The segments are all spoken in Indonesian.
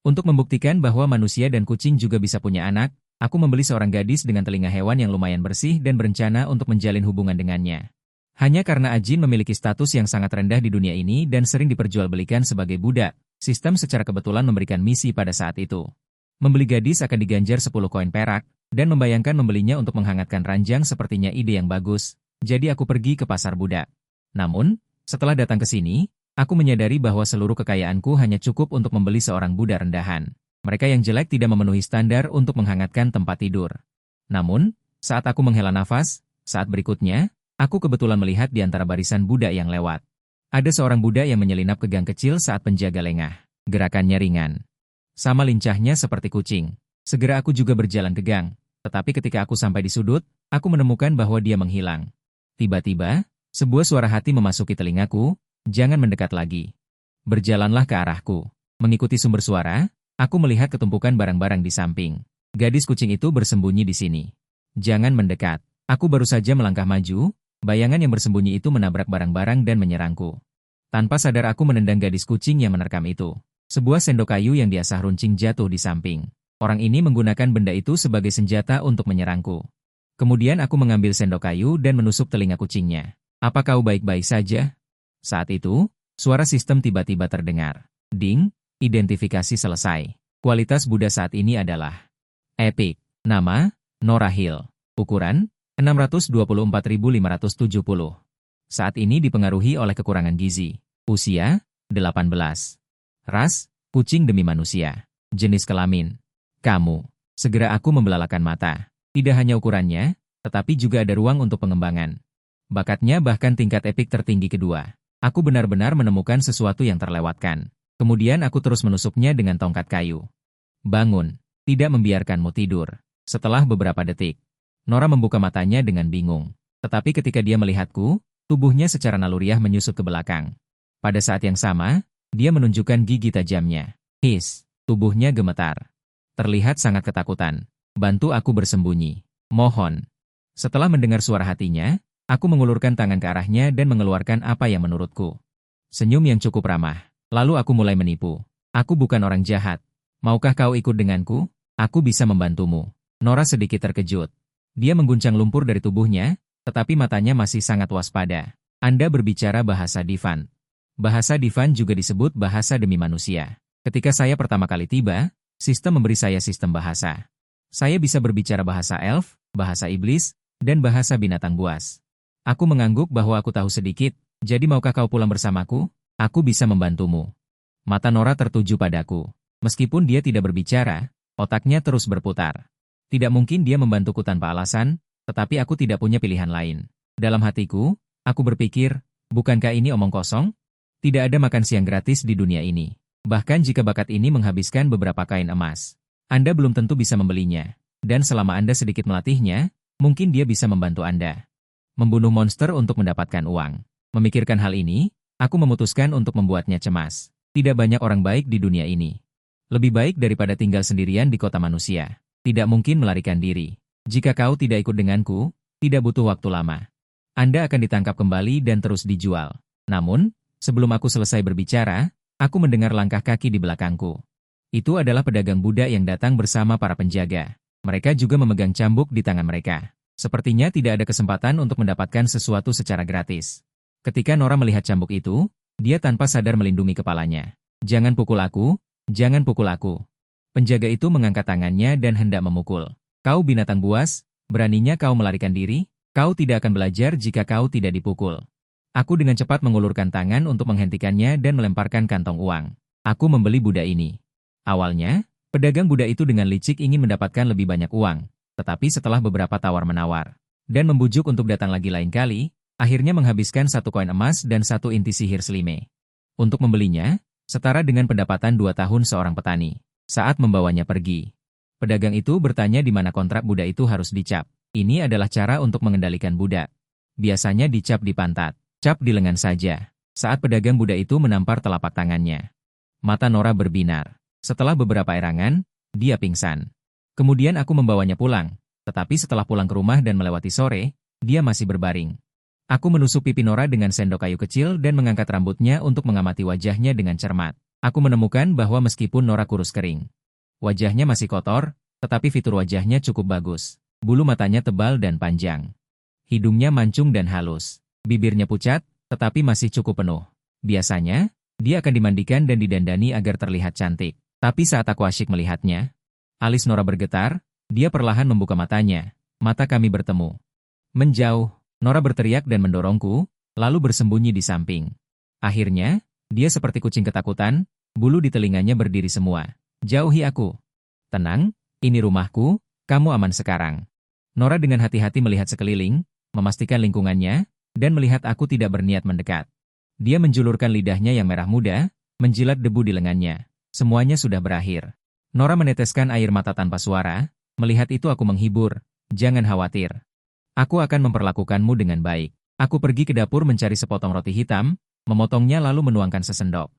Untuk membuktikan bahwa manusia dan kucing juga bisa punya anak, aku membeli seorang gadis dengan telinga hewan yang lumayan bersih dan berencana untuk menjalin hubungan dengannya. Hanya karena Ajin memiliki status yang sangat rendah di dunia ini dan sering diperjualbelikan sebagai budak, sistem secara kebetulan memberikan misi pada saat itu. Membeli gadis akan diganjar 10 koin perak, dan membayangkan membelinya untuk menghangatkan ranjang sepertinya ide yang bagus, jadi aku pergi ke pasar budak. Namun, setelah datang ke sini, aku menyadari bahwa seluruh kekayaanku hanya cukup untuk membeli seorang budak rendahan. Mereka yang jelek tidak memenuhi standar untuk menghangatkan tempat tidur. Namun, saat aku menghela nafas, saat berikutnya, aku kebetulan melihat di antara barisan budak yang lewat. Ada seorang budak yang menyelinap ke gang kecil saat penjaga lengah. Gerakannya ringan. Sama lincahnya seperti kucing. Segera aku juga berjalan ke gang. Tetapi ketika aku sampai di sudut, aku menemukan bahwa dia menghilang. Tiba-tiba, sebuah suara hati memasuki telingaku, jangan mendekat lagi. Berjalanlah ke arahku. Mengikuti sumber suara, aku melihat ketumpukan barang-barang di samping. Gadis kucing itu bersembunyi di sini. Jangan mendekat. Aku baru saja melangkah maju, bayangan yang bersembunyi itu menabrak barang-barang dan menyerangku. Tanpa sadar aku menendang gadis kucing yang menerkam itu. Sebuah sendok kayu yang diasah runcing jatuh di samping. Orang ini menggunakan benda itu sebagai senjata untuk menyerangku. Kemudian aku mengambil sendok kayu dan menusuk telinga kucingnya. Apa kau baik-baik saja? Saat itu, suara sistem tiba-tiba terdengar. Ding, identifikasi selesai. Kualitas Buddha saat ini adalah Epic. Nama, Nora Hill. Ukuran, 624.570. Saat ini dipengaruhi oleh kekurangan gizi. Usia, 18. Ras, kucing demi manusia. Jenis kelamin, kamu. Segera aku membelalakan mata. Tidak hanya ukurannya, tetapi juga ada ruang untuk pengembangan. Bakatnya bahkan tingkat epik tertinggi kedua. Aku benar-benar menemukan sesuatu yang terlewatkan. Kemudian aku terus menusuknya dengan tongkat kayu. Bangun, tidak membiarkanmu tidur. Setelah beberapa detik, Nora membuka matanya dengan bingung. Tetapi ketika dia melihatku, tubuhnya secara naluriah menyusut ke belakang. Pada saat yang sama, dia menunjukkan gigi tajamnya. His, tubuhnya gemetar. Terlihat sangat ketakutan. Bantu aku bersembunyi. Mohon. Setelah mendengar suara hatinya, aku mengulurkan tangan ke arahnya dan mengeluarkan apa yang menurutku senyum yang cukup ramah. Lalu aku mulai menipu. Aku bukan orang jahat. Maukah kau ikut denganku? Aku bisa membantumu. Nora sedikit terkejut. Dia mengguncang lumpur dari tubuhnya, tetapi matanya masih sangat waspada. Anda berbicara bahasa Divan. Bahasa Divan juga disebut bahasa demi manusia. Ketika saya pertama kali tiba, sistem memberi saya sistem bahasa. Saya bisa berbicara bahasa elf, bahasa iblis, dan bahasa binatang buas. Aku mengangguk bahwa aku tahu sedikit, jadi maukah kau pulang bersamaku? Aku bisa membantumu. Mata Nora tertuju padaku. Meskipun dia tidak berbicara, otaknya terus berputar. Tidak mungkin dia membantuku tanpa alasan, tetapi aku tidak punya pilihan lain. Dalam hatiku, aku berpikir, bukankah ini omong kosong? Tidak ada makan siang gratis di dunia ini. Bahkan jika bakat ini menghabiskan beberapa kain emas, Anda belum tentu bisa membelinya. Dan selama Anda sedikit melatihnya, mungkin dia bisa membantu Anda membunuh monster untuk mendapatkan uang. Memikirkan hal ini, aku memutuskan untuk membuatnya cemas. Tidak banyak orang baik di dunia ini. Lebih baik daripada tinggal sendirian di kota manusia. Tidak mungkin melarikan diri. Jika kau tidak ikut denganku, tidak butuh waktu lama. Anda akan ditangkap kembali dan terus dijual. Namun, sebelum aku selesai berbicara, aku mendengar langkah kaki di belakangku. Itu adalah pedagang Buddha yang datang bersama para penjaga. Mereka juga memegang cambuk di tangan mereka. Sepertinya tidak ada kesempatan untuk mendapatkan sesuatu secara gratis. Ketika Nora melihat cambuk itu, dia tanpa sadar melindungi kepalanya. Jangan pukul aku, jangan pukul aku. Penjaga itu mengangkat tangannya dan hendak memukul. Kau binatang buas, beraninya kau melarikan diri? Kau tidak akan belajar jika kau tidak dipukul. Aku dengan cepat mengulurkan tangan untuk menghentikannya dan melemparkan kantong uang. Aku membeli Buddha ini. Awalnya, pedagang Buddha itu dengan licik ingin mendapatkan lebih banyak uang, tetapi setelah beberapa tawar-menawar dan membujuk untuk datang lagi lain kali, akhirnya menghabiskan 1 koin emas dan 1 inti sihir selime. Untuk membelinya, setara dengan pendapatan 2 tahun seorang petani. Saat membawanya pergi, pedagang itu bertanya di mana kontrak Buddha itu harus dicap. Ini adalah cara untuk mengendalikan Buddha. Biasanya dicap di pantat. Cap di lengan saja. Saat pedagang Buddha itu menampar telapak tangannya, mata Nora berbinar. Setelah beberapa erangan, dia pingsan. Kemudian aku membawanya pulang, tetapi setelah pulang ke rumah dan melewati sore, dia masih berbaring. Aku menusuk pipi Nora dengan sendok kayu kecil dan mengangkat rambutnya untuk mengamati wajahnya dengan cermat. Aku menemukan bahwa meskipun Nora kurus kering, wajahnya masih kotor, tetapi fitur wajahnya cukup bagus. Bulu matanya tebal dan panjang. Hidungnya mancung dan halus. Bibirnya pucat, tetapi masih cukup penuh. Biasanya, dia akan dimandikan dan didandani agar terlihat cantik. Tapi saat aku asyik melihatnya, alis Nora bergetar, dia perlahan membuka matanya. Mata kami bertemu. Menjauh, Nora berteriak dan mendorongku, lalu bersembunyi di samping. Akhirnya, dia seperti kucing ketakutan, bulu di telinganya berdiri semua. Jauhi aku. Tenang, ini rumahku, kamu aman sekarang. Nora dengan hati-hati melihat sekeliling, memastikan lingkungannya, dan melihat aku tidak berniat mendekat. Dia menjulurkan lidahnya yang merah muda, menjilat debu di lengannya. Semuanya sudah berakhir. Nora meneteskan air mata tanpa suara, melihat itu aku menghibur. Jangan khawatir. Aku akan memperlakukanmu dengan baik. Aku pergi ke dapur mencari sepotong roti hitam, memotongnya lalu menuangkan sesendok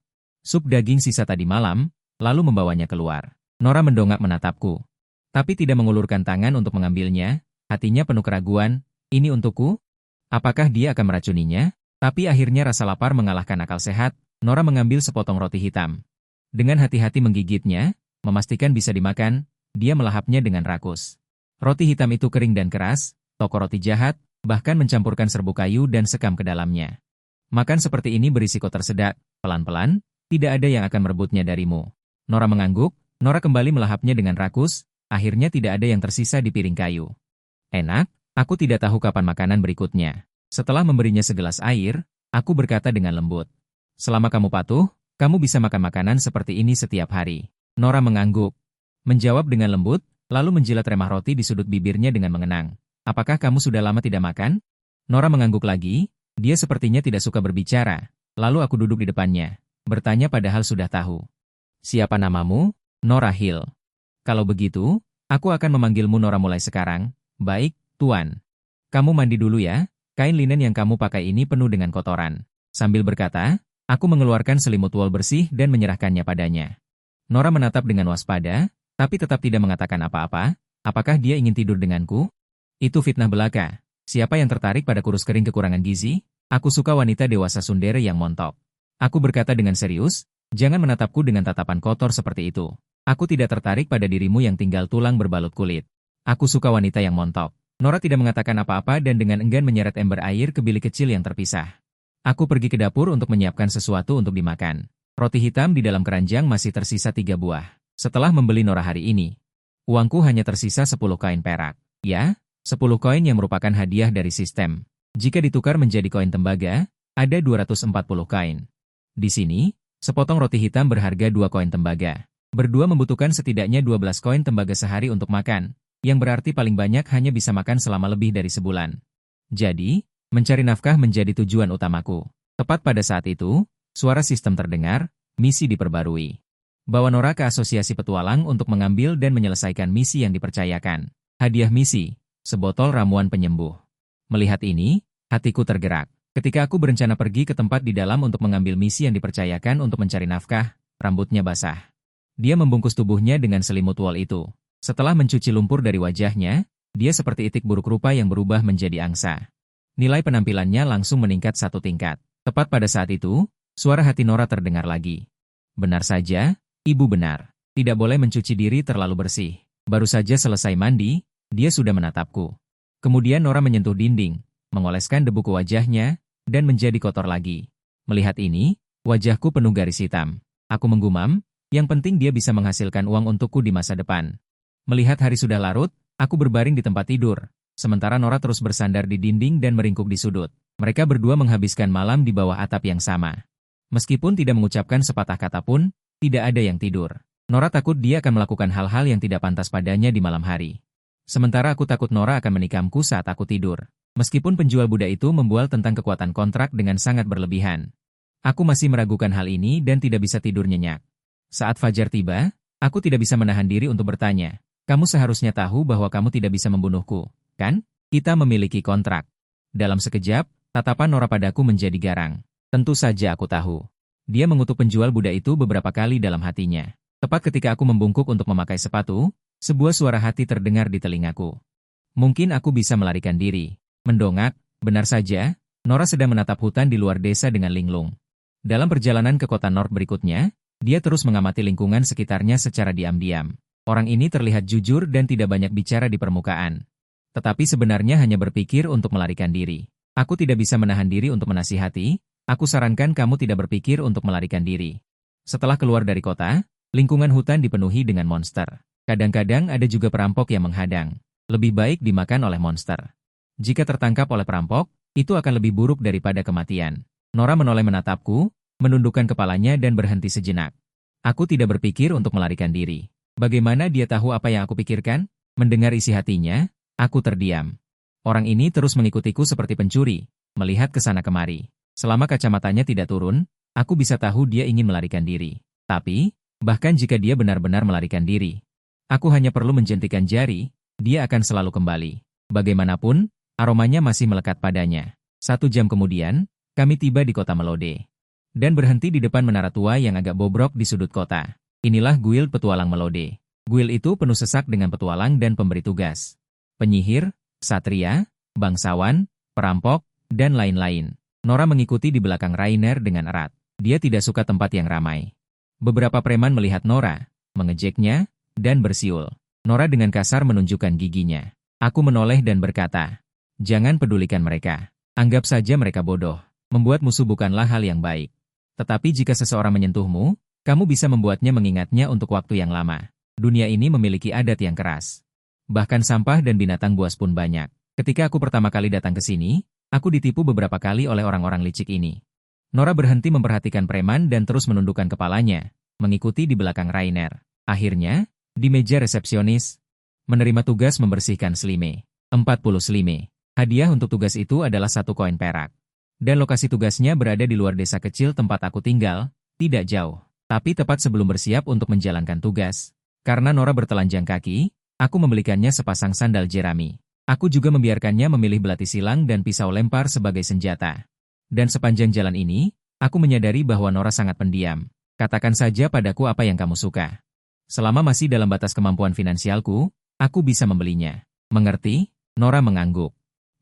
sup daging sisa tadi malam, lalu membawanya keluar. Nora mendongak menatapku, tapi tidak mengulurkan tangan untuk mengambilnya. Hatinya penuh keraguan. Ini untukku? Apakah dia akan meracuninya? Tapi akhirnya rasa lapar mengalahkan akal sehat. Nora mengambil sepotong roti hitam. Dengan hati-hati menggigitnya, memastikan bisa dimakan, dia melahapnya dengan rakus. Roti hitam itu kering dan keras, toko roti jahat, bahkan mencampurkan serbuk kayu dan sekam ke dalamnya. Makan seperti ini berisiko tersedak, pelan-pelan, tidak ada yang akan merebutnya darimu. Nora mengangguk, Nora kembali melahapnya dengan rakus, akhirnya tidak ada yang tersisa di piring kayu. Enak, aku tidak tahu kapan makanan berikutnya. Setelah memberinya segelas air, aku berkata dengan lembut. Selama kamu patuh, kamu bisa makan makanan seperti ini setiap hari. Nora mengangguk, menjawab dengan lembut, lalu menjilat remah roti di sudut bibirnya dengan mengenang. Apakah kamu sudah lama tidak makan? Nora mengangguk lagi, dia sepertinya tidak suka berbicara. Lalu aku duduk di depannya, bertanya padahal sudah tahu. Siapa namamu? Nora Hill. Kalau begitu, aku akan memanggilmu Nora mulai sekarang. Baik, Tuan. Kamu mandi dulu ya, kain linen yang kamu pakai ini penuh dengan kotoran. Sambil berkata, aku mengeluarkan selimut wol bersih dan menyerahkannya padanya. Nora menatap dengan waspada, tapi tetap tidak mengatakan apa-apa. Apakah dia ingin tidur denganku? Itu fitnah belaka. Siapa yang tertarik pada kurus kering kekurangan gizi? Aku suka wanita dewasa sundere yang montok. Aku berkata dengan serius, jangan menatapku dengan tatapan kotor seperti itu. Aku tidak tertarik pada dirimu yang tinggal tulang berbalut kulit. Aku suka wanita yang montok. Nora tidak mengatakan apa-apa dan dengan enggan menyeret ember air ke bilik kecil yang terpisah. Aku pergi ke dapur untuk menyiapkan sesuatu untuk dimakan. Roti hitam di dalam keranjang masih tersisa 3 buah. Setelah membeli Nora hari ini, uangku hanya tersisa 10 koin perak. Ya, 10 koin yang merupakan hadiah dari sistem. Jika ditukar menjadi koin tembaga, ada 240 koin. Di sini, sepotong roti hitam berharga 2 koin tembaga. Berdua membutuhkan setidaknya 12 koin tembaga sehari untuk makan, yang berarti paling banyak hanya bisa makan selama lebih dari sebulan. Jadi, mencari nafkah menjadi tujuan utamaku. Tepat pada saat itu, suara sistem terdengar, misi diperbarui. Bawa Nora ke asosiasi petualang untuk mengambil dan menyelesaikan misi yang dipercayakan. Hadiah misi, sebotol ramuan penyembuh. Melihat ini, hatiku tergerak. Ketika aku berencana pergi ke tempat di dalam untuk mengambil misi yang dipercayakan untuk mencari nafkah, rambutnya basah. Dia membungkus tubuhnya dengan selimut wol itu. Setelah mencuci lumpur dari wajahnya, dia seperti itik buruk rupa yang berubah menjadi angsa. Nilai penampilannya langsung meningkat 1 tingkat. Tepat pada saat itu, suara hati Nora terdengar lagi. Benar saja, ibu benar. Tidak boleh mencuci diri terlalu bersih. Baru saja selesai mandi, dia sudah menatapku. Kemudian Nora menyentuh dinding, mengoleskan debu ke wajahnya, dan menjadi kotor lagi. Melihat ini, wajahku penuh garis hitam. Aku menggumam, yang penting dia bisa menghasilkan uang untukku di masa depan. Melihat hari sudah larut, aku berbaring di tempat tidur, sementara Nora terus bersandar di dinding dan meringkuk di sudut. Mereka berdua menghabiskan malam di bawah atap yang sama. Meskipun tidak mengucapkan sepatah kata pun, tidak ada yang tidur. Nora takut dia akan melakukan hal-hal yang tidak pantas padanya di malam hari. Sementara aku takut Nora akan menikamku saat aku tidur. Meskipun penjual Buddha itu membual tentang kekuatan kontrak dengan sangat berlebihan. Aku masih meragukan hal ini dan tidak bisa tidur nyenyak. Saat fajar tiba, aku tidak bisa menahan diri untuk bertanya, kamu seharusnya tahu bahwa kamu tidak bisa membunuhku, kan? Kita memiliki kontrak. Dalam sekejap, tatapan Nora padaku menjadi garang. Tentu saja aku tahu. Dia mengutuk penjual Buddha itu beberapa kali dalam hatinya. Tepat ketika aku membungkuk untuk memakai sepatu, sebuah suara hati terdengar di telingaku. Mungkin aku bisa melarikan diri. Mendongak, benar saja, Nora sedang menatap hutan di luar desa dengan linglung. Dalam perjalanan ke kota North berikutnya, Dia terus mengamati lingkungan sekitarnya secara diam-diam. Orang ini terlihat jujur dan tidak banyak bicara di permukaan. Tetapi sebenarnya hanya berpikir untuk melarikan diri. Aku tidak bisa menahan diri untuk menasihati, aku sarankan kamu tidak berpikir untuk melarikan diri. Setelah keluar dari kota, lingkungan hutan dipenuhi dengan monster. Kadang-kadang ada juga perampok yang menghadang. Lebih baik dimakan oleh monster. Jika tertangkap oleh perampok, itu akan lebih buruk daripada kematian. Nora menoleh menatapku, menundukkan kepalanya dan berhenti sejenak. Aku tidak berpikir untuk melarikan diri. Bagaimana dia tahu apa yang aku pikirkan? Mendengar isi hatinya, aku terdiam. Orang ini terus mengikutiku seperti pencuri, melihat ke sana kemari. Selama kacamatanya tidak turun, aku bisa tahu dia ingin melarikan diri. Tapi, bahkan jika dia benar-benar melarikan diri, aku hanya perlu menjentikan jari, dia akan selalu kembali. Bagaimanapun, aromanya masih melekat padanya. 1 jam kemudian, kami tiba di kota Melode. Dan berhenti di depan menara tua yang agak bobrok di sudut kota. Inilah guild petualang Melode. Guild itu penuh sesak dengan petualang dan pemberi tugas. Penyihir, ksatria, bangsawan, perampok, dan lain-lain. Nora mengikuti di belakang Rainer dengan erat. Dia tidak suka tempat yang ramai. Beberapa preman melihat Nora, mengejeknya, dan bersiul. Nora dengan kasar menunjukkan giginya. Aku menoleh dan berkata, "Jangan pedulikan mereka. Anggap saja mereka bodoh. Membuat musuh bukanlah hal yang baik. Tetapi jika seseorang menyentuhmu, kamu bisa membuatnya mengingatnya untuk waktu yang lama. Dunia ini memiliki adat yang keras. Bahkan sampah dan binatang buas pun banyak. Ketika aku pertama kali datang ke sini, aku ditipu beberapa kali oleh orang-orang licik ini." Nora berhenti memperhatikan preman dan terus menundukkan kepalanya, mengikuti di belakang Rainer. Akhirnya, di meja resepsionis, menerima tugas membersihkan selime. 40 selime. Hadiah untuk tugas itu adalah 1 koin perak. Dan lokasi tugasnya berada di luar desa kecil tempat aku tinggal, tidak jauh. Tapi tepat sebelum bersiap untuk menjalankan tugas. Karena Nora bertelanjang kaki, aku membelikannya sepasang sandal jerami. Aku juga membiarkannya memilih belati silang dan pisau lempar sebagai senjata. Dan sepanjang jalan ini, aku menyadari bahwa Nora sangat pendiam. Katakan saja padaku apa yang kamu suka. Selama masih dalam batas kemampuan finansialku, aku bisa membelinya. Mengerti? Nora mengangguk.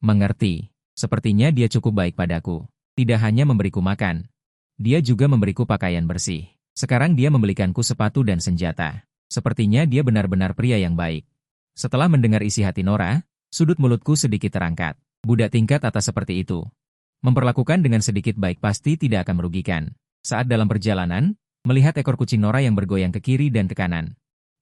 Mengerti. Sepertinya dia cukup baik padaku. Tidak hanya memberiku makan. Dia juga memberiku pakaian bersih. Sekarang dia membelikanku sepatu dan senjata. Sepertinya dia benar-benar pria yang baik. Setelah mendengar isi hati Nora, sudut mulutku sedikit terangkat. Budak tingkat atas seperti itu. Memperlakukan dengan sedikit baik pasti tidak akan merugikan. Saat dalam perjalanan, melihat ekor kucing Nora yang bergoyang ke kiri dan ke kanan.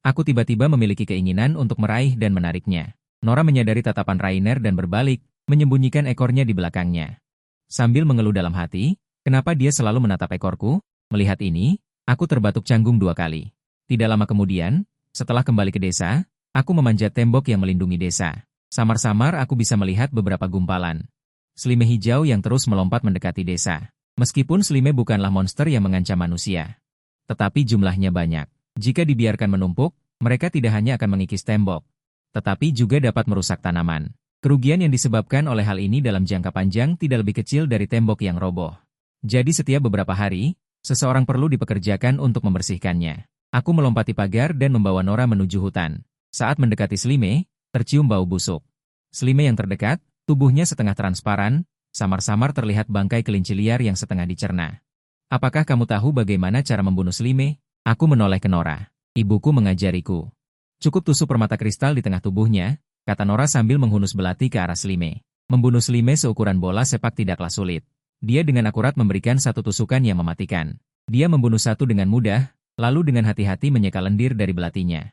Aku tiba-tiba memiliki keinginan untuk meraih dan menariknya. Nora menyadari tatapan Rainer dan berbalik, menyembunyikan ekornya di belakangnya. Sambil mengeluh dalam hati, kenapa dia selalu menatap ekorku? Melihat ini, aku terbatuk canggung 2 kali. Tidak lama kemudian, setelah kembali ke desa, aku memanjat tembok yang melindungi desa. Samar-samar aku bisa melihat beberapa gumpalan selime hijau yang terus melompat mendekati desa. Meskipun selime bukanlah monster yang mengancam manusia, tetapi jumlahnya banyak. Jika dibiarkan menumpuk, mereka tidak hanya akan mengikis tembok, tetapi juga dapat merusak tanaman. Kerugian yang disebabkan oleh hal ini dalam jangka panjang tidak lebih kecil dari tembok yang roboh. Jadi setiap beberapa hari, seseorang perlu dipekerjakan untuk membersihkannya. Aku melompati pagar dan membawa Nora menuju hutan. Saat mendekati selime, tercium bau busuk. Selime yang terdekat, tubuhnya setengah transparan, samar-samar terlihat bangkai kelinci liar yang setengah dicerna. "Apakah kamu tahu bagaimana cara membunuh selime?" Aku menoleh ke Nora. "Ibuku mengajariku." "Cukup tusuk permata kristal di tengah tubuhnya," kata Nora sambil menghunus belati ke arah selime. Membunuh selime seukuran bola sepak tidaklah sulit. Dia dengan akurat memberikan 1 tusukan yang mematikan. Dia membunuh 1 dengan mudah, lalu dengan hati-hati menyeka lendir dari belatinya.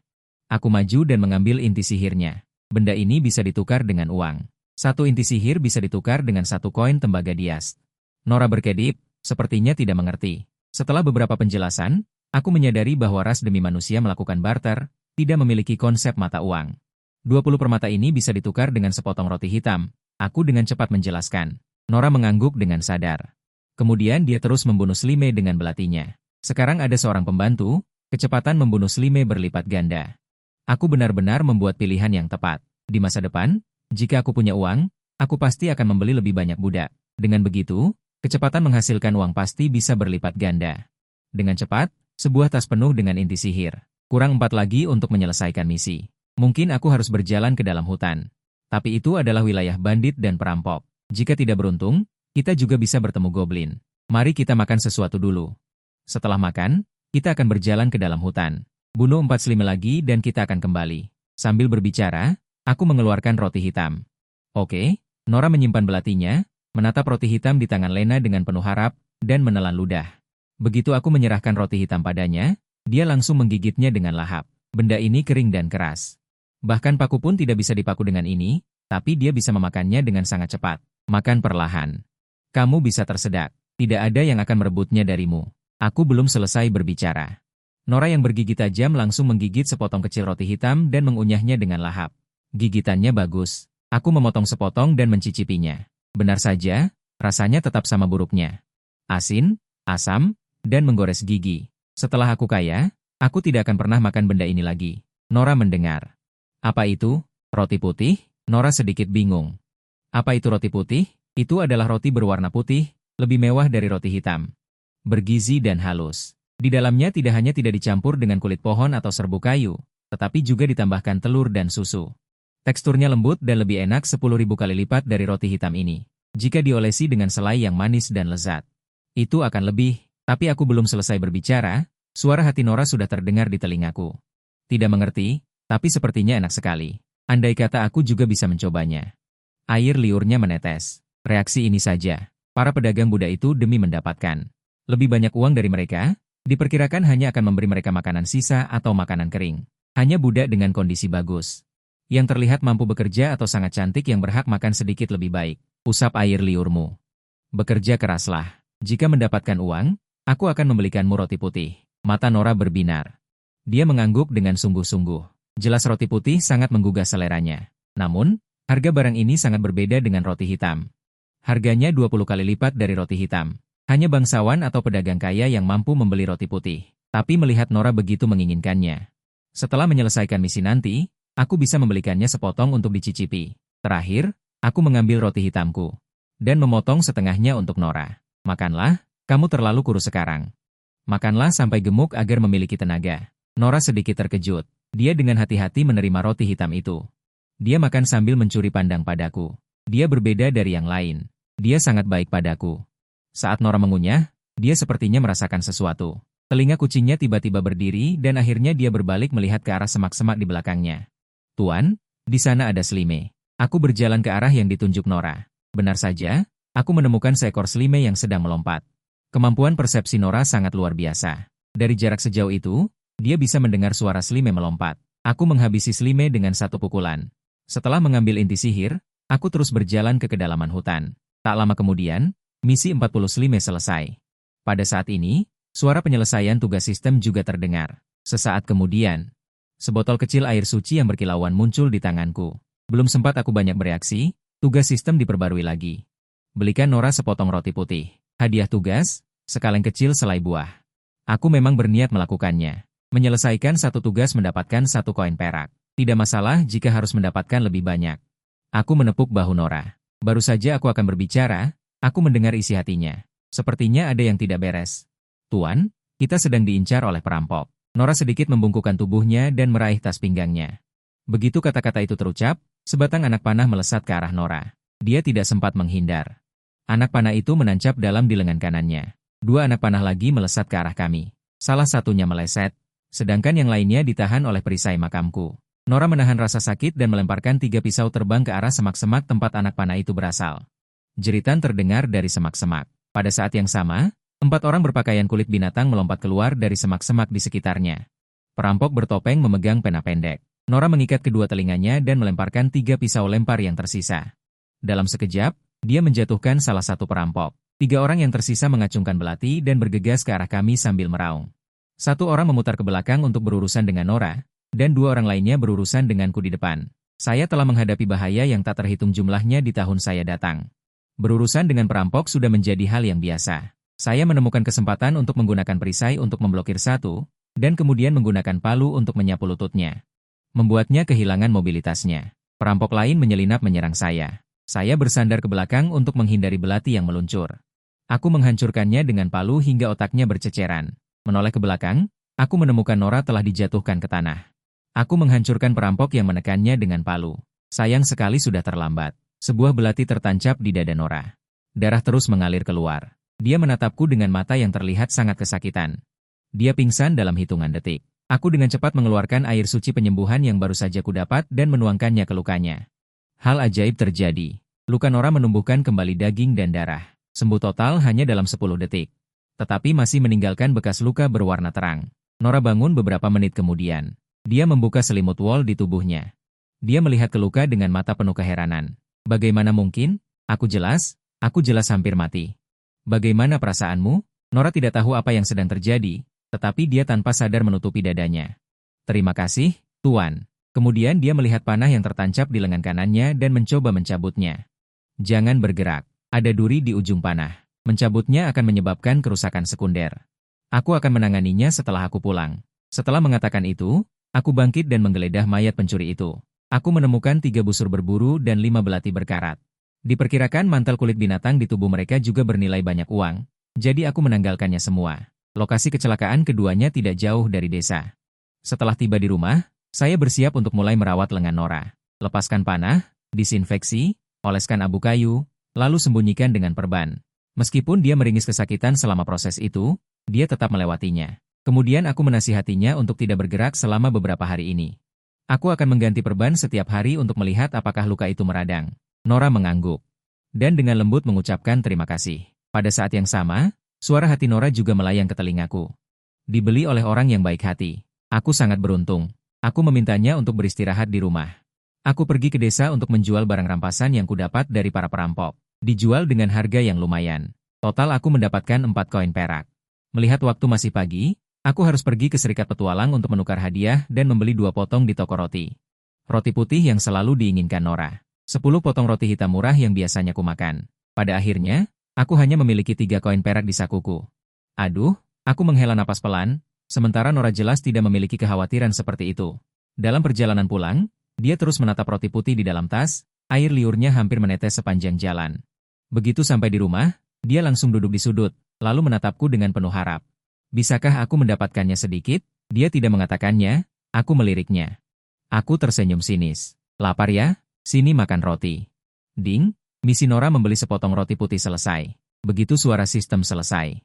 Aku maju dan mengambil inti sihirnya. Benda ini bisa ditukar dengan uang. 1 inti sihir bisa ditukar dengan 1 koin tembaga dias. Nora berkedip, sepertinya tidak mengerti. Setelah beberapa penjelasan, aku menyadari bahwa ras demi manusia melakukan barter, tidak memiliki konsep mata uang. 20 permata ini bisa ditukar dengan sepotong roti hitam. Aku dengan cepat menjelaskan. Nora mengangguk dengan sadar. Kemudian dia terus membunuh selime dengan belatinya. Sekarang ada seorang pembantu, kecepatan membunuh selime berlipat ganda. Aku benar-benar membuat pilihan yang tepat. Di masa depan, jika aku punya uang, aku pasti akan membeli lebih banyak budak. Dengan begitu, kecepatan menghasilkan uang pasti bisa berlipat ganda. Dengan cepat, sebuah tas penuh dengan inti sihir. Kurang 4 lagi untuk menyelesaikan misi. Mungkin aku harus berjalan ke dalam hutan. Tapi itu adalah wilayah bandit dan perampok. Jika tidak beruntung, kita juga bisa bertemu goblin. Mari kita makan sesuatu dulu. Setelah makan, kita akan berjalan ke dalam hutan. Bunuh 4 slime lagi dan kita akan kembali. Sambil berbicara, aku mengeluarkan roti hitam. Oke, Nora menyimpan belatinya, menatap roti hitam di tangan Lena dengan penuh harap, dan menelan ludah. Begitu aku menyerahkan roti hitam padanya, dia langsung menggigitnya dengan lahap. Benda ini kering dan keras. Bahkan paku pun tidak bisa dipaku dengan ini, tapi dia bisa memakannya dengan sangat cepat. Makan perlahan. Kamu bisa tersedak. Tidak ada yang akan merebutnya darimu. Aku belum selesai berbicara. Nora yang bergigi tajam langsung menggigit sepotong kecil roti hitam dan mengunyahnya dengan lahap. Gigitannya bagus. Aku memotong sepotong dan mencicipinya. Benar saja, rasanya tetap sama buruknya. Asin, asam, dan menggores gigi. Setelah aku kaya, aku tidak akan pernah makan benda ini lagi. Nora mendengar. Apa itu? Roti putih? Nora sedikit bingung. Apa itu roti putih? Itu adalah roti berwarna putih, lebih mewah dari roti hitam. Bergizi dan halus. Di dalamnya tidak hanya tidak dicampur dengan kulit pohon atau serbuk kayu, tetapi juga ditambahkan telur dan susu. Teksturnya lembut dan lebih enak 10.000 kali lipat dari roti hitam ini. Jika diolesi dengan selai yang manis dan lezat. Itu akan lebih, tapi aku belum selesai berbicara, suara hati Nora sudah terdengar di telingaku. Tidak mengerti, tapi sepertinya enak sekali. Andai kata aku juga bisa mencobanya. Air liurnya menetes. Reaksi ini saja. Para pedagang Buddha itu demi mendapatkan lebih banyak uang dari mereka, diperkirakan hanya akan memberi mereka makanan sisa atau makanan kering. Hanya Buddha dengan kondisi bagus. Yang terlihat mampu bekerja atau sangat cantik yang berhak makan sedikit lebih baik. Usap air liurmu. Bekerja keraslah. Jika mendapatkan uang, aku akan membelikanmu roti putih. Mata Nora berbinar. Dia mengangguk dengan sungguh-sungguh. Jelas roti putih sangat menggugah seleranya. Namun, harga barang ini sangat berbeda dengan roti hitam. Harganya 20 kali lipat dari roti hitam. Hanya bangsawan atau pedagang kaya yang mampu membeli roti putih. Tapi melihat Nora begitu menginginkannya. Setelah menyelesaikan misi nanti, aku bisa membelikannya sepotong untuk dicicipi. Terakhir, aku mengambil roti hitamku. Dan memotong setengahnya untuk Nora. Makanlah, kamu terlalu kurus sekarang. Makanlah sampai gemuk agar memiliki tenaga. Nora sedikit terkejut. Dia dengan hati-hati menerima roti hitam itu. Dia makan sambil mencuri pandang padaku. Dia berbeda dari yang lain. Dia sangat baik padaku. Saat Nora mengunyah, dia sepertinya merasakan sesuatu. Telinga kucingnya tiba-tiba berdiri dan akhirnya dia berbalik melihat ke arah semak-semak di belakangnya. Tuan, di sana ada slime. Aku berjalan ke arah yang ditunjuk Nora. Benar saja, aku menemukan seekor slime yang sedang melompat. Kemampuan persepsi Nora sangat luar biasa. Dari jarak sejauh itu, dia bisa mendengar suara slime melompat. Aku menghabisi slime dengan satu pukulan. Setelah mengambil inti sihir, aku terus berjalan ke kedalaman hutan. Tak lama kemudian, misi 40 slime selesai. Pada saat ini, suara penyelesaian tugas sistem juga terdengar. Sesaat kemudian, sebotol kecil air suci yang berkilauan muncul di tanganku. Belum sempat aku banyak bereaksi, tugas sistem diperbarui lagi. Belikan Nora sepotong roti putih. Hadiah tugas, sekaleng kecil selai buah. Aku memang berniat melakukannya. Menyelesaikan satu tugas mendapatkan satu koin perak. Tidak masalah jika harus mendapatkan lebih banyak. Aku menepuk bahu Nora. Baru saja aku akan berbicara, aku mendengar isi hatinya. Sepertinya ada yang tidak beres. Tuan, kita sedang diincar oleh perampok. Nora sedikit membungkukkan tubuhnya dan meraih tas pinggangnya. Begitu kata-kata itu terucap, sebatang anak panah melesat ke arah Nora. Dia tidak sempat menghindar. Anak panah itu menancap dalam di lengan kanannya. Dua anak panah lagi melesat ke arah kami. Salah satunya meleset, sedangkan yang lainnya ditahan oleh perisai makamku. Nora menahan rasa sakit dan melemparkan 3 pisau terbang ke arah semak-semak tempat anak panah itu berasal. Jeritan terdengar dari semak-semak. Pada saat yang sama, 4 orang berpakaian kulit binatang melompat keluar dari semak-semak di sekitarnya. Perampok bertopeng memegang pena pendek. Nora mengikat kedua telinganya dan melemparkan 3 pisau lempar yang tersisa. Dalam sekejap, dia menjatuhkan salah satu perampok. 3 orang yang tersisa mengacungkan belati dan bergegas ke arah kami sambil meraung. 1 orang memutar ke belakang untuk berurusan dengan Nora, dan 2 orang lainnya berurusan denganku di depan. Saya telah menghadapi bahaya yang tak terhitung jumlahnya di tahun saya datang. Berurusan dengan perampok sudah menjadi hal yang biasa. Saya menemukan kesempatan untuk menggunakan perisai untuk memblokir satu, dan kemudian menggunakan palu untuk menyapu lututnya. Membuatnya kehilangan mobilitasnya. Perampok lain menyelinap menyerang saya. Saya bersandar ke belakang untuk menghindari belati yang meluncur. Aku menghancurkannya dengan palu hingga otaknya berceceran. Menoleh ke belakang, aku menemukan Nora telah dijatuhkan ke tanah. Aku menghancurkan perampok yang menekannya dengan palu. Sayang sekali sudah terlambat. Sebuah belati tertancap di dada Nora. Darah terus mengalir keluar. Dia menatapku dengan mata yang terlihat sangat kesakitan. Dia pingsan dalam hitungan detik. Aku dengan cepat mengeluarkan air suci penyembuhan yang baru saja kudapat dan menuangkannya ke lukanya. Hal ajaib terjadi. Luka Nora menumbuhkan kembali daging dan darah. Sembuh total hanya dalam 10 detik. Tetapi masih meninggalkan bekas luka berwarna terang. Nora bangun beberapa menit kemudian. Dia membuka selimut wol di tubuhnya. Dia melihat ke luka dengan mata penuh keheranan. Bagaimana mungkin? Aku jelas hampir mati. Bagaimana perasaanmu? Nora tidak tahu apa yang sedang terjadi, tetapi dia tanpa sadar menutupi dadanya. Terima kasih, Tuan. Kemudian dia melihat panah yang tertancap di lengan kanannya dan mencoba mencabutnya. Jangan bergerak, ada duri di ujung panah. Mencabutnya akan menyebabkan kerusakan sekunder. Aku akan menanganinya setelah aku pulang. Setelah mengatakan itu, aku bangkit dan menggeledah mayat pencuri itu. Aku menemukan 3 busur berburu dan 5 belati berkarat. Diperkirakan mantel kulit binatang di tubuh mereka juga bernilai banyak uang, jadi aku menanggalkannya semua. Lokasi kecelakaan keduanya tidak jauh dari desa. Setelah tiba di rumah, saya bersiap untuk mulai merawat lengan Nora. Lepaskan panah, disinfeksi, oleskan abu kayu, lalu sembunyikan dengan perban. Meskipun dia meringis kesakitan selama proses itu, dia tetap melewatinya. Kemudian aku menasihatinya untuk tidak bergerak selama beberapa hari ini. Aku akan mengganti perban setiap hari untuk melihat apakah luka itu meradang. Nora mengangguk. Dan dengan lembut mengucapkan terima kasih. Pada saat yang sama, suara hati Nora juga melayang ke telingaku. Dibeli oleh orang yang baik hati. Aku sangat beruntung. Aku memintanya untuk beristirahat di rumah. Aku pergi ke desa untuk menjual barang rampasan yang kudapat dari para perampok. Dijual dengan harga yang lumayan. Total aku mendapatkan 4 koin perak. Melihat waktu masih pagi, aku harus pergi ke Serikat Petualang untuk menukar hadiah dan membeli 2 potong di toko roti. Roti putih yang selalu diinginkan Nora. 10 potong roti hitam murah yang biasanya kumakan. Pada akhirnya, aku hanya memiliki 3 koin perak di sakuku. Aduh, aku menghela napas pelan, sementara Nora jelas tidak memiliki kekhawatiran seperti itu. Dalam perjalanan pulang, dia terus menatap roti putih di dalam tas, air liurnya hampir menetes sepanjang jalan. Begitu sampai di rumah, dia langsung duduk di sudut, lalu menatapku dengan penuh harap. Bisakah aku mendapatkannya sedikit? Dia tidak mengatakannya, aku meliriknya. Aku tersenyum sinis. Lapar ya? Sini makan roti. Ding, misi Nora membeli sepotong roti putih selesai. Begitu suara sistem selesai.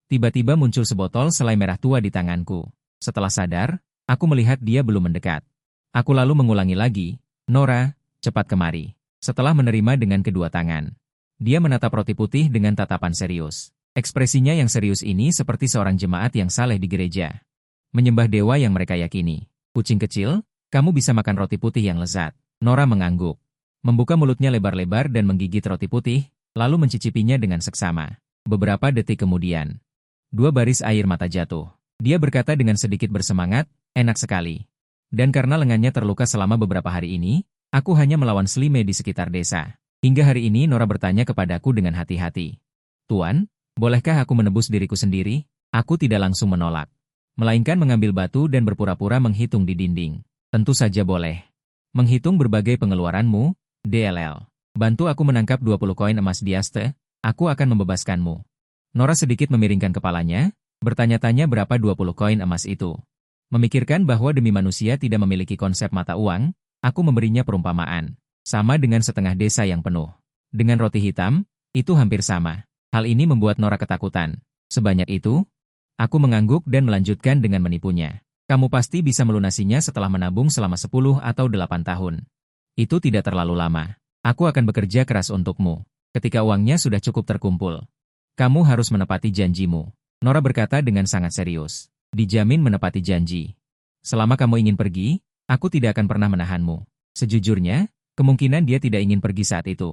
Tiba-tiba muncul sebotol selai merah tua di tanganku. Setelah sadar, aku melihat dia belum mendekat. Aku lalu mengulangi lagi, Nora, cepat kemari. Setelah menerima dengan kedua tangan. Dia menatap roti putih dengan tatapan serius. Ekspresinya yang serius ini seperti seorang jemaat yang saleh di gereja. Menyembah dewa yang mereka yakini. Kucing kecil, kamu bisa makan roti putih yang lezat. Nora mengangguk. Membuka mulutnya lebar-lebar dan menggigit roti putih, lalu mencicipinya dengan seksama. Beberapa detik kemudian, 2 baris air mata jatuh. Dia berkata dengan sedikit bersemangat, enak sekali. Dan karena lengannya terluka selama beberapa hari ini, aku hanya melawan Slime di sekitar desa. Hingga hari ini Nora bertanya kepadaku dengan hati-hati. Tuan, bolehkah aku menebus diriku sendiri? Aku tidak langsung menolak. Melainkan mengambil batu dan berpura-pura menghitung di dinding. Tentu saja boleh. Menghitung berbagai pengeluaranmu, DLL. Bantu aku menangkap 20 koin emas diaste, aku akan membebaskanmu. Nora sedikit memiringkan kepalanya, bertanya-tanya berapa 20 koin emas itu. Memikirkan bahwa demi manusia tidak memiliki konsep mata uang, aku memberinya perumpamaan. Sama dengan setengah desa yang penuh. Dengan roti hitam, itu hampir sama. Hal ini membuat Nora ketakutan. Sebanyak itu, aku mengangguk dan melanjutkan dengan menipunya. Kamu pasti bisa melunasinya setelah menabung selama 10 atau 8 tahun. Itu tidak terlalu lama. Aku akan bekerja keras untukmu. Ketika uangnya sudah cukup terkumpul. Kamu harus menepati janjimu. Nora berkata dengan sangat serius. Dijamin menepati janji. Selama kamu ingin pergi, aku tidak akan pernah menahanmu. Sejujurnya, kemungkinan dia tidak ingin pergi saat itu.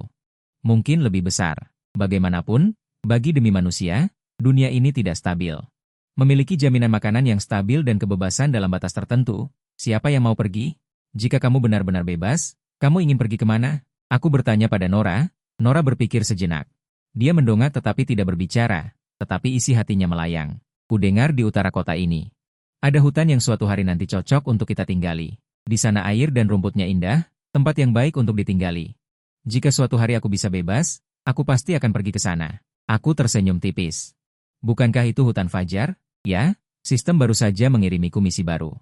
Mungkin lebih besar. Bagaimanapun, bagi demi manusia, dunia ini tidak stabil. Memiliki jaminan makanan yang stabil dan kebebasan dalam batas tertentu, siapa yang mau pergi? Jika kamu benar-benar bebas, kamu ingin pergi kemana? Aku bertanya pada Nora. Nora berpikir sejenak. Dia mendongak tetapi tidak berbicara, tetapi isi hatinya melayang. Kudengar di utara kota ini. Ada hutan yang suatu hari nanti cocok untuk kita tinggali. Di sana air dan rumputnya indah, tempat yang baik untuk ditinggali. Jika suatu hari aku bisa bebas, aku pasti akan pergi ke sana. Aku tersenyum tipis. Bukankah itu hutan fajar? Ya, sistem baru saja mengirimiku misi baru.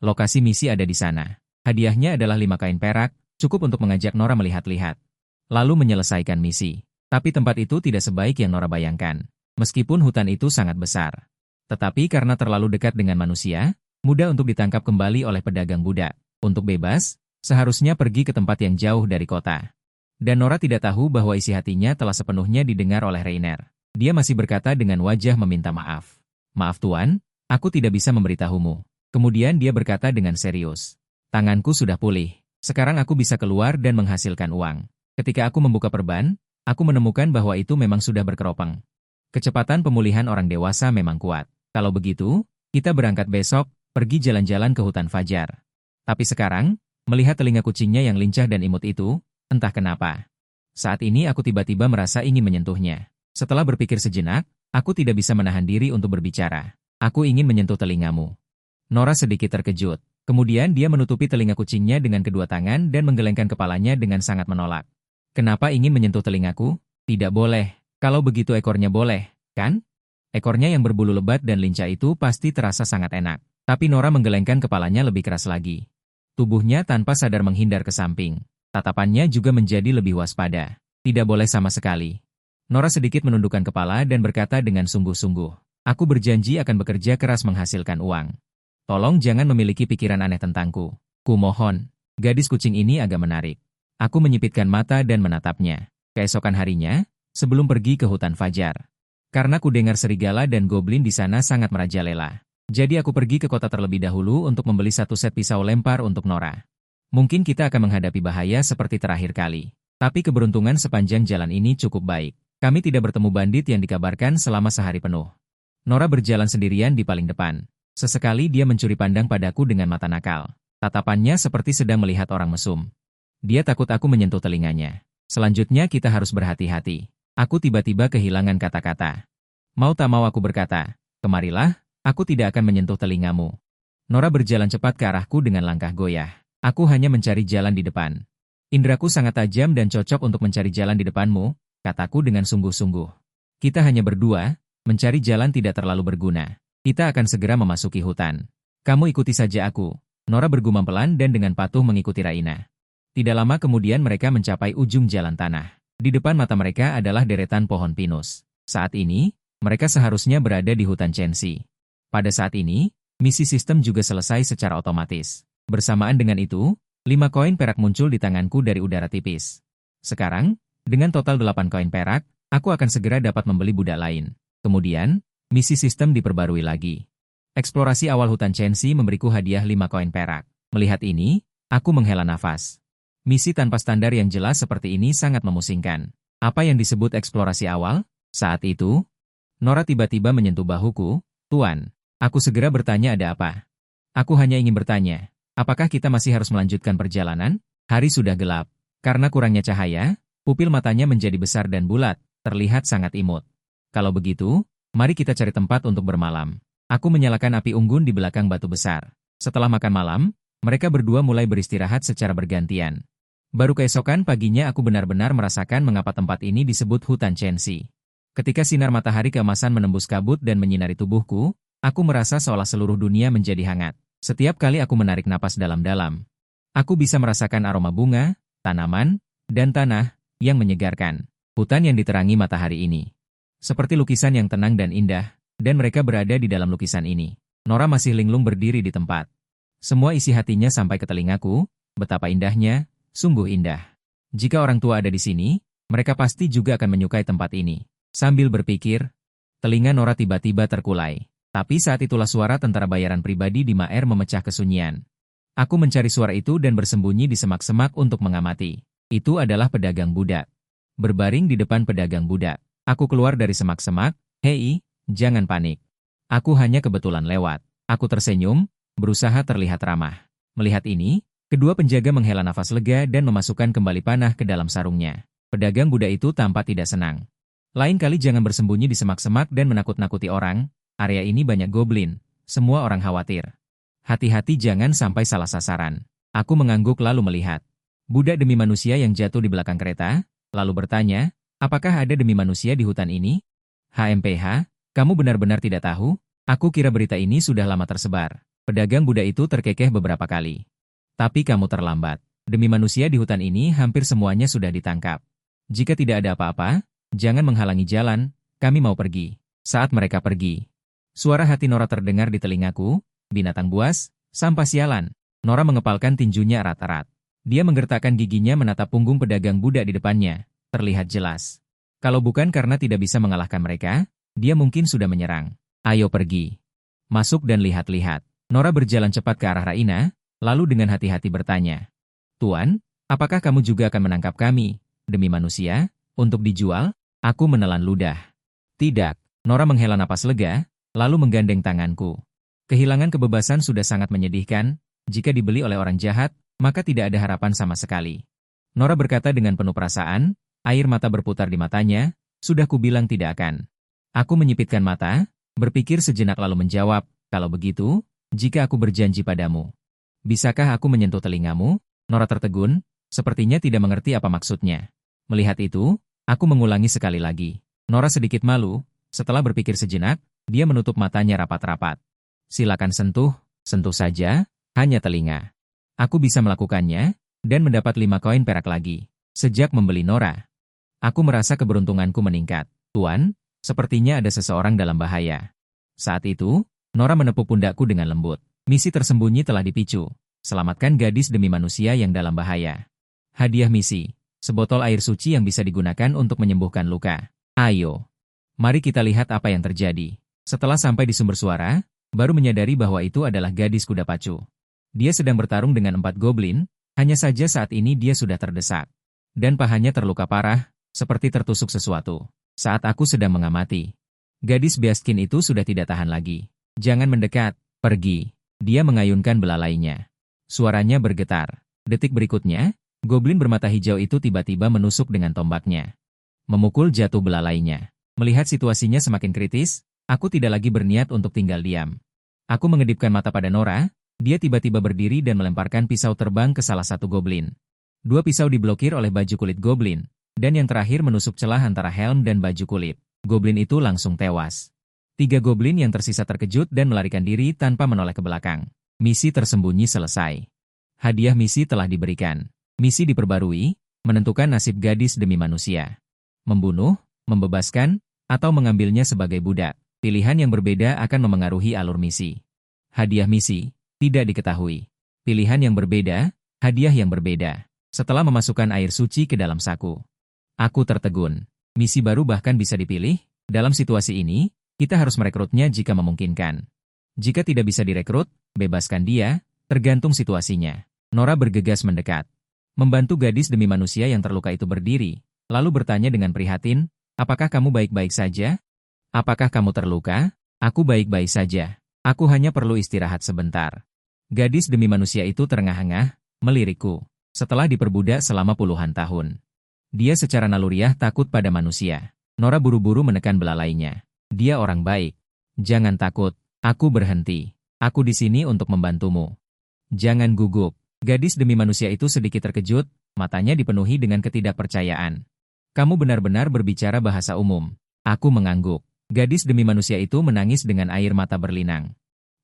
Lokasi misi ada di sana. Hadiahnya adalah 5 kain perak, cukup untuk mengajak Nora melihat-lihat. Lalu menyelesaikan misi. Tapi tempat itu tidak sebaik yang Nora bayangkan. Meskipun hutan itu sangat besar. Tetapi karena terlalu dekat dengan manusia, mudah untuk ditangkap kembali oleh pedagang budak. Untuk bebas, seharusnya pergi ke tempat yang jauh dari kota. Dan Nora tidak tahu bahwa isi hatinya telah sepenuhnya didengar oleh Rainer. Dia masih berkata dengan wajah meminta maaf. Maaf tuan, aku tidak bisa memberitahumu. Kemudian dia berkata dengan serius. Tanganku sudah pulih. Sekarang aku bisa keluar dan menghasilkan uang. Ketika aku membuka perban, aku menemukan bahwa itu memang sudah berkeropang. Kecepatan pemulihan orang dewasa memang kuat. Kalau begitu, kita berangkat besok, pergi jalan-jalan ke hutan fajar. Tapi sekarang, melihat telinga kucingnya yang lincah dan imut itu, entah kenapa. Saat ini aku tiba-tiba merasa ingin menyentuhnya. Setelah berpikir sejenak, aku tidak bisa menahan diri untuk berbicara. Aku ingin menyentuh telingamu. Nora sedikit terkejut. Kemudian dia menutupi telinga kucingnya dengan kedua tangan dan menggelengkan kepalanya dengan sangat menolak. Kenapa ingin menyentuh telingaku? Tidak boleh. Kalau begitu ekornya boleh, kan? Ekornya yang berbulu lebat dan lincah itu pasti terasa sangat enak. Tapi Nora menggelengkan kepalanya lebih keras lagi. Tubuhnya tanpa sadar menghindar ke samping. Tatapannya juga menjadi lebih waspada. Tidak boleh sama sekali. Nora sedikit menundukkan kepala dan berkata dengan sungguh-sungguh. Aku berjanji akan bekerja keras menghasilkan uang. Tolong jangan memiliki pikiran aneh tentangku. Kumohon. Gadis kucing ini agak menarik. Aku menyipitkan mata dan menatapnya. Keesokan harinya, sebelum pergi ke hutan fajar. Karena ku dengar serigala dan goblin di sana sangat merajalela. Jadi aku pergi ke kota terlebih dahulu untuk membeli satu set pisau lempar untuk Nora. Mungkin kita akan menghadapi bahaya seperti terakhir kali. Tapi keberuntungan sepanjang jalan ini cukup baik. Kami tidak bertemu bandit yang dikabarkan selama sehari penuh. Nora berjalan sendirian di paling depan. Sesekali dia mencuri pandang padaku dengan mata nakal. Tatapannya seperti sedang melihat orang mesum. Dia takut aku menyentuh telinganya. Selanjutnya kita harus berhati-hati. Aku tiba-tiba kehilangan kata-kata. Mau tak mau aku berkata, kemarilah, aku tidak akan menyentuh telingamu. Nora berjalan cepat ke arahku dengan langkah goyah. Aku hanya mencari jalan di depan. Indraku sangat tajam dan cocok untuk mencari jalan di depanmu, kataku dengan sungguh-sungguh. Kita hanya berdua, mencari jalan tidak terlalu berguna. Kita akan segera memasuki hutan. Kamu ikuti saja aku. Nora bergumam pelan dan dengan patuh mengikuti Raina. Tidak lama kemudian mereka mencapai ujung jalan tanah. Di depan mata mereka adalah deretan pohon pinus. Saat ini, mereka seharusnya berada di hutan Chenxi. Pada saat ini, misi sistem juga selesai secara otomatis. Bersamaan dengan itu, 5 koin perak muncul di tanganku dari udara tipis. Sekarang, dengan total 8 koin perak, aku akan segera dapat membeli budak lain. Kemudian, misi sistem diperbarui lagi. Eksplorasi awal hutan Chenxi memberiku hadiah 5 koin perak. Melihat ini, aku menghela nafas. Misi tanpa standar yang jelas seperti ini sangat memusingkan. Apa yang disebut eksplorasi awal? Saat itu, Nora tiba-tiba menyentuh bahuku. Tuan, aku segera bertanya ada apa? Aku hanya ingin bertanya, apakah kita masih harus melanjutkan perjalanan? Hari sudah gelap. Karena kurangnya cahaya, pupil matanya menjadi besar dan bulat, terlihat sangat imut. Kalau begitu, mari kita cari tempat untuk bermalam. Aku menyalakan api unggun di belakang batu besar. Setelah makan malam, mereka berdua mulai beristirahat secara bergantian. Baru keesokan paginya aku benar-benar merasakan mengapa tempat ini disebut hutan Chenxi. Ketika sinar matahari keemasan menembus kabut dan menyinari tubuhku, aku merasa seolah seluruh dunia menjadi hangat. Setiap kali aku menarik napas dalam-dalam, aku bisa merasakan aroma bunga, tanaman, dan tanah yang menyegarkan. Hutan yang diterangi matahari ini seperti lukisan yang tenang dan indah, dan mereka berada di dalam lukisan ini. Nora masih linglung berdiri di tempat. Semua isi hatinya sampai ke telingaku, betapa indahnya, sungguh indah. Jika orang tua ada di sini, mereka pasti juga akan menyukai tempat ini. Sambil berpikir, telinga Nora tiba-tiba terkulai. Tapi saat itulah suara tentara bayaran pribadi di Maer memecah kesunyian. Aku mencari suara itu dan bersembunyi di semak-semak untuk mengamati. Itu adalah pedagang budak. Berbaring di depan pedagang budak. Aku keluar dari semak-semak. Hei, jangan panik. Aku hanya kebetulan lewat. Aku tersenyum, berusaha terlihat ramah. Melihat ini, kedua penjaga menghela nafas lega dan memasukkan kembali panah ke dalam sarungnya. Pedagang budak itu tampak tidak senang. Lain kali jangan bersembunyi di semak-semak dan menakut-nakuti orang. Area ini banyak goblin. Semua orang khawatir. Hati-hati jangan sampai salah sasaran. Aku mengangguk lalu melihat budak demi manusia yang jatuh di belakang kereta, lalu bertanya, apakah ada demi manusia di hutan ini? HMPH, kamu benar-benar tidak tahu? Aku kira berita ini sudah lama tersebar. Pedagang budak itu terkekeh beberapa kali. Tapi kamu terlambat. Demi manusia di hutan ini hampir semuanya sudah ditangkap. Jika tidak ada apa-apa, jangan menghalangi jalan, kami mau pergi. Saat mereka pergi, Suara hati Nora terdengar di telingaku, binatang buas, sampah sialan. Nora mengepalkan tinjunya erat-erat. Dia menggertakkan giginya menatap punggung pedagang budak di depannya. Terlihat jelas. Kalau bukan karena tidak bisa mengalahkan mereka, dia mungkin sudah menyerang. Ayo pergi. Masuk dan lihat-lihat. Nora berjalan cepat ke arah Raina, lalu dengan hati-hati bertanya. Tuan, apakah kamu juga akan menangkap kami, demi manusia, untuk dijual? Aku menelan ludah. Tidak. Nora menghela napas lega, lalu menggandeng tanganku. Kehilangan kebebasan sudah sangat menyedihkan. Jika dibeli oleh orang jahat, maka tidak ada harapan sama sekali. Nora berkata dengan penuh perasaan, air mata berputar di matanya, sudah kubilang tidak akan. Aku menyipitkan mata, berpikir sejenak lalu menjawab, kalau begitu, jika aku berjanji padamu. Bisakah aku menyentuh telingamu? Nora tertegun, sepertinya tidak mengerti apa maksudnya. Melihat itu, aku mengulangi sekali lagi. Nora sedikit malu, setelah berpikir sejenak, dia menutup matanya rapat-rapat. Silakan sentuh, sentuh saja, hanya telinga. Aku bisa melakukannya, dan mendapat 5 koin perak lagi. Sejak membeli Nora, aku merasa keberuntunganku meningkat. Tuan, sepertinya ada seseorang dalam bahaya. Saat itu, Nora menepuk pundakku dengan lembut. Misi tersembunyi telah dipicu. Selamatkan gadis demi manusia yang dalam bahaya. Hadiah misi, sebotol air suci yang bisa digunakan untuk menyembuhkan luka. Ayo, mari kita lihat apa yang terjadi. Setelah sampai di sumber suara, baru menyadari bahwa itu adalah gadis kuda pacu. Dia sedang bertarung dengan 4 goblin, hanya saja saat ini dia sudah terdesak. Dan pahanya terluka parah, seperti tertusuk sesuatu. Saat aku sedang mengamati, gadis Beaskin itu sudah tidak tahan lagi. Jangan mendekat, pergi. Dia mengayunkan belalainya. Suaranya bergetar. Detik berikutnya, goblin bermata hijau itu tiba-tiba menusuk dengan tombaknya. Memukul jatuh belalainya. Melihat situasinya semakin kritis, aku tidak lagi berniat untuk tinggal diam. Aku mengedipkan mata pada Nora. Dia tiba-tiba berdiri dan melemparkan pisau terbang ke salah satu goblin. 2 pisau diblokir oleh baju kulit goblin, dan yang terakhir menusuk celah antara helm dan baju kulit. Goblin itu langsung tewas. 3 goblin yang tersisa terkejut dan melarikan diri tanpa menoleh ke belakang. Misi tersembunyi selesai. Hadiah misi telah diberikan. Misi diperbarui, menentukan nasib gadis demi manusia. Membunuh, membebaskan, atau mengambilnya sebagai budak. Pilihan yang berbeda akan memengaruhi alur misi. Hadiah misi tidak diketahui. Pilihan yang berbeda, hadiah yang berbeda. Setelah memasukkan air suci ke dalam saku, aku tertegun. Misi baru bahkan bisa dipilih. Dalam situasi ini, kita harus merekrutnya jika memungkinkan. Jika tidak bisa direkrut, bebaskan dia, tergantung situasinya. Nora bergegas mendekat. Membantu gadis demi manusia yang terluka itu berdiri, lalu bertanya dengan prihatin, apakah kamu baik-baik saja? Apakah kamu terluka? Aku baik-baik saja. Aku hanya perlu istirahat sebentar. Gadis demi manusia itu terengah-engah, melirikku. Setelah diperbudak selama puluhan tahun, dia secara naluriah takut pada manusia. Nora buru-buru menekan belalainya. Dia orang baik. Jangan takut, aku berhenti. Aku di sini untuk membantumu. Jangan gugup. Gadis demi manusia itu sedikit terkejut, matanya dipenuhi dengan ketidakpercayaan. Kamu benar-benar berbicara bahasa umum. Aku mengangguk. Gadis demi manusia itu menangis dengan air mata berlinang.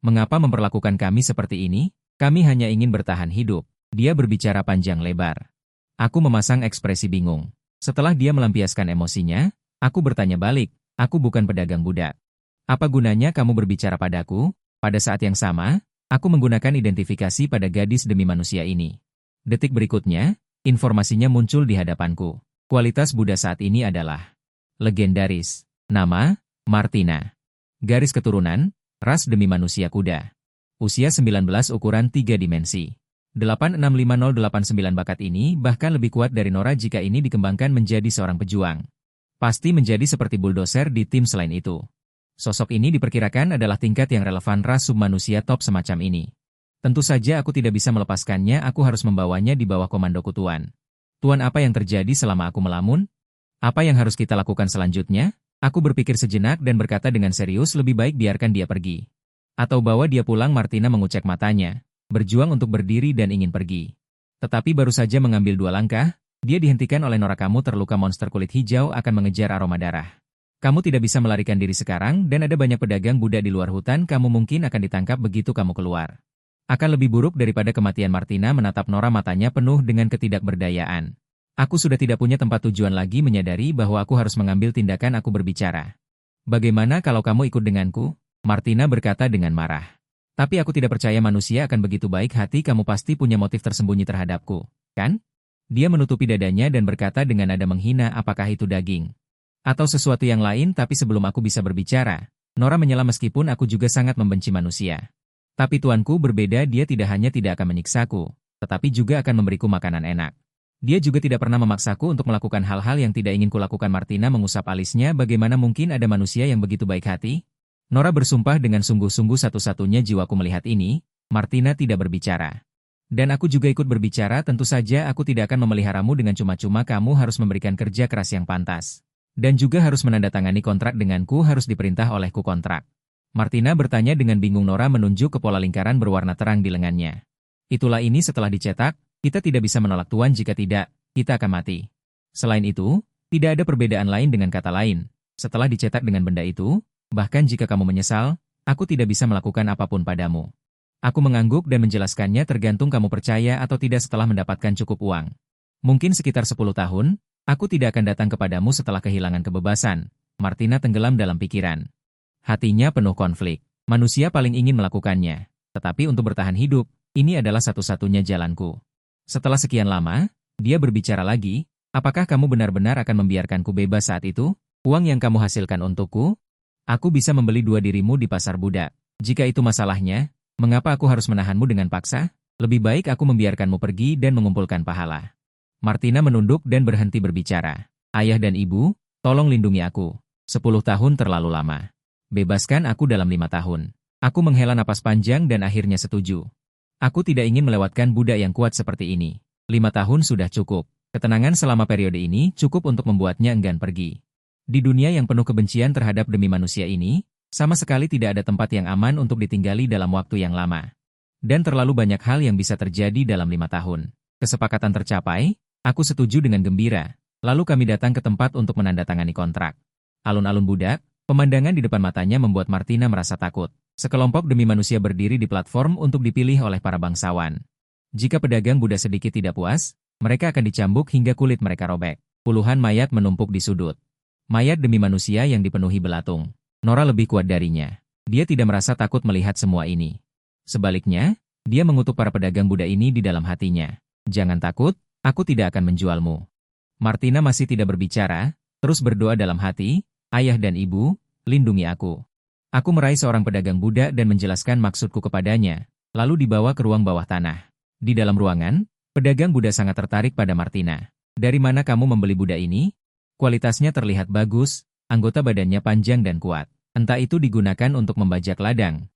Mengapa memperlakukan kami seperti ini? Kami hanya ingin bertahan hidup. Dia berbicara panjang lebar. Aku memasang ekspresi bingung. Setelah dia melampiaskan emosinya, aku bertanya balik, aku bukan pedagang budak. Apa gunanya kamu berbicara padaku? Pada saat yang sama, aku menggunakan identifikasi pada gadis demi manusia ini. Detik berikutnya, informasinya muncul di hadapanku. Kualitas Buddha saat ini adalah legendaris. Nama, Martina. Garis keturunan, ras demi manusia kuda. Usia 19 ukuran 3 dimensi. 865089 bakat ini bahkan lebih kuat dari Nora jika ini dikembangkan menjadi seorang pejuang. Pasti menjadi seperti bulldozer di tim selain itu. Sosok ini diperkirakan adalah tingkat yang relevan ras submanusia top semacam ini. Tentu saja aku tidak bisa melepaskannya, aku harus membawanya di bawah komandoku Tuan. Tuan, apa yang terjadi selama aku melamun? Apa yang harus kita lakukan selanjutnya? Aku berpikir sejenak dan berkata dengan serius, lebih baik biarkan dia pergi. Atau bawa dia pulang. Martina mengucek matanya, berjuang untuk berdiri dan ingin pergi. Tetapi baru saja mengambil 2 langkah, dia dihentikan oleh Nora. Kamu terluka, monster kulit hijau akan mengejar aroma darah. Kamu tidak bisa melarikan diri sekarang dan ada banyak pedagang Buddha di luar hutan, kamu mungkin akan ditangkap begitu kamu keluar. Akan lebih buruk daripada kematian. Martina menatap Nora, matanya penuh dengan ketidakberdayaan. Aku sudah tidak punya tempat tujuan lagi, menyadari bahwa aku harus mengambil tindakan. Aku berbicara. Bagaimana kalau kamu ikut denganku? Martina berkata dengan marah. Tapi aku tidak percaya manusia akan begitu baik hati, kamu pasti punya motif tersembunyi terhadapku, kan? Dia menutupi dadanya dan berkata dengan nada menghina, apakah itu daging? Atau sesuatu yang lain? Tapi sebelum aku bisa berbicara, Nora menyela, meskipun aku juga sangat membenci manusia. Tapi tuanku berbeda, dia tidak hanya tidak akan menyiksaku, tetapi juga akan memberiku makanan enak. Dia juga tidak pernah memaksaku untuk melakukan hal-hal yang tidak ingin kulakukan. Martina mengusap alisnya, bagaimana mungkin ada manusia yang begitu baik hati? Nora bersumpah dengan sungguh-sungguh, satu-satunya jiwaku melihat ini. Martina tidak berbicara. Dan aku juga ikut berbicara, tentu saja aku tidak akan memeliharamu dengan cuma-cuma, kamu harus memberikan kerja keras yang pantas. Dan juga harus menandatangani kontrak denganku, harus diperintah olehku kontrak. Martina bertanya dengan bingung. Nora menunjuk ke pola lingkaran berwarna terang di lengannya. Itulah ini, setelah dicetak, kita tidak bisa menolak tuan, jika tidak, kita akan mati. Selain itu, tidak ada perbedaan lain. Dengan kata lain, setelah dicetak dengan benda itu, bahkan jika kamu menyesal, aku tidak bisa melakukan apapun padamu. Aku mengangguk dan menjelaskannya, tergantung kamu percaya atau tidak setelah mendapatkan cukup uang. Mungkin sekitar 10 tahun, aku tidak akan datang kepadamu setelah kehilangan kebebasan. Martina tenggelam dalam pikiran. Hatinya penuh konflik. Manusia paling ingin melakukannya. Tetapi untuk bertahan hidup, ini adalah satu-satunya jalanku. Setelah sekian lama, dia berbicara lagi, apakah kamu benar-benar akan membiarkanku bebas saat itu? Uang yang kamu hasilkan untukku? Aku bisa membeli 2 dirimu di pasar budak. Jika itu masalahnya, mengapa aku harus menahanmu dengan paksa? Lebih baik aku membiarkanmu pergi dan mengumpulkan pahala. Martina menunduk dan berhenti berbicara. Ayah dan ibu, tolong lindungi aku. 10 tahun terlalu lama. Bebaskan aku dalam 5 tahun. Aku menghela napas panjang dan akhirnya setuju. Aku tidak ingin melewatkan budak yang kuat seperti ini. 5 tahun sudah cukup. Ketenangan selama periode ini cukup untuk membuatnya enggan pergi. Di dunia yang penuh kebencian terhadap demi manusia ini, sama sekali tidak ada tempat yang aman untuk ditinggali dalam waktu yang lama. Dan terlalu banyak hal yang bisa terjadi dalam 5 tahun. Kesepakatan tercapai, aku setuju dengan gembira. Lalu kami datang ke tempat untuk menandatangani kontrak. Alun-alun budak, pemandangan di depan matanya membuat Martina merasa takut. Sekelompok demi manusia berdiri di platform untuk dipilih oleh para bangsawan. Jika pedagang budak sedikit tidak puas, mereka akan dicambuk hingga kulit mereka robek. Puluhan mayat menumpuk di sudut. Mayat demi manusia yang dipenuhi belatung. Nora lebih kuat darinya. Dia tidak merasa takut melihat semua ini. Sebaliknya, dia mengutuk para pedagang budak ini di dalam hatinya. Jangan takut, aku tidak akan menjualmu. Martina masih tidak berbicara, terus berdoa dalam hati, ayah dan ibu, lindungi aku. Aku meraih seorang pedagang budak dan menjelaskan maksudku kepadanya, lalu dibawa ke ruang bawah tanah. Di dalam ruangan, pedagang budak sangat tertarik pada Martina. Dari mana kamu membeli budak ini? Kualitasnya terlihat bagus, anggota badannya panjang dan kuat. Entah itu digunakan untuk membajak ladang,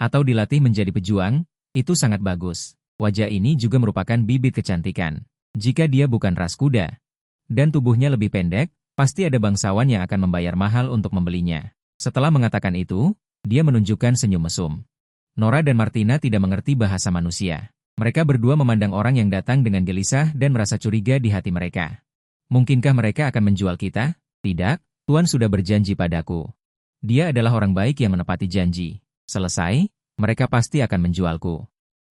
atau dilatih menjadi pejuang, itu sangat bagus. Wajah ini juga merupakan bibit kecantikan. Jika dia bukan ras kuda, dan tubuhnya lebih pendek, pasti ada bangsawan yang akan membayar mahal untuk membelinya. Setelah mengatakan itu, dia menunjukkan senyum mesum. Nora dan Martina tidak mengerti bahasa manusia. Mereka berdua memandang orang yang datang dengan gelisah dan merasa curiga di hati mereka. Mungkinkah mereka akan menjual kita? Tidak, Tuan sudah berjanji padaku. Dia adalah orang baik yang menepati janji. Selesai, mereka pasti akan menjualku.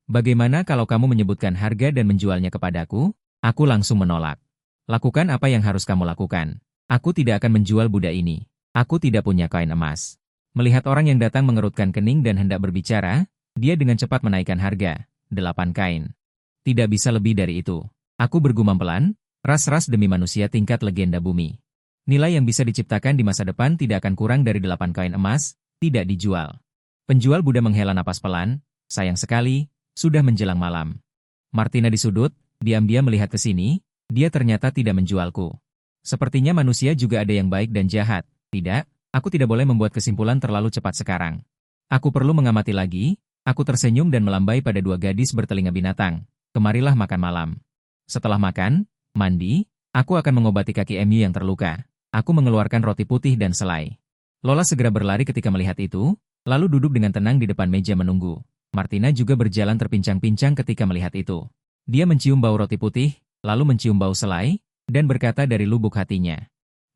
Bagaimana kalau kamu menyebutkan harga dan menjualnya kepadaku? Aku langsung menolak. Lakukan apa yang harus kamu lakukan. Aku tidak akan menjual budak ini. Aku tidak punya kain emas. Melihat orang yang datang mengerutkan kening dan hendak berbicara, dia dengan cepat menaikkan harga. 8 kain. Tidak bisa lebih dari itu. Aku bergumam pelan, ras-ras demi manusia tingkat legenda bumi. Nilai yang bisa diciptakan di masa depan tidak akan kurang dari 8 kain emas, tidak dijual. Penjual budak menghela napas pelan, sayang sekali, sudah menjelang malam. Martina di sudut, diam-diam melihat ke sini, dia ternyata tidak menjualku. Sepertinya manusia juga ada yang baik dan jahat. Tidak, aku tidak boleh membuat kesimpulan terlalu cepat sekarang. Aku perlu mengamati lagi. Aku tersenyum dan melambai pada 2 gadis bertelinga binatang. Kemarilah makan malam. Setelah makan, mandi, aku akan mengobati kaki Emu yang terluka. Aku mengeluarkan roti putih dan selai. Lola segera berlari ketika melihat itu, lalu duduk dengan tenang di depan meja menunggu. Martina juga berjalan terpincang-pincang ketika melihat itu. Dia mencium bau roti putih, lalu mencium bau selai, dan berkata dari lubuk hatinya.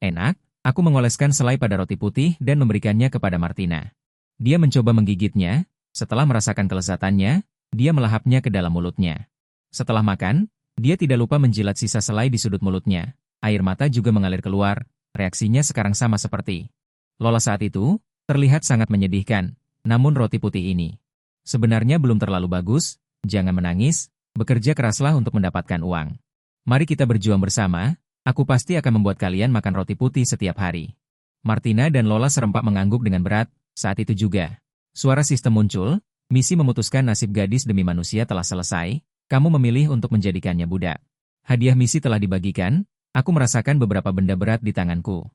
Enak, aku mengoleskan selai pada roti putih dan memberikannya kepada Martina. Dia mencoba menggigitnya. Setelah merasakan kelezatannya, dia melahapnya ke dalam mulutnya. Setelah makan, dia tidak lupa menjilat sisa selai di sudut mulutnya. Air mata juga mengalir keluar, reaksinya sekarang sama seperti Lola saat itu, Terlihat sangat menyedihkan, namun roti putih ini sebenarnya belum terlalu bagus. Jangan menangis, bekerja keraslah untuk mendapatkan uang. Mari kita berjuang bersama, aku pasti akan membuat kalian makan roti putih setiap hari. Martina dan Lola serempak mengangguk dengan berat. Saat itu juga, suara sistem muncul. Misi memutuskan nasib gadis demi manusia telah selesai. Kamu memilih untuk menjadikannya budak. Hadiah misi telah dibagikan. Aku merasakan beberapa benda berat di tanganku.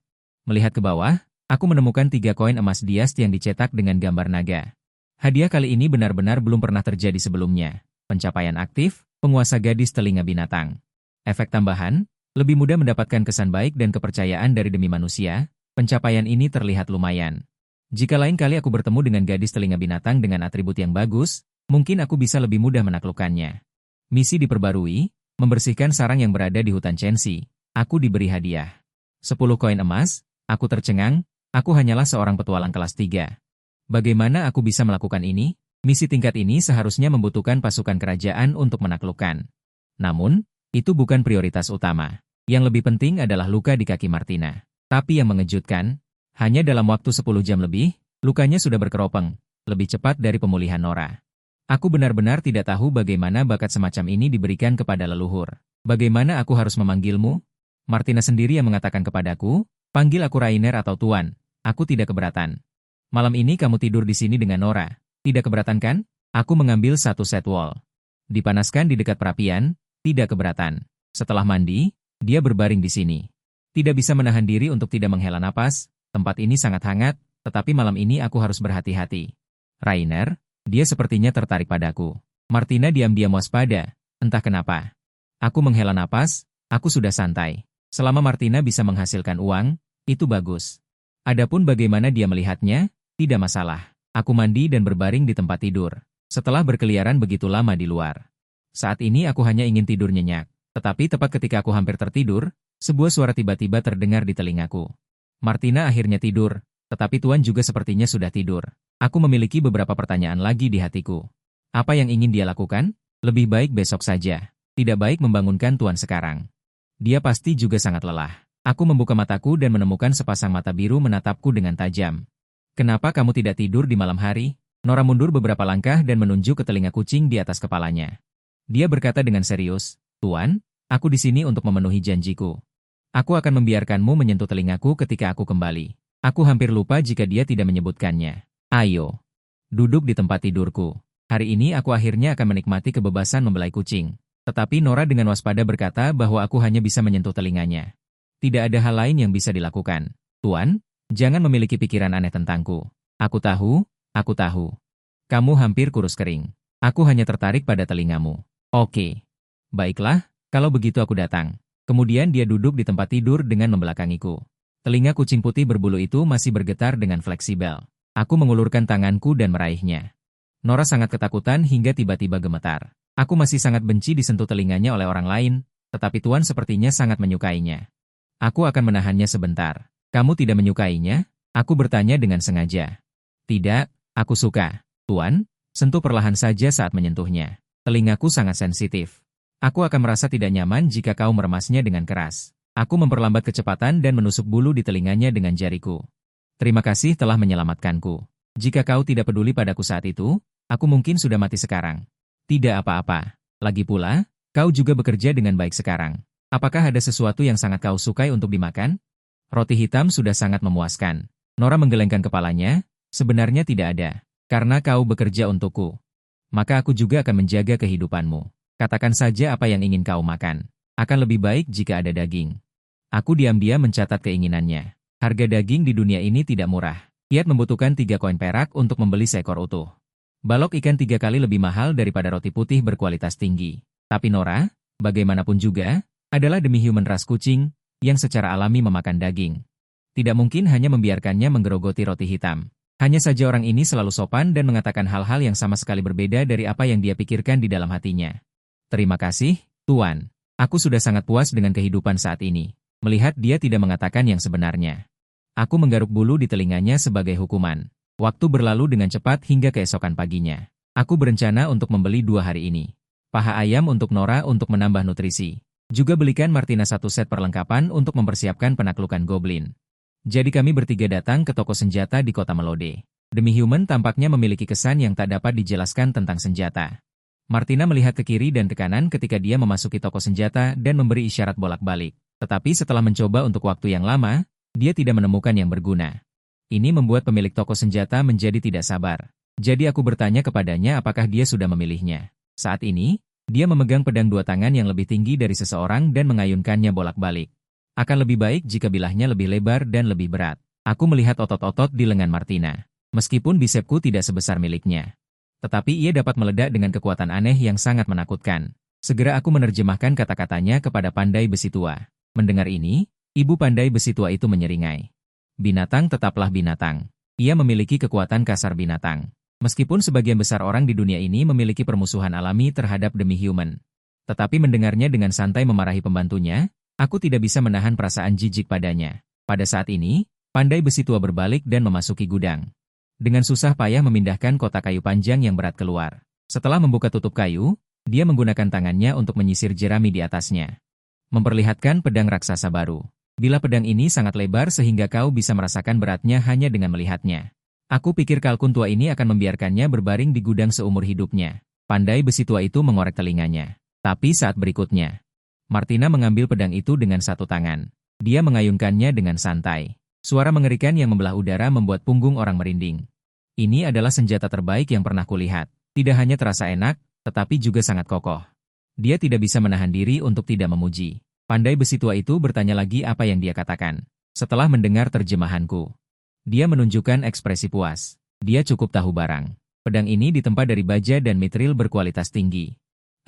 Melihat ke bawah, aku menemukan 3 koin emas dias yang dicetak dengan gambar naga. Hadiah kali ini benar-benar belum pernah terjadi sebelumnya. Pencapaian aktif, penguasa gadis telinga binatang. Efek tambahan, lebih mudah mendapatkan kesan baik dan kepercayaan dari demi manusia. Pencapaian ini terlihat lumayan. Jika lain kali aku bertemu dengan gadis telinga binatang dengan atribut yang bagus, mungkin aku bisa lebih mudah menaklukkannya. Misi diperbarui, membersihkan sarang yang berada di hutan Chenxi. Aku diberi hadiah 10 koin emas. Aku tercengang, aku hanyalah seorang petualang kelas 3. Bagaimana aku bisa melakukan ini? Misi tingkat ini seharusnya membutuhkan pasukan kerajaan untuk menaklukkan. Namun, itu bukan prioritas utama. Yang lebih penting adalah luka di kaki Martina. Tapi yang mengejutkan, hanya dalam waktu 10 jam lebih, lukanya sudah berkeropeng, lebih cepat dari pemulihan Nora. Aku benar-benar tidak tahu bagaimana bakat semacam ini diberikan kepada leluhur. Bagaimana aku harus memanggilmu? Martina sendiri yang mengatakan kepadaku, panggil aku Rainer atau Tuan, aku tidak keberatan. Malam ini kamu tidur di sini dengan Nora, tidak keberatan kan? Aku mengambil satu set wall. Dipanaskan di dekat perapian, tidak keberatan. Setelah mandi, dia berbaring di sini. Tidak bisa menahan diri untuk tidak menghela napas, tempat ini sangat hangat, tetapi malam ini aku harus berhati-hati. Rainer, dia sepertinya tertarik padaku. Martina diam-diam waspada, entah kenapa. Aku menghela napas, aku sudah santai. Selama Martina bisa menghasilkan uang, itu bagus. Adapun bagaimana dia melihatnya, tidak masalah. Aku mandi dan berbaring di tempat tidur. Setelah berkeliaran begitu lama di luar. Saat ini aku hanya ingin tidur nyenyak. Tetapi tepat ketika aku hampir tertidur, sebuah suara tiba-tiba terdengar di telingaku. Martina akhirnya tidur, tetapi Tuan juga sepertinya sudah tidur. Aku memiliki beberapa pertanyaan lagi di hatiku. Apa yang ingin dia lakukan? Lebih baik besok saja. Tidak baik membangunkan Tuan sekarang. Dia pasti juga sangat lelah. Aku membuka mataku dan menemukan sepasang mata biru menatapku dengan tajam. Kenapa kamu tidak tidur di malam hari? Nora mundur beberapa langkah dan menunjuk ke telinga kucing di atas kepalanya. Dia berkata dengan serius, Tuan, aku di sini untuk memenuhi janjiku. Aku akan membiarkanmu menyentuh telingaku ketika aku kembali. Aku hampir lupa jika dia tidak menyebutkannya. Ayo, duduk di tempat tidurku. Hari ini aku akhirnya akan menikmati kebebasan membelai kucing. Tetapi Nora dengan waspada berkata bahwa aku hanya bisa menyentuh telinganya. Tidak ada hal lain yang bisa dilakukan. Tuan, jangan memiliki pikiran aneh tentangku. Aku tahu. Kamu hampir kurus kering. Aku hanya tertarik pada telingamu. Oke. Baiklah, kalau begitu aku datang. Kemudian dia duduk di tempat tidur dengan membelakangiku. Telinga kucing putih berbulu itu masih bergetar dengan fleksibel. Aku mengulurkan tanganku dan meraihnya. Nora sangat ketakutan hingga tiba-tiba gemetar. Aku masih sangat benci disentuh telinganya oleh orang lain, tetapi Tuan sepertinya sangat menyukainya. Aku akan menahannya sebentar. Kamu tidak menyukainya? Aku bertanya dengan sengaja. Tidak, aku suka. Tuan, sentuh perlahan saja saat menyentuhnya. Telingaku sangat sensitif. Aku akan merasa tidak nyaman jika kau meremasnya dengan keras. Aku memperlambat kecepatan dan menusuk bulu di telinganya dengan jariku. Terima kasih telah menyelamatkanku. Jika kau tidak peduli padaku saat itu, aku mungkin sudah mati sekarang. Tidak apa-apa. Lagi pula, kau juga bekerja dengan baik sekarang. Apakah ada sesuatu yang sangat kau sukai untuk dimakan? Roti hitam sudah sangat memuaskan. Nora menggelengkan kepalanya, sebenarnya tidak ada. Karena kau bekerja untukku. Maka aku juga akan menjaga kehidupanmu. Katakan saja apa yang ingin kau makan. Akan lebih baik jika ada daging. Aku diam-diam mencatat keinginannya. Harga daging di dunia ini tidak murah. Kiat membutuhkan 3 koin perak untuk membeli seekor utuh. Balok ikan 3 kali lebih mahal daripada roti putih berkualitas tinggi. Tapi Nora, bagaimanapun juga, adalah demi human ras kucing, yang secara alami memakan daging. Tidak mungkin hanya membiarkannya menggerogoti roti hitam. Hanya saja orang ini selalu sopan dan mengatakan hal-hal yang sama sekali berbeda dari apa yang dia pikirkan di dalam hatinya. Terima kasih, Tuan. Aku sudah sangat puas dengan kehidupan saat ini. Melihat dia tidak mengatakan yang sebenarnya. Aku menggaruk bulu di telinganya sebagai hukuman. Waktu berlalu dengan cepat hingga keesokan paginya. Aku berencana untuk membeli 2 hari ini. Paha ayam untuk Nora untuk menambah nutrisi. Juga belikan Martina 1 set perlengkapan untuk mempersiapkan penaklukan goblin. Jadi kami bertiga datang ke toko senjata di kota Melode. Demi Human tampaknya memiliki kesan yang tak dapat dijelaskan tentang senjata. Martina melihat ke kiri dan ke kanan ketika dia memasuki toko senjata dan memberi isyarat bolak-balik. Tetapi setelah mencoba untuk waktu yang lama, dia tidak menemukan yang berguna. Ini membuat pemilik toko senjata menjadi tidak sabar. Jadi aku bertanya kepadanya apakah dia sudah memilihnya. Saat ini, dia memegang pedang dua tangan yang lebih tinggi dari seseorang dan mengayunkannya bolak-balik. Akan lebih baik jika bilahnya lebih lebar dan lebih berat. Aku melihat otot-otot di lengan Martina. Meskipun bisepku tidak sebesar miliknya. Tetapi ia dapat meledak dengan kekuatan aneh yang sangat menakutkan. Segera aku menerjemahkan kata-katanya kepada pandai besi tua. Mendengar ini, ibu pandai besi tua itu menyeringai. Binatang tetaplah binatang. Ia memiliki kekuatan kasar binatang. Meskipun sebagian besar orang di dunia ini memiliki permusuhan alami terhadap demi human. Tetapi mendengarnya dengan santai memarahi pembantunya, aku tidak bisa menahan perasaan jijik padanya. Pada saat ini, pandai besi tua berbalik dan memasuki gudang. Dengan susah payah memindahkan kotak kayu panjang yang berat keluar. Setelah membuka tutup kayu, dia menggunakan tangannya untuk menyisir jerami di atasnya. Memperlihatkan pedang raksasa baru. Bila pedang ini sangat lebar sehingga kau bisa merasakan beratnya hanya dengan melihatnya. Aku pikir kalkun tua ini akan membiarkannya berbaring di gudang seumur hidupnya. Pandai besi tua itu mengorek telinganya. Tapi saat berikutnya, Martina mengambil pedang itu dengan satu tangan. Dia mengayunkannya dengan santai. Suara mengerikan yang membelah udara membuat punggung orang merinding. Ini adalah senjata terbaik yang pernah kulihat. Tidak hanya terasa enak, tetapi juga sangat kokoh. Dia tidak bisa menahan diri untuk tidak memuji. Pandai besi tua itu bertanya lagi apa yang dia katakan. Setelah mendengar terjemahanku, dia menunjukkan ekspresi puas. Dia cukup tahu barang. Pedang ini ditempa dari baja dan mitril berkualitas tinggi.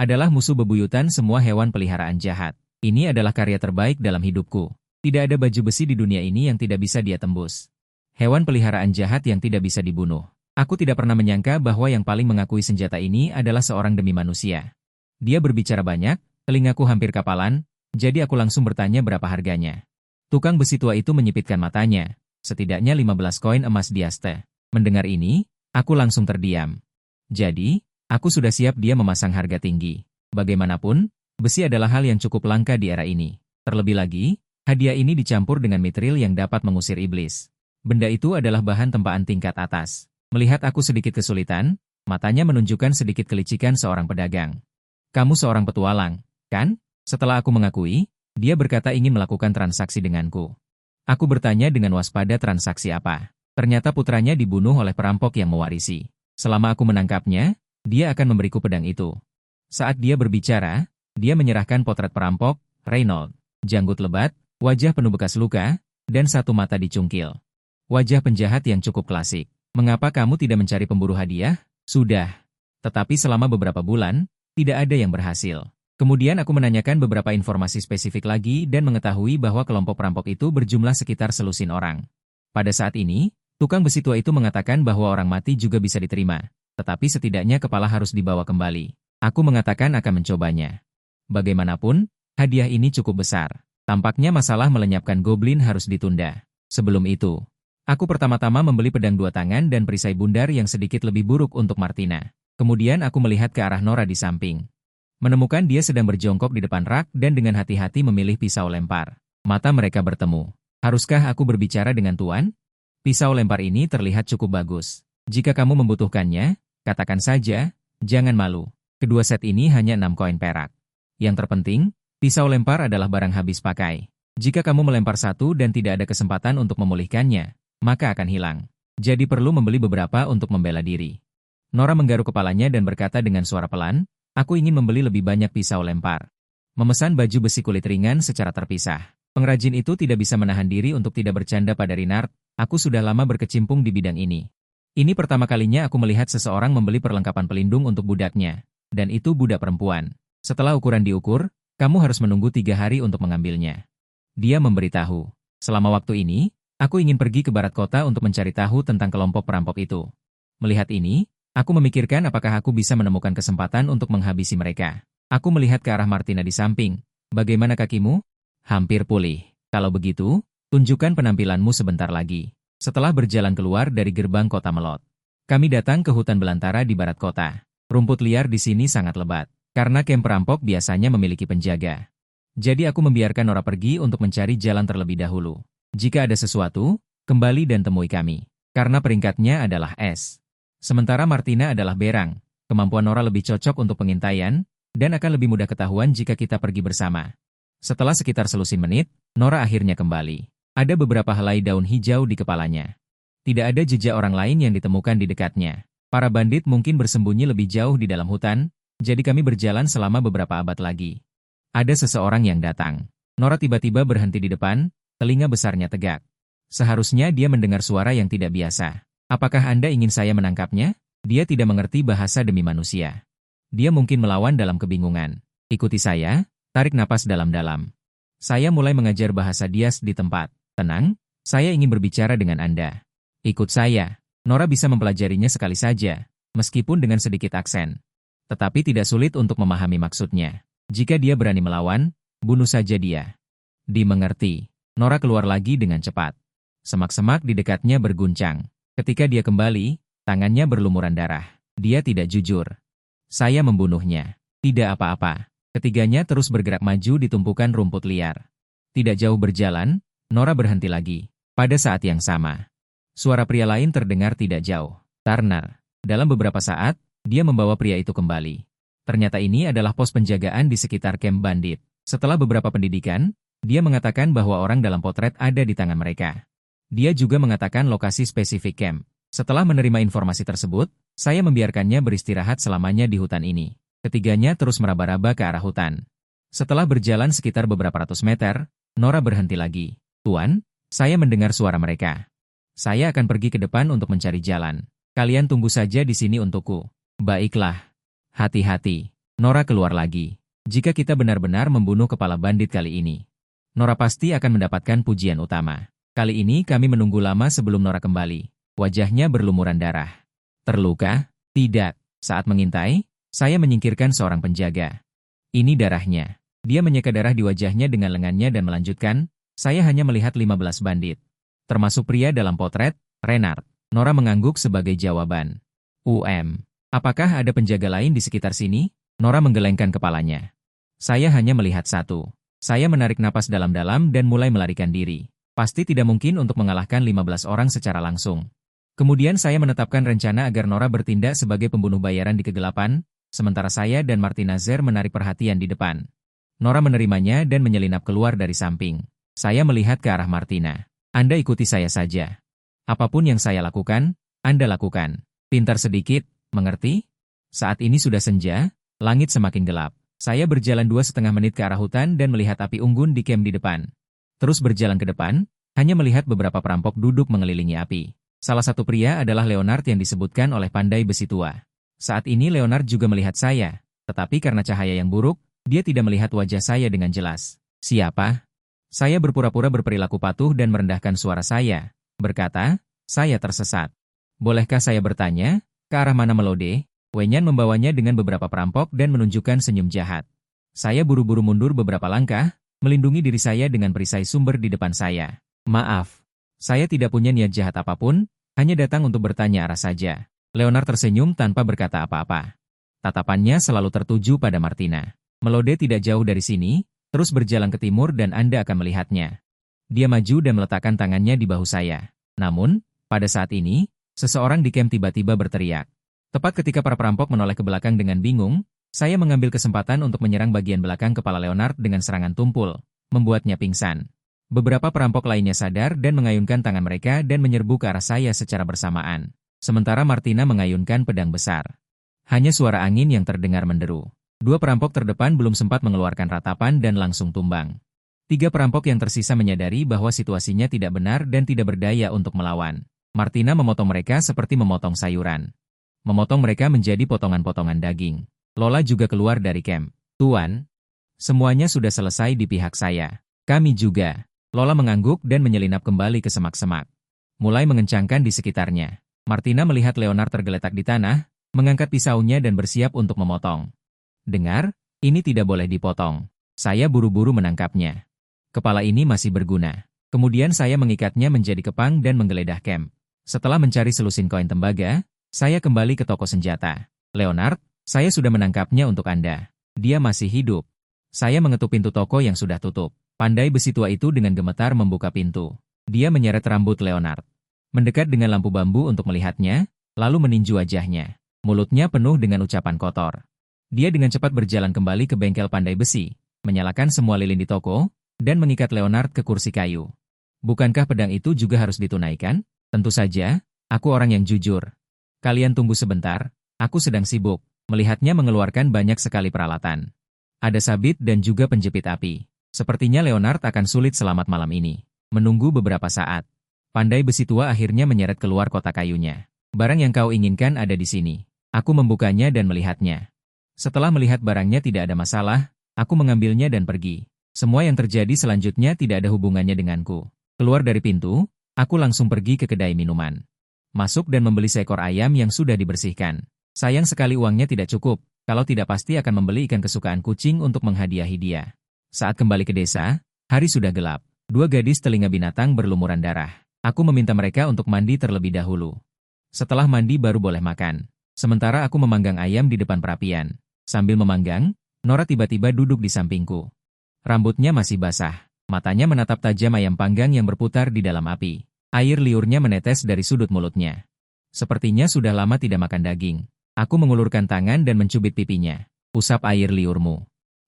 Adalah musuh bebuyutan semua hewan peliharaan jahat. Ini adalah karya terbaik dalam hidupku. Tidak ada baju besi di dunia ini yang tidak bisa dia tembus. Hewan peliharaan jahat yang tidak bisa dibunuh. Aku tidak pernah menyangka bahwa yang paling mengakui senjata ini adalah seorang demi manusia. Dia berbicara banyak, telingaku hampir kapalan, jadi aku langsung bertanya berapa harganya. Tukang besi tua itu menyipitkan matanya, setidaknya 15 koin emas diaste. Mendengar ini, aku langsung terdiam. Jadi, aku sudah siap dia memasang harga tinggi. Bagaimanapun, besi adalah hal yang cukup langka di era ini. Terlebih lagi, hadiah ini dicampur dengan mitril yang dapat mengusir iblis. Benda itu adalah bahan tempaan tingkat atas. Melihat aku sedikit kesulitan, matanya menunjukkan sedikit kelicikan seorang pedagang. Kamu seorang petualang, kan? Setelah aku mengakui, dia berkata ingin melakukan transaksi denganku. Aku bertanya dengan waspada transaksi apa. Ternyata putranya dibunuh oleh perampok yang mewarisi. Selama aku menangkapnya, dia akan memberiku pedang itu. Saat dia berbicara, dia menyerahkan potret perampok, Reynold. Janggut lebat, wajah penuh bekas luka, dan satu mata dicungkil. Wajah penjahat yang cukup klasik. Mengapa kamu tidak mencari pemburu hadiah? Sudah. Tetapi selama beberapa bulan, tidak ada yang berhasil. Kemudian aku menanyakan beberapa informasi spesifik lagi dan mengetahui bahwa kelompok perampok itu berjumlah sekitar selusin orang. Pada saat ini, tukang besi tua itu mengatakan bahwa orang mati juga bisa diterima. Tetapi setidaknya kepala harus dibawa kembali. Aku mengatakan akan mencobanya. Bagaimanapun, hadiah ini cukup besar. Tampaknya masalah melenyapkan goblin harus ditunda. Sebelum itu, aku pertama-tama membeli pedang dua tangan dan perisai bundar yang sedikit lebih buruk untuk Martina. Kemudian aku melihat ke arah Nora di samping. Menemukan dia sedang berjongkok di depan rak dan dengan hati-hati memilih pisau lempar. Mata mereka bertemu. Haruskah aku berbicara dengan Tuan? Pisau lempar ini terlihat cukup bagus. Jika kamu membutuhkannya, katakan saja, jangan malu. Kedua set ini hanya 6 koin perak. Yang terpenting, pisau lempar adalah barang habis pakai. Jika kamu melempar satu dan tidak ada kesempatan untuk memulihkannya, maka akan hilang. Jadi perlu membeli beberapa untuk membela diri. Nora menggaruk kepalanya dan berkata dengan suara pelan, aku ingin membeli lebih banyak pisau lempar. Memesan baju besi kulit ringan secara terpisah. Pengrajin itu tidak bisa menahan diri untuk tidak bercanda pada Rinard, aku sudah lama berkecimpung di bidang ini. Ini pertama kalinya aku melihat seseorang membeli perlengkapan pelindung untuk budaknya. Dan itu budak perempuan. Setelah ukuran diukur, kamu harus menunggu 3 hari untuk mengambilnya. Dia memberitahu, selama waktu ini, aku ingin pergi ke barat kota untuk mencari tahu tentang kelompok perampok itu. Melihat ini, aku memikirkan apakah aku bisa menemukan kesempatan untuk menghabisi mereka. Aku melihat ke arah Martina di samping. Bagaimana kakimu? Hampir pulih. Kalau begitu, tunjukkan penampilanmu sebentar lagi. Setelah berjalan keluar dari gerbang kota Melot, kami datang ke hutan belantara di barat kota. Rumput liar di sini sangat lebat, karena kamp perampok biasanya memiliki penjaga. Jadi aku membiarkan Nora pergi untuk mencari jalan terlebih dahulu. Jika ada sesuatu, kembali dan temui kami. Karena peringkatnya adalah S. Sementara Martina adalah berang. Kemampuan Nora lebih cocok untuk pengintaian, dan akan lebih mudah ketahuan jika kita pergi bersama. Setelah sekitar selusin menit, Nora akhirnya kembali. Ada beberapa helai daun hijau di kepalanya. Tidak ada jejak orang lain yang ditemukan di dekatnya. Para bandit mungkin bersembunyi lebih jauh di dalam hutan, jadi kami berjalan selama beberapa abad lagi. Ada seseorang yang datang. Nora tiba-tiba berhenti di depan, telinga besarnya tegak. Seharusnya dia mendengar suara yang tidak biasa. Apakah Anda ingin saya menangkapnya? Dia tidak mengerti bahasa demi manusia. Dia mungkin melawan dalam kebingungan. Ikuti saya, tarik napas dalam-dalam. Saya mulai mengajar bahasa Dias di tempat. Tenang, saya ingin berbicara dengan Anda. Ikut saya. Nora bisa mempelajarinya sekali saja, meskipun dengan sedikit aksen. Tetapi tidak sulit untuk memahami maksudnya. Jika dia berani melawan, bunuh saja dia. Dimengerti. Nora keluar lagi dengan cepat. Semak-semak di dekatnya berguncang. Ketika dia kembali, tangannya berlumuran darah. Dia tidak jujur. Saya membunuhnya. Tidak apa-apa. Ketiganya terus bergerak maju di tumpukan rumput liar. Tidak jauh berjalan, Nora berhenti lagi. Pada saat yang sama, suara pria lain terdengar tidak jauh. Turner. Dalam beberapa saat, dia membawa pria itu kembali. Ternyata ini adalah pos penjagaan di sekitar kamp bandit. Setelah beberapa pendidikan, dia mengatakan bahwa orang dalam potret ada di tangan mereka. Dia juga mengatakan lokasi spesifik camp. Setelah menerima informasi tersebut, saya membiarkannya beristirahat selamanya di hutan ini. Ketiganya terus meraba-raba ke arah hutan. Setelah berjalan sekitar beberapa ratus meter, Nora berhenti lagi. Tuan, saya mendengar suara mereka. Saya akan pergi ke depan untuk mencari jalan. Kalian tunggu saja di sini untukku. Baiklah. Hati-hati. Nora keluar lagi. Jika kita benar-benar membunuh kepala bandit kali ini, Nora pasti akan mendapatkan pujian utama. Kali ini kami menunggu lama sebelum Nora kembali. Wajahnya berlumuran darah. Terluka? Tidak. Saat mengintai, saya menyingkirkan seorang penjaga. Ini darahnya. Dia menyeka darah di wajahnya dengan lengannya dan melanjutkan, saya hanya melihat 15 bandit. Termasuk pria dalam potret, Renard. Nora mengangguk sebagai jawaban. Apakah ada penjaga lain di sekitar sini? Nora menggelengkan kepalanya. Saya hanya melihat satu. Saya menarik napas dalam-dalam dan mulai melarikan diri. Pasti tidak mungkin untuk mengalahkan 15 orang secara langsung. Kemudian saya menetapkan rencana agar Nora bertindak sebagai pembunuh bayaran di kegelapan, sementara saya dan Martina Zer menarik perhatian di depan. Nora menerimanya dan menyelinap keluar dari samping. Saya melihat ke arah Martina. Anda ikuti saya saja. Apapun yang saya lakukan, Anda lakukan. Pintar sedikit, mengerti? Saat ini sudah senja, langit semakin gelap. Saya berjalan 2,5 menit ke arah hutan dan melihat api unggun di kamp di depan. Terus berjalan ke depan, hanya melihat beberapa perampok duduk mengelilingi api. Salah satu pria adalah Leonard yang disebutkan oleh pandai besi tua. Saat ini Leonard juga melihat saya, tetapi karena cahaya yang buruk, dia tidak melihat wajah saya dengan jelas. Siapa? Saya berpura-pura berperilaku patuh dan merendahkan suara saya, berkata, saya tersesat. Bolehkah saya bertanya, ke arah mana Melode? Wenyan membawanya dengan beberapa perampok dan menunjukkan senyum jahat. Saya buru-buru mundur beberapa langkah, melindungi diri saya dengan perisai sumber di depan saya. Maaf, saya tidak punya niat jahat apapun, hanya datang untuk bertanya arah saja. Leonard tersenyum tanpa berkata apa-apa. Tatapannya selalu tertuju pada Martina. Melode tidak jauh dari sini, terus berjalan ke timur dan Anda akan melihatnya. Dia maju dan meletakkan tangannya di bahu saya. Namun, pada saat ini, seseorang di kamp tiba-tiba berteriak. Tepat ketika para perampok menoleh ke belakang dengan bingung, saya mengambil kesempatan untuk menyerang bagian belakang kepala Leonard dengan serangan tumpul, membuatnya pingsan. Beberapa perampok lainnya sadar dan mengayunkan tangan mereka dan menyerbu ke arah saya secara bersamaan. Sementara Martina mengayunkan pedang besar. Hanya suara angin yang terdengar menderu. 2 perampok terdepan belum sempat mengeluarkan ratapan dan langsung tumbang. 3 perampok yang tersisa menyadari bahwa situasinya tidak benar dan tidak berdaya untuk melawan. Martina memotong mereka seperti memotong sayuran. Memotong mereka menjadi potongan-potongan daging. Lola juga keluar dari kamp. Tuan, semuanya sudah selesai di pihak saya. Kami juga. Lola mengangguk dan menyelinap kembali ke semak-semak. Mulai mengencangkan di sekitarnya. Martina melihat Leonard tergeletak di tanah, mengangkat pisaunya dan bersiap untuk memotong. Dengar, ini tidak boleh dipotong. Saya buru-buru menangkapnya. Kepala ini masih berguna. Kemudian saya mengikatnya menjadi kepang dan menggeledah kamp. Setelah mencari selusin koin tembaga, saya kembali ke toko senjata. Leonard, saya sudah menangkapnya untuk Anda. Dia masih hidup. Saya mengetuk pintu toko yang sudah tutup. Pandai besi tua itu dengan gemetar membuka pintu. Dia menyeret rambut Leonard. Mendekat dengan lampu bambu untuk melihatnya, lalu meninju wajahnya. Mulutnya penuh dengan ucapan kotor. Dia dengan cepat berjalan kembali ke bengkel pandai besi, menyalakan semua lilin di toko, dan mengikat Leonard ke kursi kayu. Bukankah pedang itu juga harus ditunaikan? Tentu saja, aku orang yang jujur. Kalian tunggu sebentar, aku sedang sibuk. Melihatnya mengeluarkan banyak sekali peralatan. Ada sabit dan juga penjepit api. Sepertinya Leonard akan sulit selamat malam ini. Menunggu beberapa saat. Pandai besi tua akhirnya menyeret keluar kotak kayunya. Barang yang kau inginkan ada di sini. Aku membukanya dan melihatnya. Setelah melihat barangnya tidak ada masalah, aku mengambilnya dan pergi. Semua yang terjadi selanjutnya tidak ada hubungannya denganku. Keluar dari pintu, aku langsung pergi ke kedai minuman. Masuk dan membeli seekor ayam yang sudah dibersihkan. Sayang sekali uangnya tidak cukup, kalau tidak pasti akan membeli ikan kesukaan kucing untuk menghadiahi dia. Saat kembali ke desa, hari sudah gelap. Dua gadis telinga binatang berlumuran darah. Aku meminta mereka untuk mandi terlebih dahulu. Setelah mandi baru boleh makan. Sementara aku memanggang ayam di depan perapian. Sambil memanggang, Nora tiba-tiba duduk di sampingku. Rambutnya masih basah. Matanya menatap tajam ayam panggang yang berputar di dalam api. Air liurnya menetes dari sudut mulutnya. Sepertinya sudah lama tidak makan daging. Aku mengulurkan tangan dan mencubit pipinya. Usap air liurmu.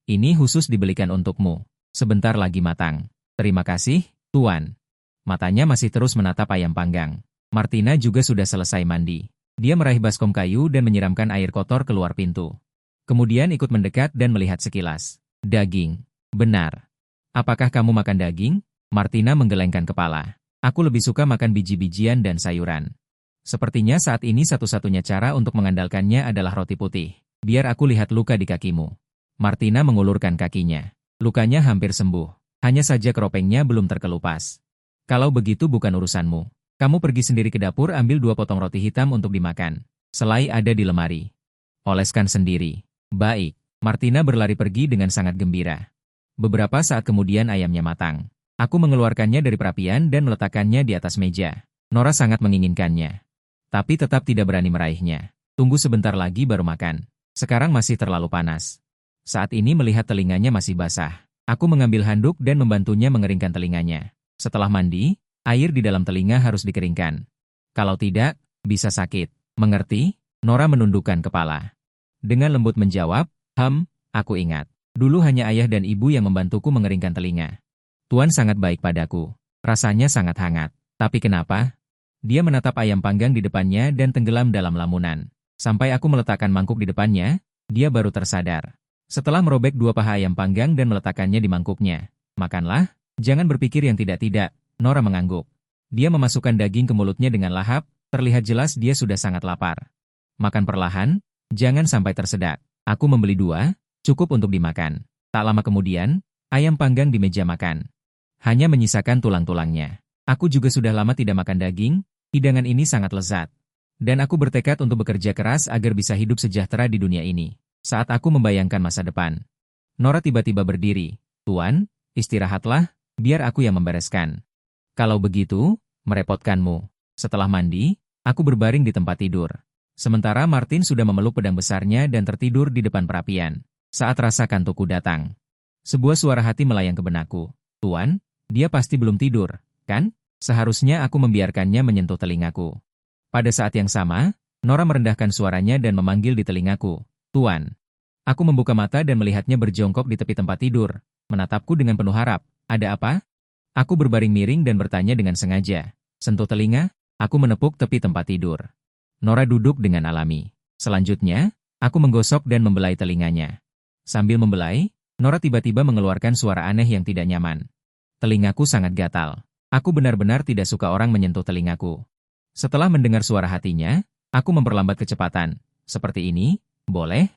Ini khusus dibelikan untukmu. Sebentar lagi matang. Terima kasih, Tuan. Matanya masih terus menatap ayam panggang. Martina juga sudah selesai mandi. Dia meraih baskom kayu dan menyiramkan air kotor keluar pintu. Kemudian ikut mendekat dan melihat sekilas. Daging. Benar. Apakah kamu makan daging? Martina menggelengkan kepala. Aku lebih suka makan biji-bijian dan sayuran. Sepertinya saat ini satu-satunya cara untuk mengandalkannya adalah roti putih. Biar aku lihat luka di kakimu. Martina mengulurkan kakinya. Lukanya hampir sembuh. Hanya saja keropengnya belum terkelupas. Kalau begitu bukan urusanmu. Kamu pergi sendiri ke dapur ambil 2 potong roti hitam untuk dimakan. Selai ada di lemari. Oleskan sendiri. Baik. Martina berlari pergi dengan sangat gembira. Beberapa saat kemudian ayamnya matang. Aku mengeluarkannya dari perapian dan meletakkannya di atas meja. Nora sangat menginginkannya. Tapi tetap tidak berani meraihnya. Tunggu sebentar lagi baru makan. Sekarang masih terlalu panas. Saat ini melihat telinganya masih basah. Aku mengambil handuk dan membantunya mengeringkan telinganya. Setelah mandi, air di dalam telinga harus dikeringkan. Kalau tidak, bisa sakit. Mengerti? Nora menundukkan kepala. Dengan lembut menjawab, aku ingat. Dulu hanya ayah dan ibu yang membantuku mengeringkan telinga. Tuan sangat baik padaku. Rasanya sangat hangat. Tapi kenapa? Dia menatap ayam panggang di depannya dan tenggelam dalam lamunan. Sampai aku meletakkan mangkuk di depannya, dia baru tersadar. Setelah merobek 2 paha ayam panggang dan meletakkannya di mangkuknya. Makanlah, jangan berpikir yang tidak-tidak, Nora mengangguk. Dia memasukkan daging ke mulutnya dengan lahap, terlihat jelas dia sudah sangat lapar. Makan perlahan, jangan sampai tersedak. Aku membeli 2, cukup untuk dimakan. Tak lama kemudian, ayam panggang di meja makan. Hanya menyisakan tulang-tulangnya. Aku juga sudah lama tidak makan daging, hidangan ini sangat lezat. Dan aku bertekad untuk bekerja keras agar bisa hidup sejahtera di dunia ini. Saat aku membayangkan masa depan. Nora tiba-tiba berdiri. Tuan, istirahatlah, biar aku yang membereskan. Kalau begitu, merepotkanmu. Setelah mandi, aku berbaring di tempat tidur. Sementara Martin sudah memeluk pedang besarnya dan tertidur di depan perapian. Saat rasa kantukku datang. Sebuah suara hati melayang ke benakku. Tuan, dia pasti belum tidur, kan? Seharusnya aku membiarkannya menyentuh telingaku. Pada saat yang sama, Nora merendahkan suaranya dan memanggil di telingaku. Tuan. Aku membuka mata dan melihatnya berjongkok di tepi tempat tidur, menatapku dengan penuh harap. Ada apa? Aku berbaring miring dan bertanya dengan sengaja. Sentuh telinga, aku menepuk tepi tempat tidur. Nora duduk dengan alami. Selanjutnya, aku menggosok dan membelai telinganya. Sambil membelai, Nora tiba-tiba mengeluarkan suara aneh yang tidak nyaman. Telingaku sangat gatal. Aku benar-benar tidak suka orang menyentuh telingaku. Setelah mendengar suara hatinya, aku memperlambat kecepatan. Seperti ini, boleh?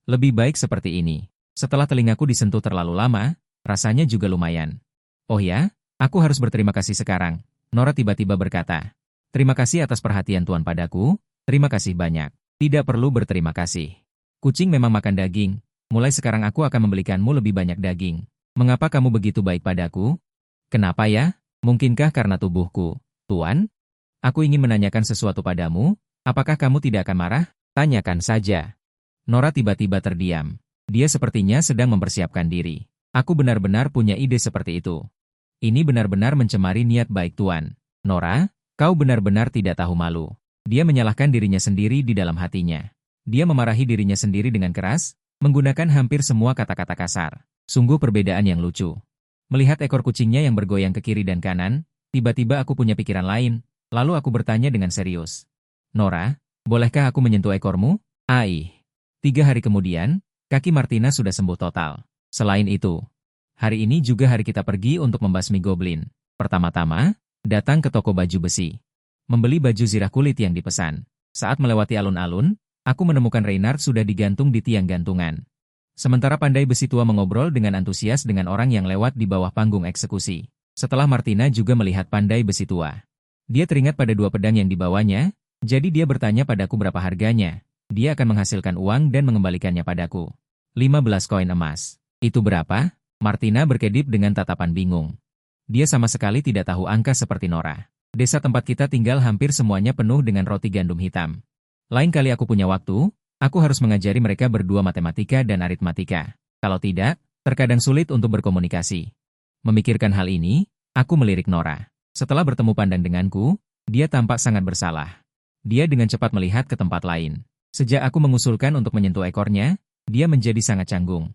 Lebih baik seperti ini. Setelah telingaku disentuh terlalu lama, rasanya juga lumayan. Oh ya, aku harus berterima kasih sekarang. Nora tiba-tiba berkata. Terima kasih atas perhatian Tuan padaku, terima kasih banyak. Tidak perlu berterima kasih. Kucing memang makan daging, mulai sekarang aku akan membelikanmu lebih banyak daging. Mengapa kamu begitu baik padaku? Kenapa ya? Mungkinkah karena tubuhku, Tuan? Aku ingin menanyakan sesuatu padamu, apakah kamu tidak akan marah? Tanyakan saja. Nora tiba-tiba terdiam. Dia sepertinya sedang mempersiapkan diri. Aku benar-benar punya ide seperti itu. Ini benar-benar mencemari niat baik Tuan. Nora, kau benar-benar tidak tahu malu. Dia menyalahkan dirinya sendiri di dalam hatinya. Dia memarahi dirinya sendiri dengan keras, menggunakan hampir semua kata-kata kasar. Sungguh perbedaan yang lucu. Melihat ekor kucingnya yang bergoyang ke kiri dan kanan, tiba-tiba aku punya pikiran lain, lalu aku bertanya dengan serius. Nora, bolehkah aku menyentuh ekormu? Ai. 3 hari kemudian, kaki Martina sudah sembuh total. Selain itu, hari ini juga hari kita pergi untuk membasmi goblin. Pertama-tama, datang ke toko baju besi. Membeli baju zirah kulit yang dipesan. Saat melewati alun-alun, aku menemukan Reynard sudah digantung di tiang gantungan. Sementara pandai besi tua mengobrol dengan antusias dengan orang yang lewat di bawah panggung eksekusi. Setelah Martina juga melihat pandai besi tua. Dia teringat pada 2 pedang yang dibawanya, jadi dia bertanya padaku berapa harganya. Dia akan menghasilkan uang dan mengembalikannya padaku. 15 koin emas. Itu berapa? Martina berkedip dengan tatapan bingung. Dia sama sekali tidak tahu angka seperti Nora. Desa tempat kita tinggal hampir semuanya penuh dengan roti gandum hitam. Lain kali aku punya waktu, aku harus mengajari mereka berdua matematika dan aritmatika. Kalau tidak, terkadang sulit untuk berkomunikasi. Memikirkan hal ini, aku melirik Nora. Setelah bertemu pandang denganku, dia tampak sangat bersalah. Dia dengan cepat melihat ke tempat lain. Sejak aku mengusulkan untuk menyentuh ekornya, dia menjadi sangat canggung.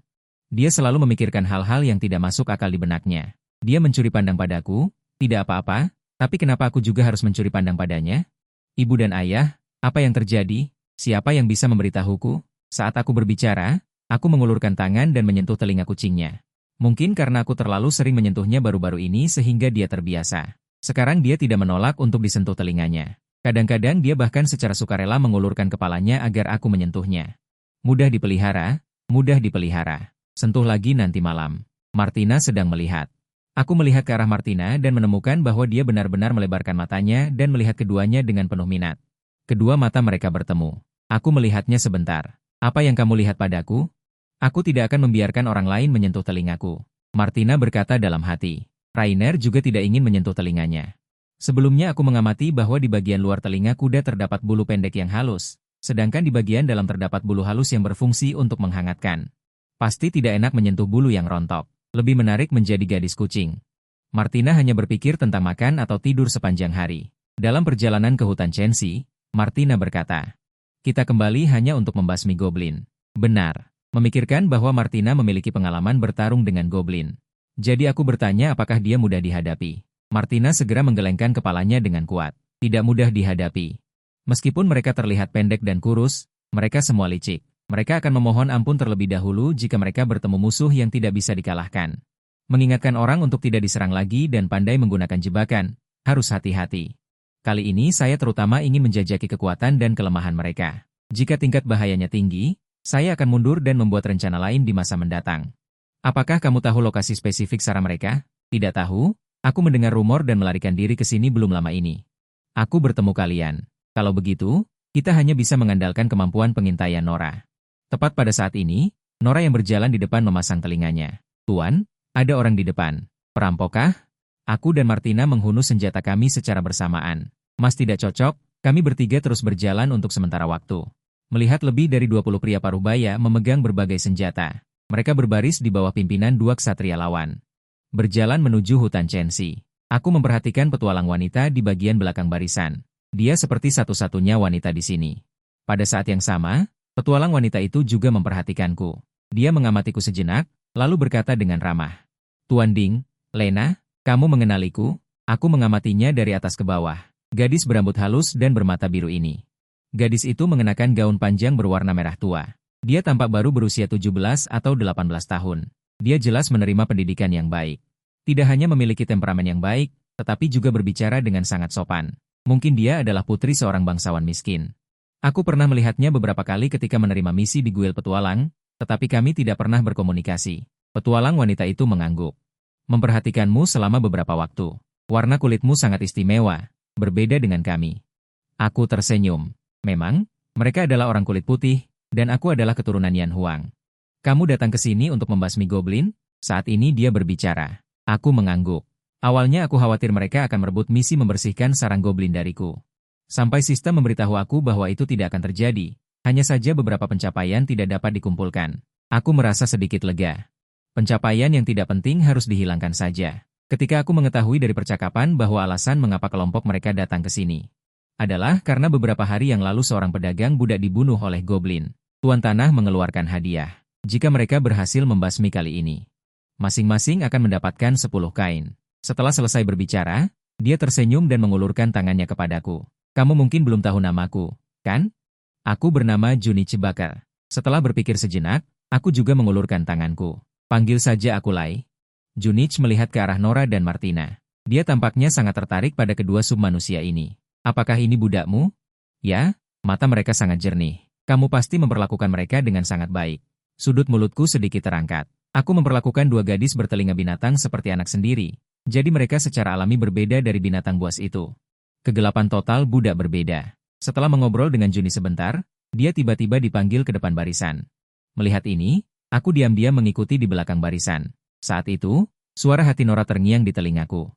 Dia selalu memikirkan hal-hal yang tidak masuk akal di benaknya. Dia mencuri pandang padaku, tidak apa-apa, tapi kenapa aku juga harus mencuri pandang padanya? Ibu dan ayah, apa yang terjadi? Siapa yang bisa memberitahuku? Saat aku berbicara, aku mengulurkan tangan dan menyentuh telinga kucingnya. Mungkin karena aku terlalu sering menyentuhnya baru-baru ini sehingga dia terbiasa. Sekarang dia tidak menolak untuk disentuh telinganya. Kadang-kadang dia bahkan secara sukarela mengulurkan kepalanya agar aku menyentuhnya. Mudah dipelihara, mudah dipelihara. Sentuh lagi nanti malam. Martina sedang melihat. Aku melihat ke arah Martina dan menemukan bahwa dia benar-benar melebarkan matanya dan melihat keduanya dengan penuh minat. Kedua mata mereka bertemu. Aku melihatnya sebentar. Apa yang kamu lihat padaku? Aku tidak akan membiarkan orang lain menyentuh telingaku. Martina berkata dalam hati. Rainer juga tidak ingin menyentuh telinganya. Sebelumnya aku mengamati bahwa di bagian luar telinga kuda terdapat bulu pendek yang halus, sedangkan di bagian dalam terdapat bulu halus yang berfungsi untuk menghangatkan. Pasti tidak enak menyentuh bulu yang rontok. Lebih menarik menjadi gadis kucing. Martina hanya berpikir tentang makan atau tidur sepanjang hari. Dalam perjalanan ke hutan Chensi, Martina berkata, kita kembali hanya untuk membasmi goblin. Benar. Memikirkan bahwa Martina memiliki pengalaman bertarung dengan goblin. Jadi aku bertanya apakah dia mudah dihadapi. Martina segera menggelengkan kepalanya dengan kuat. Tidak mudah dihadapi. Meskipun mereka terlihat pendek dan kurus, mereka semua licik. Mereka akan memohon ampun terlebih dahulu jika mereka bertemu musuh yang tidak bisa dikalahkan. Mengingatkan orang untuk tidak diserang lagi dan pandai menggunakan jebakan, harus hati-hati. Kali ini saya terutama ingin menjajaki kekuatan dan kelemahan mereka. Jika tingkat bahayanya tinggi, saya akan mundur dan membuat rencana lain di masa mendatang. Apakah kamu tahu lokasi spesifik sarang mereka? Tidak tahu? Aku mendengar rumor dan melarikan diri ke sini belum lama ini. Aku bertemu kalian. Kalau begitu, kita hanya bisa mengandalkan kemampuan pengintaian Nora. Tepat pada saat ini, Nora yang berjalan di depan memasang telinganya. Tuan, ada orang di depan. Perampokah? Aku dan Martina menghunus senjata kami secara bersamaan. Mas tidak cocok, kami bertiga terus berjalan untuk sementara waktu. Melihat lebih dari 20 pria parubaya memegang berbagai senjata. Mereka berbaris di bawah pimpinan 2 ksatria lawan. Berjalan menuju hutan Chensi. Aku memperhatikan petualang wanita di bagian belakang barisan. Dia seperti satu-satunya wanita di sini. Pada saat yang sama, petualang wanita itu juga memperhatikanku. Dia mengamatiku sejenak, lalu berkata dengan ramah. Tuan Ding, Lena, kamu mengenaliku? Aku mengamatinya dari atas ke bawah. Gadis berambut halus dan bermata biru ini. Gadis itu mengenakan gaun panjang berwarna merah tua. Dia tampak baru berusia 17 atau 18 tahun. Dia jelas menerima pendidikan yang baik. Tidak hanya memiliki temperamen yang baik, tetapi juga berbicara dengan sangat sopan. Mungkin dia adalah putri seorang bangsawan miskin. Aku pernah melihatnya beberapa kali ketika menerima misi di Guild Petualang, tetapi kami tidak pernah berkomunikasi. Petualang wanita itu mengangguk. Memperhatikanmu selama beberapa waktu. Warna kulitmu sangat istimewa, berbeda dengan kami. Aku tersenyum. Memang, mereka adalah orang kulit putih, dan aku adalah keturunan Yan Huang. Kamu datang ke sini untuk membasmi goblin? Saat ini dia berbicara. Aku mengangguk. Awalnya aku khawatir mereka akan merebut misi membersihkan sarang goblin dariku. Sampai sistem memberitahu aku bahwa itu tidak akan terjadi. Hanya saja beberapa pencapaian tidak dapat dikumpulkan. Aku merasa sedikit lega. Pencapaian yang tidak penting harus dihilangkan saja. Ketika aku mengetahui dari percakapan bahwa alasan mengapa kelompok mereka datang ke sini adalah karena beberapa hari yang lalu seorang pedagang budak dibunuh oleh goblin. Tuan Tanah mengeluarkan hadiah jika mereka berhasil membasmi kali ini. Masing-masing akan mendapatkan 10 kain. Setelah selesai berbicara, dia tersenyum dan mengulurkan tangannya kepadaku. Kamu mungkin belum tahu namaku, kan? Aku bernama Junichi Bakar. Setelah berpikir sejenak, aku juga mengulurkan tanganku. Panggil saja aku Lai. Junich melihat ke arah Nora dan Martina. Dia tampaknya sangat tertarik pada kedua submanusia ini. Apakah ini budakmu? Ya, mata mereka sangat jernih. Kamu pasti memperlakukan mereka dengan sangat baik. Sudut mulutku sedikit terangkat. Aku memperlakukan dua gadis bertelinga binatang seperti anak sendiri. Jadi mereka secara alami berbeda dari binatang buas itu. Kegelapan total budak berbeda. Setelah mengobrol dengan Juni sebentar, dia tiba-tiba dipanggil ke depan barisan. Melihat ini, aku diam-diam mengikuti di belakang barisan. Saat itu, suara hati Nora terngiang di telingaku.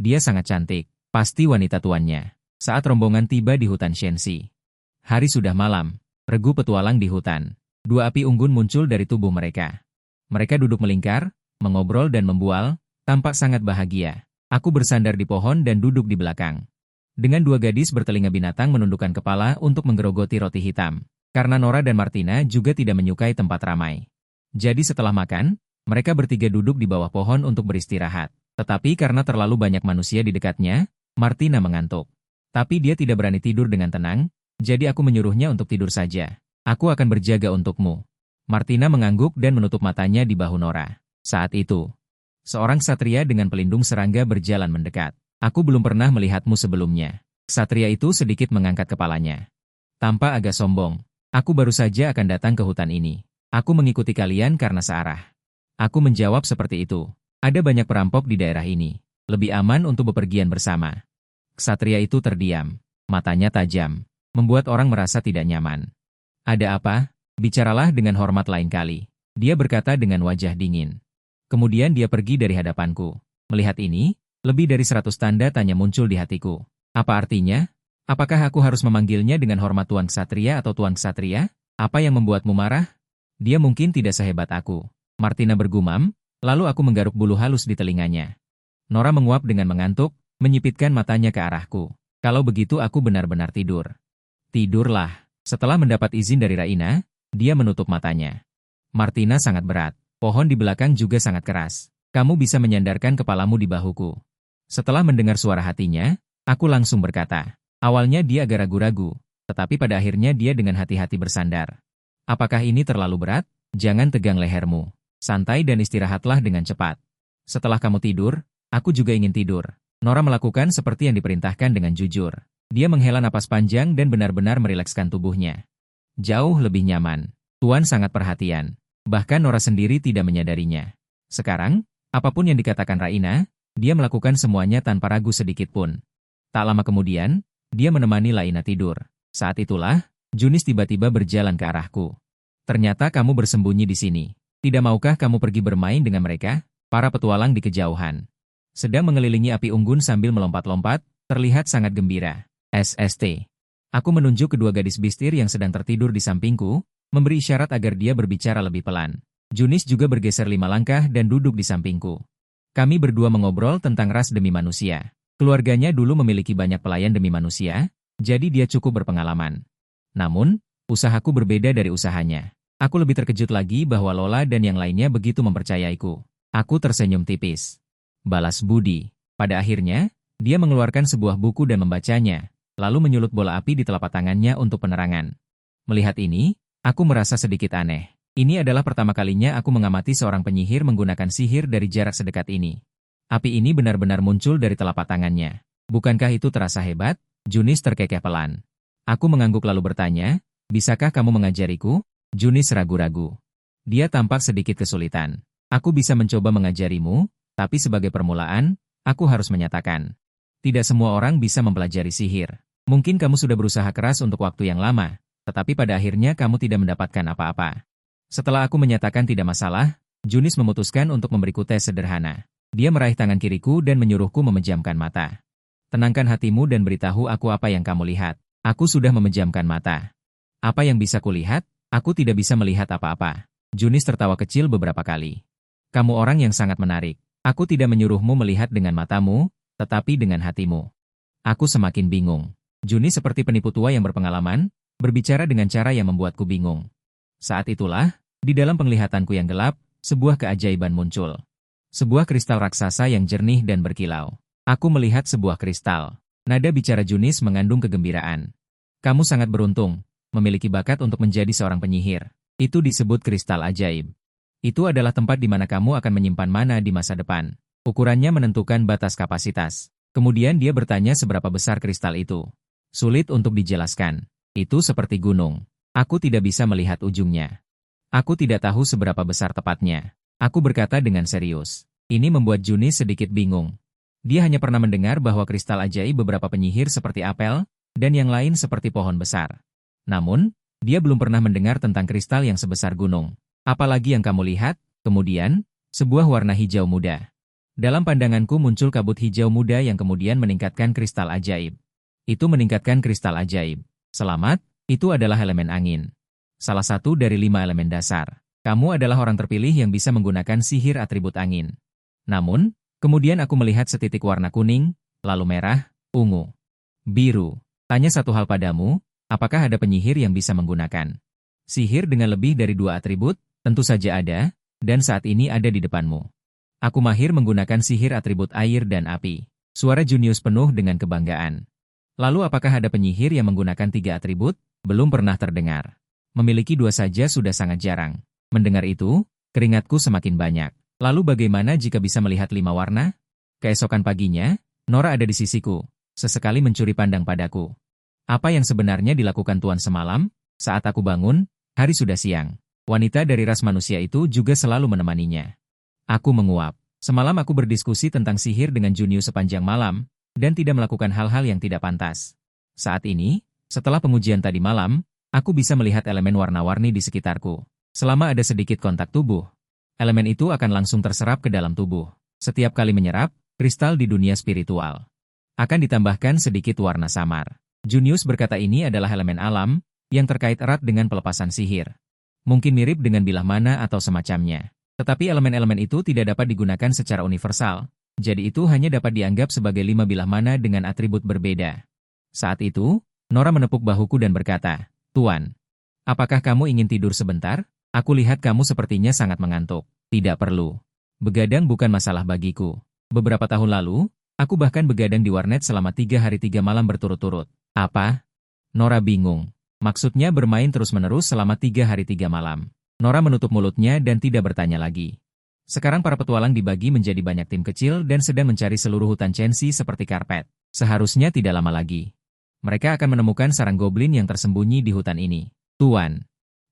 Dia sangat cantik, pasti wanita tuannya. Saat rombongan tiba di hutan Shenxi. Hari sudah malam, regu petualang di hutan. Dua api unggun muncul dari tubuh mereka. Mereka duduk melingkar, mengobrol dan membual, tampak sangat bahagia. Aku bersandar di pohon dan duduk di belakang. Dengan dua gadis bertelinga binatang menundukkan kepala untuk menggerogoti roti hitam. Karena Nora dan Martina juga tidak menyukai tempat ramai. Jadi setelah makan, mereka bertiga duduk di bawah pohon untuk beristirahat. Tetapi karena terlalu banyak manusia di dekatnya, Martina mengantuk. Tapi dia tidak berani tidur dengan tenang, jadi aku menyuruhnya untuk tidur saja. Aku akan berjaga untukmu. Martina mengangguk dan menutup matanya di bahu Nora. Saat itu, seorang ksatria dengan pelindung serangga berjalan mendekat. Aku belum pernah melihatmu sebelumnya. Ksatria itu sedikit mengangkat kepalanya. Tanpa agak sombong, aku baru saja akan datang ke hutan ini. Aku mengikuti kalian karena searah. Aku menjawab seperti itu. Ada banyak perampok di daerah ini. Lebih aman untuk bepergian bersama. Ksatria itu terdiam. Matanya tajam. Membuat orang merasa tidak nyaman. Ada apa? Bicaralah dengan hormat lain kali. Dia berkata dengan wajah dingin. Kemudian dia pergi dari hadapanku. Melihat ini, lebih dari 100 tanda tanya muncul di hatiku. Apa artinya? Apakah aku harus memanggilnya dengan hormat Tuan Ksatria atau Tuan Ksatria? Apa yang membuatmu marah? Dia mungkin tidak sehebat aku. Martina bergumam, lalu aku menggaruk bulu halus di telinganya. Nora menguap dengan mengantuk, menyipitkan matanya ke arahku. Kalau begitu aku benar-benar tidur. Tidurlah. Setelah mendapat izin dari Raina, dia menutup matanya. Martina sangat berat. Pohon di belakang juga sangat keras. Kamu bisa menyandarkan kepalamu di bahuku. Setelah mendengar suara hatinya, aku langsung berkata. Awalnya dia agak ragu-ragu, tetapi pada akhirnya dia dengan hati-hati bersandar. Apakah ini terlalu berat? Jangan tegang lehermu. Santai dan istirahatlah dengan cepat. Setelah kamu tidur, aku juga ingin tidur. Nora melakukan seperti yang diperintahkan dengan jujur. Dia menghela napas panjang dan benar-benar merilekskan tubuhnya. Jauh lebih nyaman. Tuan sangat perhatian. Bahkan Nora sendiri tidak menyadarinya. Sekarang, apapun yang dikatakan Raina, dia melakukan semuanya tanpa ragu sedikit pun. Tak lama kemudian, dia menemani Laina tidur. Saat itulah, Junis tiba-tiba berjalan ke arahku. Ternyata kamu bersembunyi di sini. Tidak maukah kamu pergi bermain dengan mereka? Para petualang di kejauhan sedang mengelilingi api unggun sambil melompat-lompat, terlihat sangat gembira. SST. Aku menunjuk kedua gadis bistir yang sedang tertidur di sampingku, memberi isyarat agar dia berbicara lebih pelan. Junis juga bergeser 5 langkah dan duduk di sampingku. Kami berdua mengobrol tentang ras demi manusia. Keluarganya dulu memiliki banyak pelayan demi manusia, jadi dia cukup berpengalaman. Namun, usahaku berbeda dari usahanya. Aku lebih terkejut lagi bahwa Lola dan yang lainnya begitu mempercayaiku. Aku tersenyum tipis. Balas budi. Pada akhirnya, dia mengeluarkan sebuah buku dan membacanya, lalu menyulut bola api di telapak tangannya untuk penerangan. Melihat ini, aku merasa sedikit aneh. Ini adalah pertama kalinya aku mengamati seorang penyihir menggunakan sihir dari jarak sedekat ini. Api ini benar-benar muncul dari telapak tangannya. Bukankah itu terasa hebat? Junis terkekeh pelan. Aku mengangguk lalu bertanya, bisakah kamu mengajariku? Junis ragu-ragu. Dia tampak sedikit kesulitan. Aku bisa mencoba mengajarimu, tapi sebagai permulaan, aku harus menyatakan. Tidak semua orang bisa mempelajari sihir. Mungkin kamu sudah berusaha keras untuk waktu yang lama, tetapi pada akhirnya kamu tidak mendapatkan apa-apa. Setelah aku menyatakan tidak masalah, Junis memutuskan untuk memberiku tes sederhana. Dia meraih tangan kiriku dan menyuruhku memejamkan mata. Tenangkan hatimu dan beritahu aku apa yang kamu lihat. Aku sudah memejamkan mata. Apa yang bisa kulihat? Aku tidak bisa melihat apa-apa. Junis tertawa kecil beberapa kali. Kamu orang yang sangat menarik. Aku tidak menyuruhmu melihat dengan matamu, tetapi dengan hatimu. Aku semakin bingung. Junis seperti penipu tua yang berpengalaman, berbicara dengan cara yang membuatku bingung. Saat itulah, di dalam penglihatanku yang gelap, sebuah keajaiban muncul. Sebuah kristal raksasa yang jernih dan berkilau. Aku melihat sebuah kristal. Nada bicara Junis mengandung kegembiraan. Kamu sangat beruntung, memiliki bakat untuk menjadi seorang penyihir. Itu disebut kristal ajaib. Itu adalah tempat di mana kamu akan menyimpan mana di masa depan. Ukurannya menentukan batas kapasitas. Kemudian dia bertanya seberapa besar kristal itu. Sulit untuk dijelaskan. Itu seperti gunung. Aku tidak bisa melihat ujungnya. Aku tidak tahu seberapa besar tepatnya. Aku berkata dengan serius. Ini membuat Junis sedikit bingung. Dia hanya pernah mendengar bahwa kristal ajaib beberapa penyihir seperti apel, dan yang lain seperti pohon besar. Namun, dia belum pernah mendengar tentang kristal yang sebesar gunung. Apalagi yang kamu lihat, kemudian, sebuah warna hijau muda. Dalam pandanganku muncul kabut hijau muda yang kemudian meningkatkan kristal ajaib. Itu meningkatkan kristal ajaib. Selamat, itu adalah elemen angin. Salah satu dari 5 elemen dasar. Kamu adalah orang terpilih yang bisa menggunakan sihir atribut angin. Namun, kemudian aku melihat setitik warna kuning, lalu merah, ungu, biru. Tanya satu hal padamu, apakah ada penyihir yang bisa menggunakan sihir dengan lebih dari 2 atribut? Tentu saja ada, dan saat ini ada di depanmu. Aku mahir menggunakan sihir atribut air dan api. Suara Junius penuh dengan kebanggaan. Lalu apakah ada penyihir yang menggunakan 3 atribut? Belum pernah terdengar. Memiliki 2 saja sudah sangat jarang. Mendengar itu, keringatku semakin banyak. Lalu bagaimana jika bisa melihat 5 warna? Keesokan paginya, Nora ada di sisiku, sesekali mencuri pandang padaku. Apa yang sebenarnya dilakukan Tuan semalam? Saat aku bangun, hari sudah siang. Wanita dari ras manusia itu juga selalu menemaninya. Aku menguap. Semalam aku berdiskusi tentang sihir dengan Junius sepanjang malam, dan tidak melakukan hal-hal yang tidak pantas. Saat ini, setelah pengujian tadi malam, aku bisa melihat elemen warna-warni di sekitarku. Selama ada sedikit kontak tubuh, elemen itu akan langsung terserap ke dalam tubuh. Setiap kali menyerap, kristal di dunia spiritual akan ditambahkan sedikit warna samar. Junius berkata ini adalah elemen alam, yang terkait erat dengan pelepasan sihir. Mungkin mirip dengan bilah mana atau semacamnya. Tetapi elemen-elemen itu tidak dapat digunakan secara universal, jadi itu hanya dapat dianggap sebagai 5 bilah mana dengan atribut berbeda. Saat itu, Nora menepuk bahuku dan berkata, Tuan, apakah kamu ingin tidur sebentar? Aku lihat kamu sepertinya sangat mengantuk. Tidak perlu. Begadang bukan masalah bagiku. Beberapa tahun lalu, aku bahkan begadang di warnet selama 3 hari 3 malam berturut-turut. Apa? Nora bingung. Maksudnya bermain terus-menerus selama 3 hari 3 malam. Nora menutup mulutnya dan tidak bertanya lagi. Sekarang para petualang dibagi menjadi banyak tim kecil dan sedang mencari seluruh hutan Chensi seperti karpet. Seharusnya tidak lama lagi. Mereka akan menemukan sarang goblin yang tersembunyi di hutan ini. Tuan,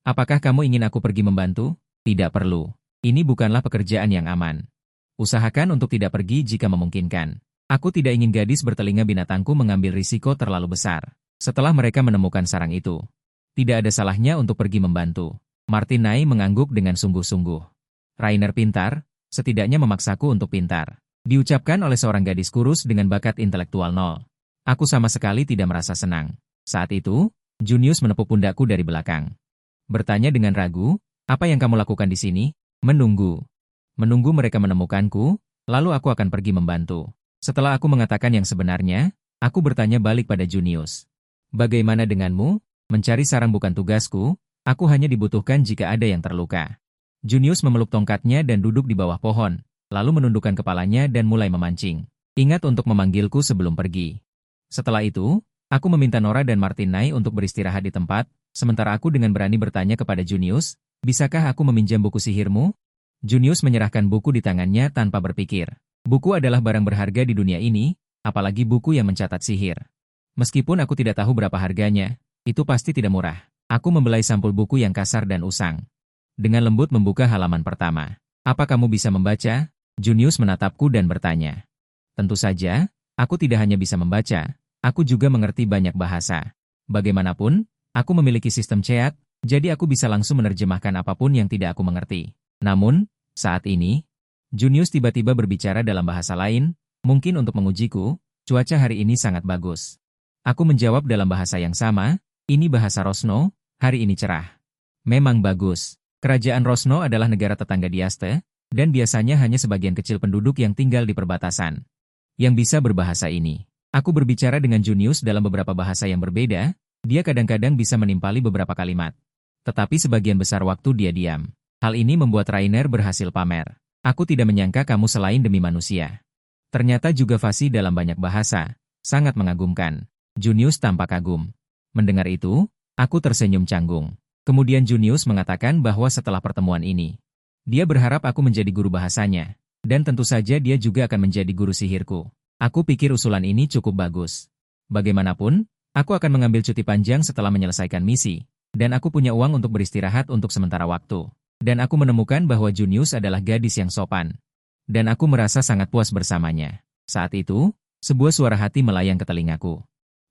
apakah kamu ingin aku pergi membantu? Tidak perlu. Ini bukanlah pekerjaan yang aman. Usahakan untuk tidak pergi jika memungkinkan. Aku tidak ingin gadis bertelinga binatangku mengambil risiko terlalu besar. Setelah mereka menemukan sarang itu, tidak ada salahnya untuk pergi membantu. Martinai mengangguk dengan sungguh-sungguh. Rainer pintar, setidaknya memaksaku untuk pintar. Diucapkan oleh seorang gadis kurus dengan bakat intelektual 0. Aku sama sekali tidak merasa senang. Saat itu, Junius menepuk pundakku dari belakang. Bertanya dengan ragu, apa yang kamu lakukan di sini? Menunggu. Menunggu mereka menemukanku, lalu aku akan pergi membantu. Setelah aku mengatakan yang sebenarnya, aku bertanya balik pada Junius. Bagaimana denganmu? Mencari sarang bukan tugasku, aku hanya dibutuhkan jika ada yang terluka. Junius memeluk tongkatnya dan duduk di bawah pohon, lalu menundukkan kepalanya dan mulai memancing. Ingat untuk memanggilku sebelum pergi. Setelah itu, aku meminta Nora dan Martinai untuk beristirahat di tempat, sementara aku dengan berani bertanya kepada Junius, bisakah aku meminjam buku sihirmu? Junius menyerahkan buku di tangannya tanpa berpikir. Buku adalah barang berharga di dunia ini, apalagi buku yang mencatat sihir. Meskipun aku tidak tahu berapa harganya, itu pasti tidak murah. Aku membelai sampul buku yang kasar dan usang. Dengan lembut membuka halaman pertama. Apa kamu bisa membaca? Junius menatapku dan bertanya. Tentu saja, aku tidak hanya bisa membaca, aku juga mengerti banyak bahasa. Bagaimanapun, aku memiliki sistem ceat, jadi aku bisa langsung menerjemahkan apapun yang tidak aku mengerti. Namun, saat ini, Junius tiba-tiba berbicara dalam bahasa lain, mungkin untuk mengujiku, cuaca hari ini sangat bagus. Aku menjawab dalam bahasa yang sama, ini bahasa Rosno, hari ini cerah. Memang bagus. Kerajaan Rosno adalah negara tetangga Diaste, dan biasanya hanya sebagian kecil penduduk yang tinggal di perbatasan yang bisa berbahasa ini. Aku berbicara dengan Junius dalam beberapa bahasa yang berbeda, dia kadang-kadang bisa menimpali beberapa kalimat. Tetapi sebagian besar waktu dia diam. Hal ini membuat Rainer berhasil pamer. Aku tidak menyangka kamu selain demi manusia. Ternyata juga fasih dalam banyak bahasa. Sangat mengagumkan. Junius tampak kagum. Mendengar itu, aku tersenyum canggung. Kemudian Junius mengatakan bahwa setelah pertemuan ini, dia berharap aku menjadi guru bahasanya. Dan tentu saja dia juga akan menjadi guru sihirku. Aku pikir usulan ini cukup bagus. Bagaimanapun, aku akan mengambil cuti panjang setelah menyelesaikan misi. Dan aku punya uang untuk beristirahat untuk sementara waktu. Dan aku menemukan bahwa Junius adalah gadis yang sopan. Dan aku merasa sangat puas bersamanya. Saat itu, sebuah suara hati melayang ke telingaku.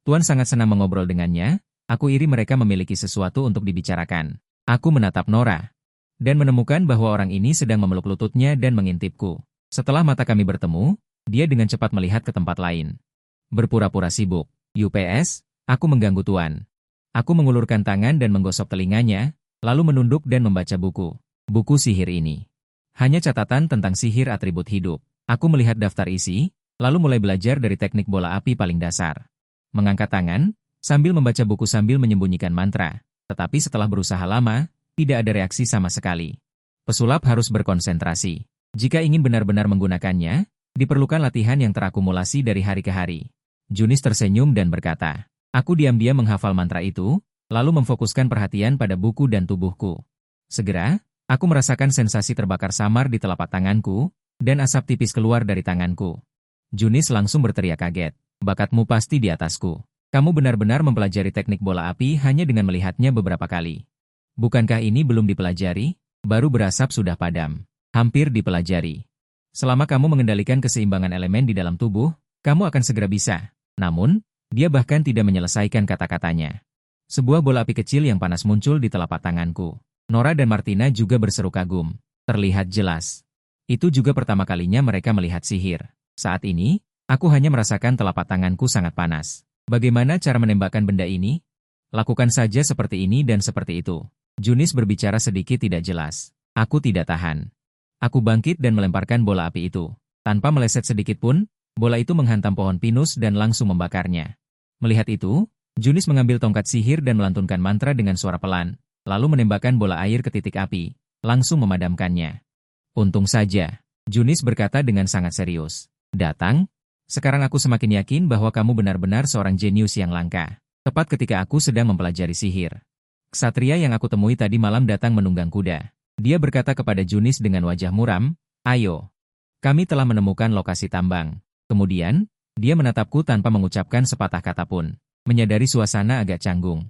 Tuan sangat senang mengobrol dengannya, aku iri mereka memiliki sesuatu untuk dibicarakan. Aku menatap Nora. Dan menemukan bahwa orang ini sedang memeluk lututnya dan mengintipku. Setelah mata kami bertemu, dia dengan cepat melihat ke tempat lain. Berpura-pura sibuk. UPS, aku mengganggu Tuan. Aku mengulurkan tangan dan menggosok telinganya, lalu menunduk dan membaca buku. Buku sihir ini. Hanya catatan tentang sihir atribut hidup. Aku melihat daftar isi, lalu mulai belajar dari teknik bola api paling dasar. Mengangkat tangan, sambil membaca buku sambil menyembunyikan mantra. Tetapi setelah berusaha lama, tidak ada reaksi sama sekali. Pesulap harus berkonsentrasi. Jika ingin benar-benar menggunakannya, diperlukan latihan yang terakumulasi dari hari ke hari. Junis tersenyum dan berkata, aku diam-diam menghafal mantra itu, lalu memfokuskan perhatian pada buku dan tubuhku. Segera, aku merasakan sensasi terbakar samar di telapak tanganku, dan asap tipis keluar dari tanganku. Junis langsung berteriak kaget. Bakatmu pasti di atasku. Kamu benar-benar mempelajari teknik bola api hanya dengan melihatnya beberapa kali. Bukankah ini belum dipelajari? Baru berasap sudah padam. Hampir dipelajari. Selama kamu mengendalikan keseimbangan elemen di dalam tubuh, kamu akan segera bisa. Namun, dia bahkan tidak menyelesaikan kata-katanya. Sebuah bola api kecil yang panas muncul di telapak tanganku. Nora dan Martina juga berseru kagum. Terlihat jelas. Itu juga pertama kalinya mereka melihat sihir. Saat ini, aku hanya merasakan telapak tanganku sangat panas. Bagaimana cara menembakkan benda ini? Lakukan saja seperti ini dan seperti itu. Junis berbicara sedikit tidak jelas. Aku tidak tahan. Aku bangkit dan melemparkan bola api itu. Tanpa meleset sedikit pun, bola itu menghantam pohon pinus dan langsung membakarnya. Melihat itu, Junis mengambil tongkat sihir dan melantunkan mantra dengan suara pelan, lalu menembakkan bola air ke titik api, langsung memadamkannya. Untung saja, Junis berkata dengan sangat serius. Datang? Sekarang aku semakin yakin bahwa kamu benar-benar seorang jenius yang langka. Tepat ketika aku sedang mempelajari sihir. Ksatria yang aku temui tadi malam datang menunggang kuda. Dia berkata kepada Junis dengan wajah muram, ayo. Kami telah menemukan lokasi tambang. Kemudian, dia menatapku tanpa mengucapkan sepatah kata pun. Menyadari suasana agak canggung.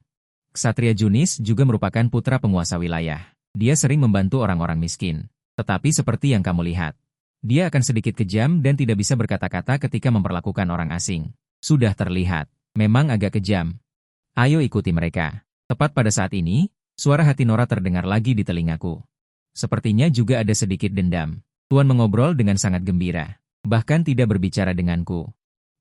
Ksatria Junis juga merupakan putra penguasa wilayah. Dia sering membantu orang-orang miskin. Tetapi seperti yang kamu lihat, dia akan sedikit kejam dan tidak bisa berkata-kata ketika memperlakukan orang asing. Sudah terlihat, memang agak kejam. Ayo ikuti mereka. Tepat pada saat ini, suara hati Nora terdengar lagi di telingaku. Sepertinya juga ada sedikit dendam. Tuan mengobrol dengan sangat gembira. Bahkan tidak berbicara denganku.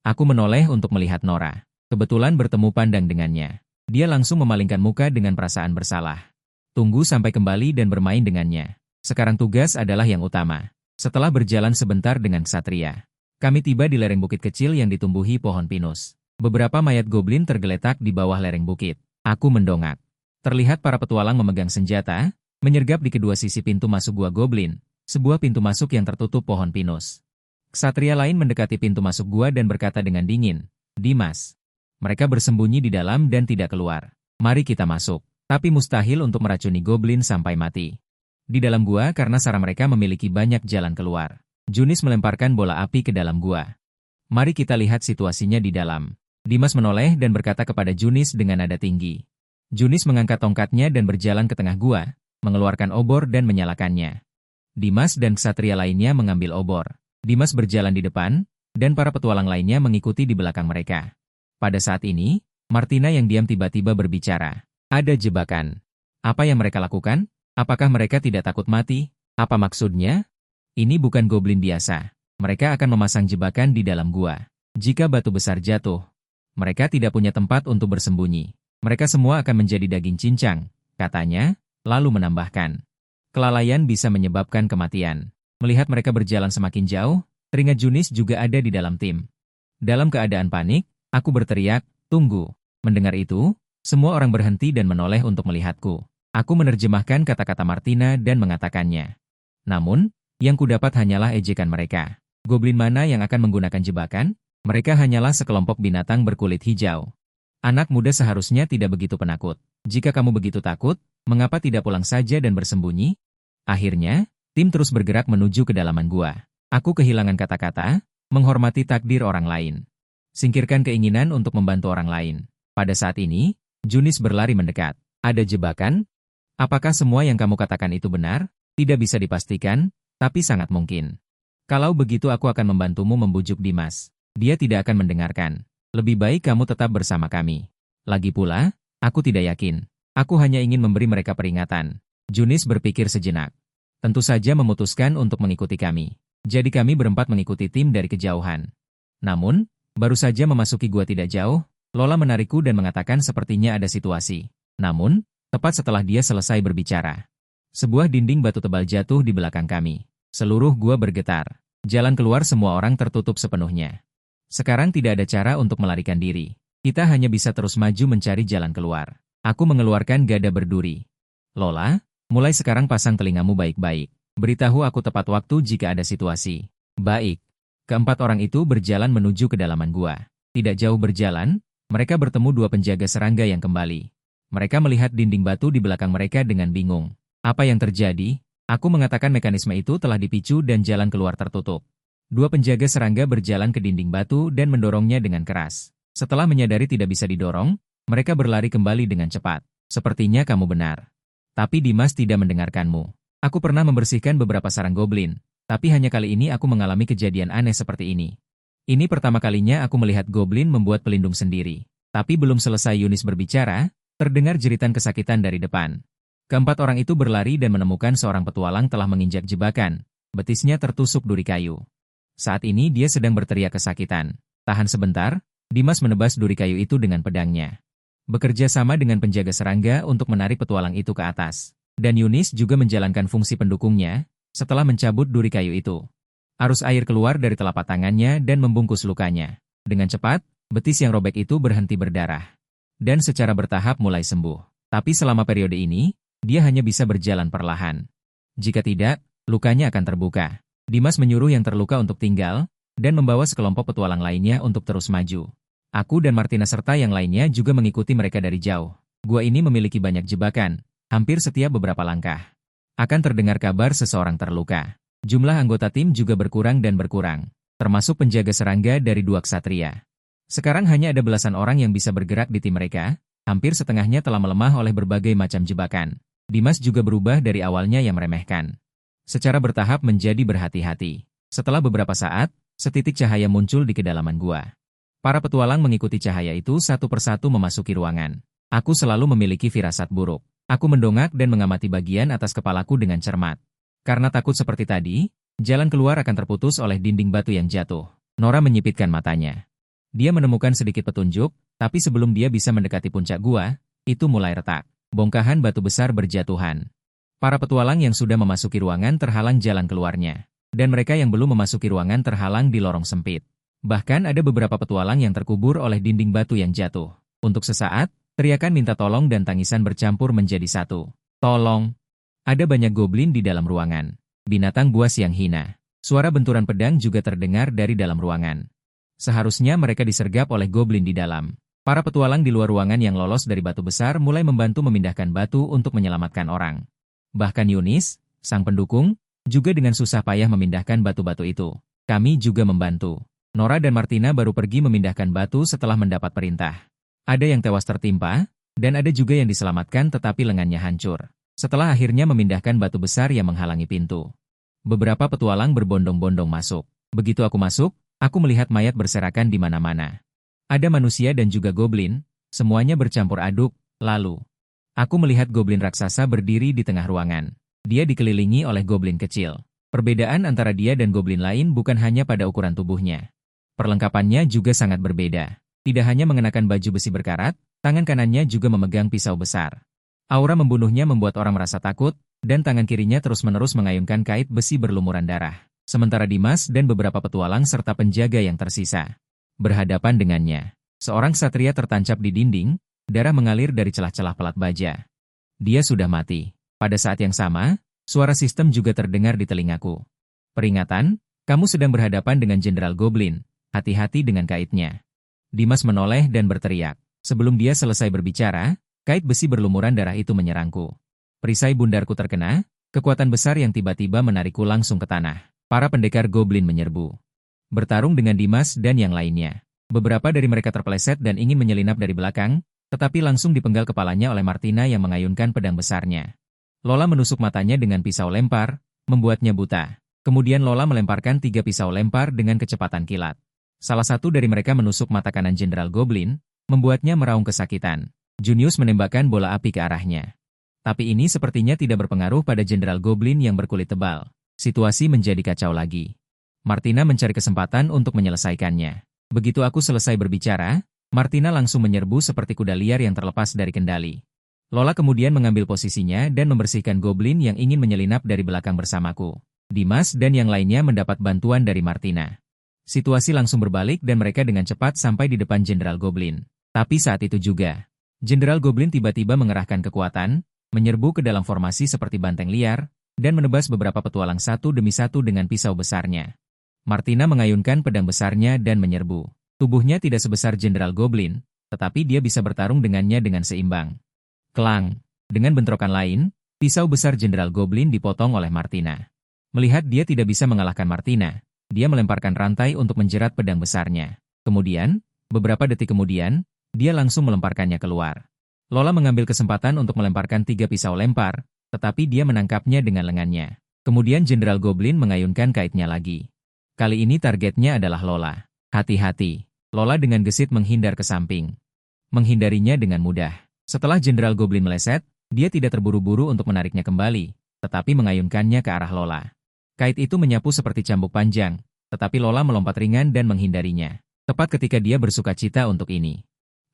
Aku menoleh untuk melihat Nora. Kebetulan bertemu pandang dengannya. Dia langsung memalingkan muka dengan perasaan bersalah. Tunggu sampai kembali dan bermain dengannya. Sekarang tugas adalah yang utama. Setelah berjalan sebentar dengan ksatria, kami tiba di lereng bukit kecil yang ditumbuhi pohon pinus. Beberapa mayat goblin tergeletak di bawah lereng bukit. Aku mendongak. Terlihat para petualang memegang senjata, menyergap di kedua sisi pintu masuk gua goblin, sebuah pintu masuk yang tertutup pohon pinus. Ksatria lain mendekati pintu masuk gua dan berkata dengan dingin, Dimas. Mereka bersembunyi di dalam dan tidak keluar. Mari kita masuk. Tapi mustahil untuk meracuni goblin sampai mati. Di dalam gua karena sarang mereka memiliki banyak jalan keluar. Junis melemparkan bola api ke dalam gua. Mari kita lihat situasinya di dalam. Dimas menoleh dan berkata kepada Junis dengan nada tinggi. Junis mengangkat tongkatnya dan berjalan ke tengah gua, mengeluarkan obor dan menyalakannya. Dimas dan ksatria lainnya mengambil obor. Dimas berjalan di depan, dan para petualang lainnya mengikuti di belakang mereka. Pada saat ini, Martina yang diam tiba-tiba berbicara. Ada jebakan. Apa yang mereka lakukan? Apakah mereka tidak takut mati? Apa maksudnya? Ini bukan goblin biasa. Mereka akan memasang jebakan di dalam gua. Jika batu besar jatuh, mereka tidak punya tempat untuk bersembunyi. Mereka semua akan menjadi daging cincang, katanya, lalu menambahkan. Kelalaian bisa menyebabkan kematian. Melihat mereka berjalan semakin jauh, teringat Junis juga ada di dalam tim. Dalam keadaan panik, aku berteriak, "Tunggu!" Mendengar itu, semua orang berhenti dan menoleh untuk melihatku. Aku menerjemahkan kata-kata Martina dan mengatakannya. Namun, yang kudapat hanyalah ejekan mereka. Goblin mana yang akan menggunakan jebakan? Mereka hanyalah sekelompok binatang berkulit hijau. Anak muda seharusnya tidak begitu penakut. Jika kamu begitu takut, mengapa tidak pulang saja dan bersembunyi? Akhirnya, tim terus bergerak menuju kedalaman gua. Aku kehilangan kata-kata, menghormati takdir orang lain. Singkirkan keinginan untuk membantu orang lain. Pada saat ini, Junis berlari mendekat. Ada jebakan? Apakah semua yang kamu katakan itu benar? Tidak bisa dipastikan, tapi sangat mungkin. Kalau begitu aku akan membantumu membujuk Dimas. Dia tidak akan mendengarkan. Lebih baik kamu tetap bersama kami. Lagi pula, aku tidak yakin. Aku hanya ingin memberi mereka peringatan. Junis berpikir sejenak. Tentu saja memutuskan untuk mengikuti kami. Jadi kami berempat mengikuti tim dari kejauhan. Namun, baru saja memasuki gua tidak jauh, Lola menarikku dan mengatakan sepertinya ada situasi. Namun, tepat setelah dia selesai berbicara, sebuah dinding batu tebal jatuh di belakang kami. Seluruh gua bergetar. Jalan keluar semua orang tertutup sepenuhnya. Sekarang tidak ada cara untuk melarikan diri. Kita hanya bisa terus maju mencari jalan keluar. Aku mengeluarkan gada berduri. Lola, mulai sekarang pasang telingamu baik-baik. Beritahu aku tepat waktu jika ada situasi. Baik. Keempat orang itu berjalan menuju kedalaman gua. Tidak jauh berjalan, mereka bertemu dua penjaga serangga yang kembali. Mereka melihat dinding batu di belakang mereka dengan bingung. Apa yang terjadi? Aku mengatakan mekanisme itu telah dipicu dan jalan keluar tertutup. Dua penjaga serangga berjalan ke dinding batu dan mendorongnya dengan keras. Setelah menyadari tidak bisa didorong, mereka berlari kembali dengan cepat. Sepertinya kamu benar. Tapi Dimas tidak mendengarkanmu. Aku pernah membersihkan beberapa sarang goblin, tapi hanya kali ini aku mengalami kejadian aneh seperti ini. Ini pertama kalinya aku melihat goblin membuat pelindung sendiri. Tapi belum selesai Yunis berbicara, terdengar jeritan kesakitan dari depan. Keempat orang itu berlari dan menemukan seorang petualang telah menginjak jebakan. Betisnya tertusuk duri kayu. Saat ini dia sedang berteriak kesakitan. Tahan sebentar, Dimas menebas duri kayu itu dengan pedangnya. Bekerja sama dengan penjaga serangga untuk menarik petualang itu ke atas. Dan Yunis juga menjalankan fungsi pendukungnya setelah mencabut duri kayu itu. Arus air keluar dari telapak tangannya dan membungkus lukanya. Dengan cepat, betis yang robek itu berhenti berdarah. Dan secara bertahap mulai sembuh. Tapi selama periode ini, dia hanya bisa berjalan perlahan. Jika tidak, lukanya akan terbuka. Dimas menyuruh yang terluka untuk tinggal, dan membawa sekelompok petualang lainnya untuk terus maju. Aku dan Martina serta yang lainnya juga mengikuti mereka dari jauh. Gua ini memiliki banyak jebakan, hampir setiap beberapa langkah. Akan terdengar kabar seseorang terluka. Jumlah anggota tim juga berkurang dan berkurang, termasuk penjaga serangga dari dua ksatria. Sekarang hanya ada belasan orang yang bisa bergerak di tim mereka, hampir setengahnya telah melemah oleh berbagai macam jebakan. Dimas juga berubah dari awalnya yang meremehkan. Secara bertahap menjadi berhati-hati. Setelah beberapa saat, setitik cahaya muncul di kedalaman gua. Para petualang mengikuti cahaya itu satu persatu memasuki ruangan. Aku selalu memiliki firasat buruk. Aku mendongak dan mengamati bagian atas kepalaku dengan cermat. Karena takut seperti tadi, jalan keluar akan terputus oleh dinding batu yang jatuh. Nora menyipitkan matanya. Dia menemukan sedikit petunjuk, tapi sebelum dia bisa mendekati puncak gua, itu mulai retak. Bongkahan batu besar berjatuhan. Para petualang yang sudah memasuki ruangan terhalang jalan keluarnya. Dan mereka yang belum memasuki ruangan terhalang di lorong sempit. Bahkan ada beberapa petualang yang terkubur oleh dinding batu yang jatuh. Untuk sesaat, teriakan minta tolong dan tangisan bercampur menjadi satu. Tolong! Ada banyak goblin di dalam ruangan. Binatang buas yang hina. Suara benturan pedang juga terdengar dari dalam ruangan. Seharusnya mereka disergap oleh goblin di dalam. Para petualang di luar ruangan yang lolos dari batu besar mulai membantu memindahkan batu untuk menyelamatkan orang. Bahkan Yunis, sang pendukung, juga dengan susah payah memindahkan batu-batu itu. Kami juga membantu. Nora dan Martina baru pergi memindahkan batu setelah mendapat perintah. Ada yang tewas tertimpa, dan ada juga yang diselamatkan tetapi lengannya hancur. Setelah akhirnya memindahkan batu besar yang menghalangi pintu. Beberapa petualang berbondong-bondong masuk. Begitu aku masuk, aku melihat mayat berserakan di mana-mana. Ada manusia dan juga goblin, semuanya bercampur aduk, lalu. Aku melihat goblin raksasa berdiri di tengah ruangan. Dia dikelilingi oleh goblin kecil. Perbedaan antara dia dan goblin lain bukan hanya pada ukuran tubuhnya. Perlengkapannya juga sangat berbeda. Tidak hanya mengenakan baju besi berkarat, tangan kanannya juga memegang pisau besar. Aura membunuhnya membuat orang merasa takut, dan tangan kirinya terus-menerus mengayunkan kait besi berlumuran darah. Sementara Dimas dan beberapa petualang serta penjaga yang tersisa berhadapan dengannya. Seorang ksatria tertancap di dinding, darah mengalir dari celah-celah pelat baja. Dia sudah mati. Pada saat yang sama, suara sistem juga terdengar di telingaku. Peringatan, kamu sedang berhadapan dengan Jenderal Goblin. Hati-hati dengan kaitnya. Dimas menoleh dan berteriak. Sebelum dia selesai berbicara, kait besi berlumuran darah itu menyerangku. Perisai bundarku terkena, kekuatan besar yang tiba-tiba menarikku langsung ke tanah. Para pendekar Goblin menyerbu. Bertarung dengan Dimas dan yang lainnya. Beberapa dari mereka terpeleset dan ingin menyelinap dari belakang, tetapi langsung dipenggal kepalanya oleh Martina yang mengayunkan pedang besarnya. Lola menusuk matanya dengan pisau lempar, membuatnya buta. Kemudian Lola melemparkan 3 pisau lempar dengan kecepatan kilat. Salah satu dari mereka menusuk mata kanan Jenderal Goblin, membuatnya meraung kesakitan. Junius menembakkan bola api ke arahnya. Tapi ini sepertinya tidak berpengaruh pada Jenderal Goblin yang berkulit tebal. Situasi menjadi kacau lagi. Martina mencari kesempatan untuk menyelesaikannya. Begitu aku selesai berbicara, Martina langsung menyerbu seperti kuda liar yang terlepas dari kendali. Lola kemudian mengambil posisinya dan membersihkan Goblin yang ingin menyelinap dari belakang bersamaku. Dimas dan yang lainnya mendapat bantuan dari Martina. Situasi langsung berbalik dan mereka dengan cepat sampai di depan Jenderal Goblin. Tapi saat itu juga, Jenderal Goblin tiba-tiba mengerahkan kekuatan, menyerbu ke dalam formasi seperti banteng liar, dan menebas beberapa petualang satu demi satu dengan pisau besarnya. Martina mengayunkan pedang besarnya dan menyerbu. Tubuhnya tidak sebesar Jenderal Goblin, tetapi dia bisa bertarung dengannya dengan seimbang. Klang! Dengan bentrokan lain, pisau besar Jenderal Goblin dipotong oleh Martina. Melihat dia tidak bisa mengalahkan Martina, dia melemparkan rantai untuk menjerat pedang besarnya. Kemudian, beberapa detik kemudian, dia langsung melemparkannya keluar. Lola mengambil kesempatan untuk melemparkan 3 pisau lempar, tetapi dia menangkapnya dengan lengannya. Kemudian Jenderal Goblin mengayunkan kaitnya lagi. Kali ini targetnya adalah Lola. Hati-hati. Lola dengan gesit menghindar ke samping. Menghindarinya dengan mudah. Setelah Jenderal Goblin meleset, dia tidak terburu-buru untuk menariknya kembali, tetapi mengayunkannya ke arah Lola. Kait itu menyapu seperti cambuk panjang, tetapi Lola melompat ringan dan menghindarinya. Tepat ketika dia bersukacita untuk ini.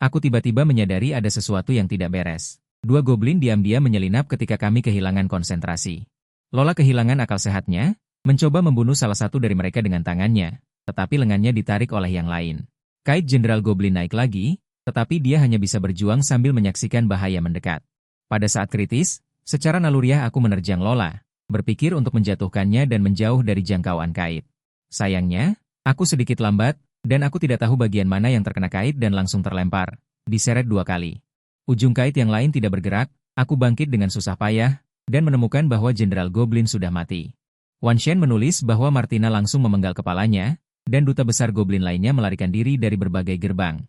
Aku tiba-tiba menyadari ada sesuatu yang tidak beres. 2 goblin diam-diam menyelinap ketika kami kehilangan konsentrasi. Lola kehilangan akal sehatnya, mencoba membunuh salah satu dari mereka dengan tangannya, tetapi lengannya ditarik oleh yang lain. Kait Jenderal Goblin naik lagi, tetapi dia hanya bisa berjuang sambil menyaksikan bahaya mendekat. Pada saat kritis, secara naluriah aku menerjang Lola, berpikir untuk menjatuhkannya dan menjauh dari jangkauan kait. Sayangnya, aku sedikit lambat, dan aku tidak tahu bagian mana yang terkena kait dan langsung terlempar, diseret 2 kali. Ujung kait yang lain tidak bergerak, aku bangkit dengan susah payah, dan menemukan bahwa Jenderal Goblin sudah mati. Wan Shen menulis bahwa Martina langsung memenggal kepalanya, dan duta besar Goblin lainnya melarikan diri dari berbagai gerbang.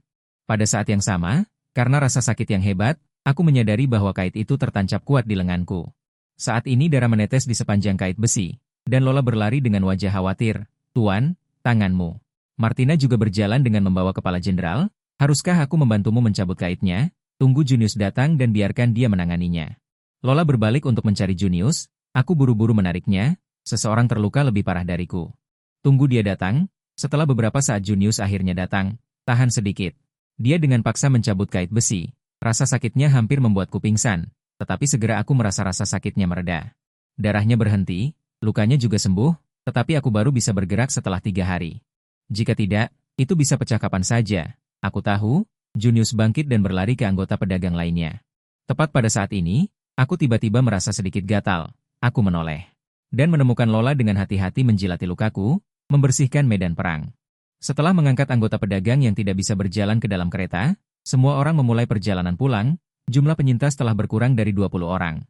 Pada saat yang sama, karena rasa sakit yang hebat, aku menyadari bahwa kait itu tertancap kuat di lenganku. Saat ini darah menetes di sepanjang kait besi, dan Lola berlari dengan wajah khawatir. Tuan, tanganmu. Martina juga berjalan dengan membawa kepala jenderal. Haruskah aku membantumu mencabut kaitnya? Tunggu Junius datang dan biarkan dia menanganinya. Lola berbalik untuk mencari Junius. Aku buru-buru menariknya. Seseorang terluka lebih parah dariku. Tunggu dia datang. Setelah beberapa saat Junius akhirnya datang. Tahan sedikit. Dia dengan paksa mencabut kait besi. Rasa sakitnya hampir membuatku pingsan. Tetapi segera aku merasa rasa sakitnya mereda. Darahnya berhenti, lukanya juga sembuh, tetapi aku baru bisa bergerak setelah 3 hari. Jika tidak, itu bisa pecah kapan saja. Aku tahu, Junius bangkit dan berlari ke anggota pedagang lainnya. Tepat pada saat ini, aku tiba-tiba merasa sedikit gatal. Aku menoleh. Dan menemukan Lola dengan hati-hati menjilati lukaku, membersihkan medan perang. Setelah mengangkat anggota pedagang yang tidak bisa berjalan ke dalam kereta, semua orang memulai perjalanan pulang. Jumlah penyintas telah berkurang dari 20 orang.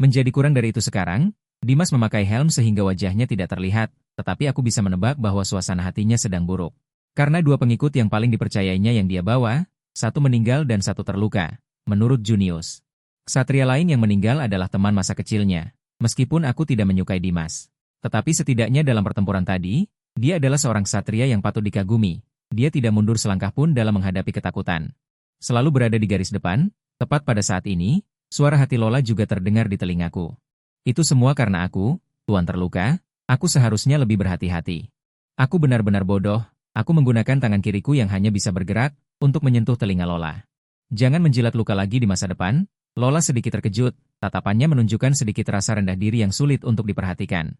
Menjadi kurang dari itu sekarang, Dimas memakai helm sehingga wajahnya tidak terlihat, tetapi aku bisa menebak bahwa suasana hatinya sedang buruk. Karena 2 pengikut yang paling dipercayainya yang dia bawa, 1 meninggal dan 1 terluka, menurut Junius. Ksatria lain yang meninggal adalah teman masa kecilnya, meskipun aku tidak menyukai Dimas. Tetapi setidaknya dalam pertempuran tadi, dia adalah seorang ksatria yang patut dikagumi. Dia tidak mundur selangkah pun dalam menghadapi ketakutan. Selalu berada di garis depan. Tepat pada saat ini, suara hati Lola juga terdengar di telingaku. Itu semua karena aku, Tuan terluka, aku seharusnya lebih berhati-hati. Aku benar-benar bodoh, aku menggunakan tangan kiriku yang hanya bisa bergerak, untuk menyentuh telinga Lola. Jangan menjilat luka lagi di masa depan, Lola sedikit terkejut, tatapannya menunjukkan sedikit rasa rendah diri yang sulit untuk diperhatikan.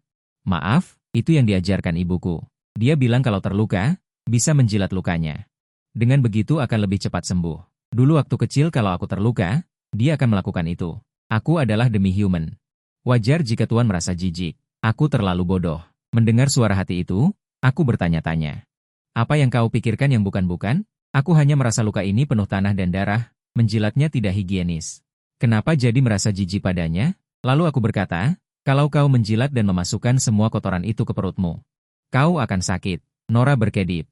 Maaf, itu yang diajarkan ibuku. Dia bilang kalau terluka, bisa menjilat lukanya. Dengan begitu akan lebih cepat sembuh. Dulu waktu kecil kalau aku terluka, dia akan melakukan itu. Aku adalah demi-human. Wajar jika Tuan merasa jijik. Aku terlalu bodoh. Mendengar suara hati itu, aku bertanya-tanya. Apa yang kau pikirkan yang bukan-bukan? Aku hanya merasa luka ini penuh tanah dan darah, menjilatnya tidak higienis. Kenapa jadi merasa jijik padanya? Lalu aku berkata, kalau kau menjilat dan memasukkan semua kotoran itu ke perutmu, kau akan sakit. Nora berkedip.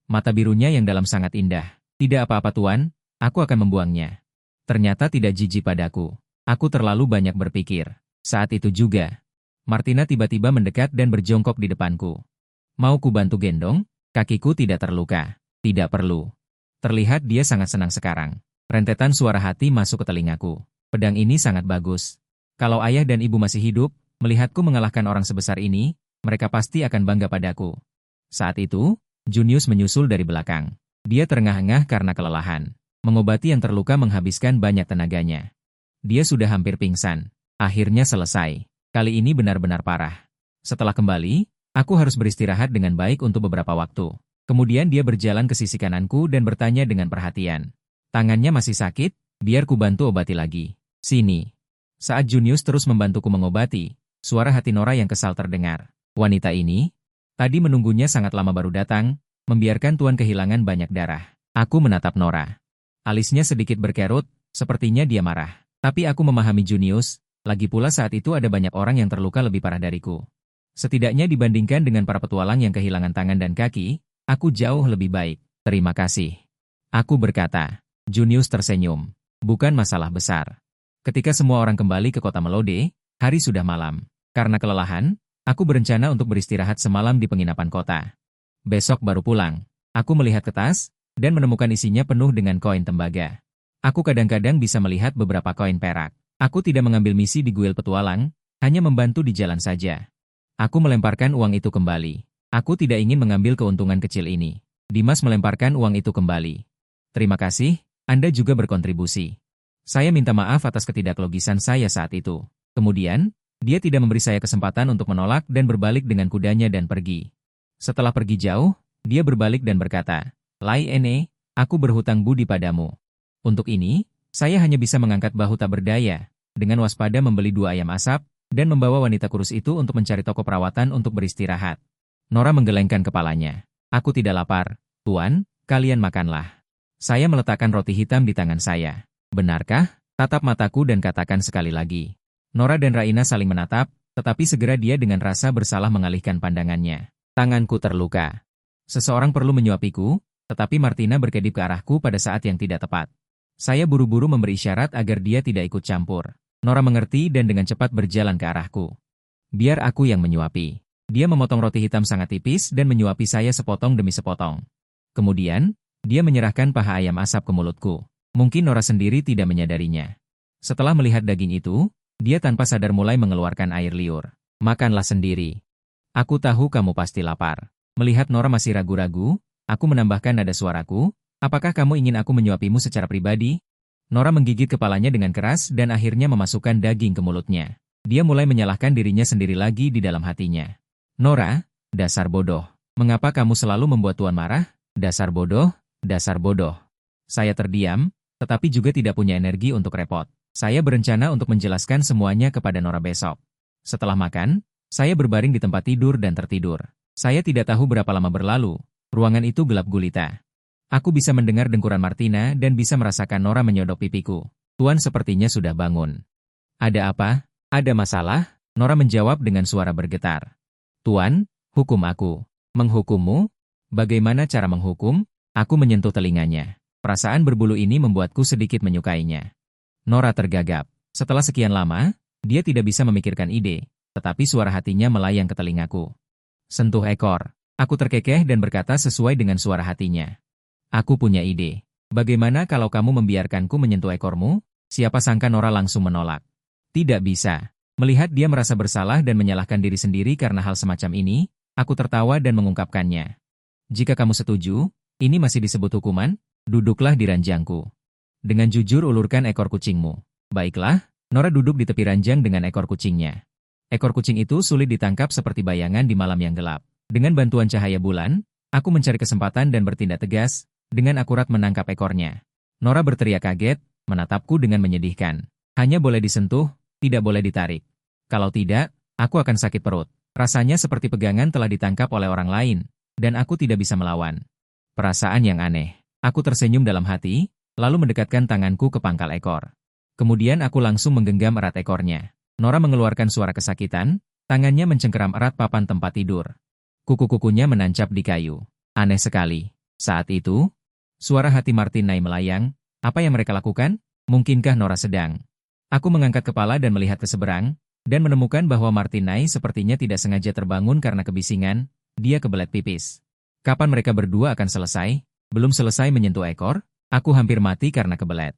Mata birunya yang dalam sangat indah. Tidak apa-apa Tuan, aku akan membuangnya. Ternyata tidak jijik padaku. Aku terlalu banyak berpikir. Saat itu juga, Martina tiba-tiba mendekat dan berjongkok di depanku. Mau ku bantu gendong? Kakiku tidak terluka. Tidak perlu. Terlihat dia sangat senang sekarang. Rentetan suara hati masuk ke telingaku. Pedang ini sangat bagus. Kalau ayah dan ibu masih hidup, melihatku mengalahkan orang sebesar ini, mereka pasti akan bangga padaku. Saat itu, Junius menyusul dari belakang. Dia terengah-engah karena kelelahan. Mengobati yang terluka menghabiskan banyak tenaganya. Dia sudah hampir pingsan. Akhirnya selesai. Kali ini benar-benar parah. Setelah kembali, aku harus beristirahat dengan baik untuk beberapa waktu. Kemudian dia berjalan ke sisi kananku dan bertanya dengan perhatian. Tangannya masih sakit, biar ku bantu obati lagi. Sini. Saat Junius terus membantuku mengobati, suara hati Nora yang kesal terdengar. Wanita ini, tadi menunggunya sangat lama baru datang, membiarkan Tuan kehilangan banyak darah. Aku menatap Nora. Alisnya sedikit berkerut, sepertinya dia marah. Tapi aku memahami Junius, lagi pula saat itu ada banyak orang yang terluka lebih parah dariku. Setidaknya dibandingkan dengan para petualang yang kehilangan tangan dan kaki, aku jauh lebih baik. Terima kasih. Aku berkata. Junius tersenyum. Bukan masalah besar. Ketika semua orang kembali ke kota Melode, hari sudah malam. Karena kelelahan, aku berencana untuk beristirahat semalam di penginapan kota. Besok baru pulang. Aku melihat ke tas, dan menemukan isinya penuh dengan koin tembaga. Aku kadang-kadang bisa melihat beberapa koin perak. Aku tidak mengambil misi di guild petualang, hanya membantu di jalan saja. Aku melemparkan uang itu kembali. Aku tidak ingin mengambil keuntungan kecil ini. Dimas melemparkan uang itu kembali. Terima kasih, Anda juga berkontribusi. Saya minta maaf atas ketidaklogisan saya saat itu. Kemudian, dia tidak memberi saya kesempatan untuk menolak dan berbalik dengan kudanya dan pergi. Setelah pergi jauh, dia berbalik dan berkata, Lai Ene, aku berhutang budi padamu. Untuk ini, saya hanya bisa mengangkat bahu tak berdaya, dengan waspada membeli 2 ayam asap, dan membawa wanita kurus itu untuk mencari toko perawatan untuk beristirahat. Nora menggelengkan kepalanya. Aku tidak lapar. Tuan, kalian makanlah. Saya meletakkan roti hitam di tangan saya. Benarkah? Tatap mataku dan katakan sekali lagi. Nora dan Raina saling menatap, tetapi segera dia dengan rasa bersalah mengalihkan pandangannya. Tanganku terluka. Seseorang perlu menyuapiku, tetapi Martina berkedip ke arahku pada saat yang tidak tepat. Saya buru-buru memberi isyarat agar dia tidak ikut campur. Nora mengerti dan dengan cepat berjalan ke arahku. Biar aku yang menyuapi. Dia memotong roti hitam sangat tipis dan menyuapi saya sepotong demi sepotong. Kemudian, dia menyerahkan paha ayam asap ke mulutku. Mungkin Nora sendiri tidak menyadarinya. Setelah melihat daging itu, dia tanpa sadar mulai mengeluarkan air liur. Makanlah sendiri. Aku tahu kamu pasti lapar. Melihat Nora masih ragu-ragu, aku menambahkan nada suaraku. Apakah kamu ingin aku menyuapimu secara pribadi? Nora menggigit kepalanya dengan keras dan akhirnya memasukkan daging ke mulutnya. Dia mulai menyalahkan dirinya sendiri lagi di dalam hatinya. Nora, dasar bodoh. Mengapa kamu selalu membuat Tuan marah? Dasar bodoh, dasar bodoh. Saya terdiam, tetapi juga tidak punya energi untuk repot. Saya berencana untuk menjelaskan semuanya kepada Nora besok. Setelah makan, saya berbaring di tempat tidur dan tertidur. Saya tidak tahu berapa lama berlalu. Ruangan itu gelap gulita. Aku bisa mendengar dengkuran Martina dan bisa merasakan Nora menyodok pipiku. Tuan sepertinya sudah bangun. Ada apa? Ada masalah? Nora menjawab dengan suara bergetar. Tuan, hukum aku. Menghukummu? Bagaimana cara menghukum? Aku menyentuh telinganya. Perasaan berbulu ini membuatku sedikit menyukainya. Nora tergagap. Setelah sekian lama, dia tidak bisa memikirkan ide, tetapi suara hatinya melayang ke telingaku. Sentuh ekor. Aku terkekeh dan berkata sesuai dengan suara hatinya. Aku punya ide. Bagaimana kalau kamu membiarkanku menyentuh ekormu? Siapa sangka Nora langsung menolak. Tidak bisa. Melihat dia merasa bersalah dan menyalahkan diri sendiri karena hal semacam ini, aku tertawa dan mengungkapkannya. Jika kamu setuju, ini masih disebut hukuman? Duduklah di ranjangku. Dengan jujur ulurkan ekor kucingmu. Baiklah, Nora duduk di tepi ranjang dengan ekor kucingnya. Ekor kucing itu sulit ditangkap seperti bayangan di malam yang gelap. Dengan bantuan cahaya bulan, aku mencari kesempatan dan bertindak tegas, dengan akurat menangkap ekornya. Nora berteriak kaget, menatapku dengan menyedihkan. Hanya boleh disentuh, tidak boleh ditarik. Kalau tidak, aku akan sakit perut. Rasanya seperti pegangan telah ditangkap oleh orang lain, dan aku tidak bisa melawan. Perasaan yang aneh. Aku tersenyum dalam hati, lalu mendekatkan tanganku ke pangkal ekor. Kemudian aku langsung menggenggam erat ekornya. Nora mengeluarkan suara kesakitan, tangannya mencengkeram erat papan tempat tidur. Kuku-kukunya menancap di kayu. Aneh sekali. Saat itu, suara hati Martinai melayang. Apa yang mereka lakukan? Mungkinkah Nora sedang? Aku mengangkat kepala dan melihat ke seberang, dan menemukan bahwa Martinai sepertinya tidak sengaja terbangun karena kebisingan. Dia kebelet pipis. Kapan mereka berdua akan selesai? Belum selesai menyentuh ekor, aku hampir mati karena kebelet.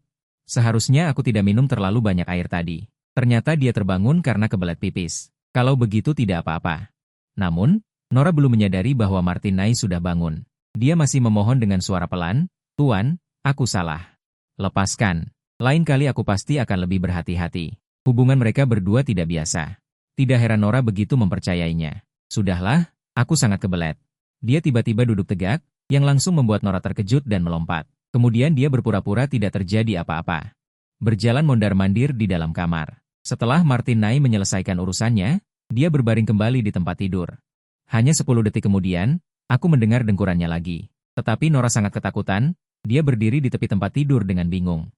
Seharusnya aku tidak minum terlalu banyak air tadi. Ternyata dia terbangun karena kebelet pipis. Kalau begitu tidak apa-apa. Namun, Nora belum menyadari bahwa Martinai sudah bangun. Dia masih memohon dengan suara pelan, "Tuan, aku salah. Lepaskan. Lain kali aku pasti akan lebih berhati-hati." Hubungan mereka berdua tidak biasa. Tidak heran Nora begitu mempercayainya. Sudahlah, aku sangat kebelet. Dia tiba-tiba duduk tegak, yang langsung membuat Nora terkejut dan melompat. Kemudian dia berpura-pura tidak terjadi apa-apa. Berjalan mondar-mandir di dalam kamar. Setelah Martinai menyelesaikan urusannya, dia berbaring kembali di tempat tidur. Hanya 10 detik kemudian, aku mendengar dengkurannya lagi. Tetapi Nora sangat ketakutan, dia berdiri di tepi tempat tidur dengan bingung.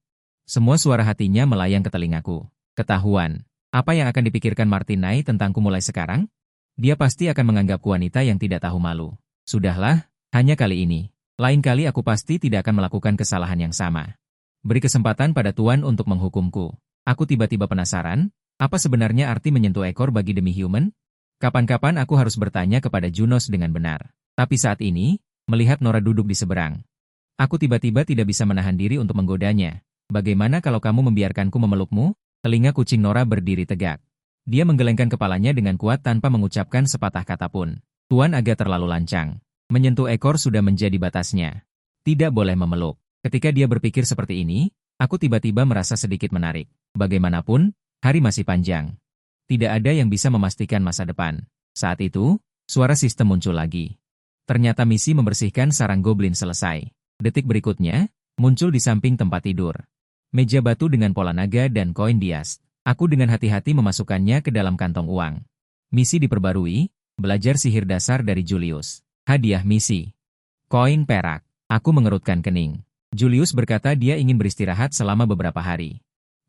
Semua suara hatinya melayang ke telingaku. Ketahuan. Apa yang akan dipikirkan Martinai tentangku mulai sekarang? Dia pasti akan menganggapku wanita yang tidak tahu malu. Sudahlah, hanya kali ini. Lain kali aku pasti tidak akan melakukan kesalahan yang sama. Beri kesempatan pada Tuan untuk menghukumku. Aku tiba-tiba penasaran, apa sebenarnya arti menyentuh ekor bagi demi-human? Kapan-kapan aku harus bertanya kepada Junos dengan benar. Tapi saat ini, melihat Nora duduk di seberang, aku tiba-tiba tidak bisa menahan diri untuk menggodanya. Bagaimana kalau kamu membiarkanku memelukmu? Telinga kucing Nora berdiri tegak. Dia menggelengkan kepalanya dengan kuat tanpa mengucapkan sepatah kata pun. Tuan agak terlalu lancang. Menyentuh ekor sudah menjadi batasnya. Tidak boleh memeluk. Ketika dia berpikir seperti ini, aku tiba-tiba merasa sedikit menarik. Bagaimanapun, hari masih panjang. Tidak ada yang bisa memastikan masa depan. Saat itu, suara sistem muncul lagi. Ternyata misi membersihkan sarang goblin selesai. Detik berikutnya, muncul di samping tempat tidur. Meja batu dengan pola naga dan koin dias. Aku dengan hati-hati memasukkannya ke dalam kantong uang. Misi diperbarui, belajar sihir dasar dari Julius. Hadiah misi. Koin perak. Aku mengerutkan kening. Julius berkata dia ingin beristirahat selama beberapa hari.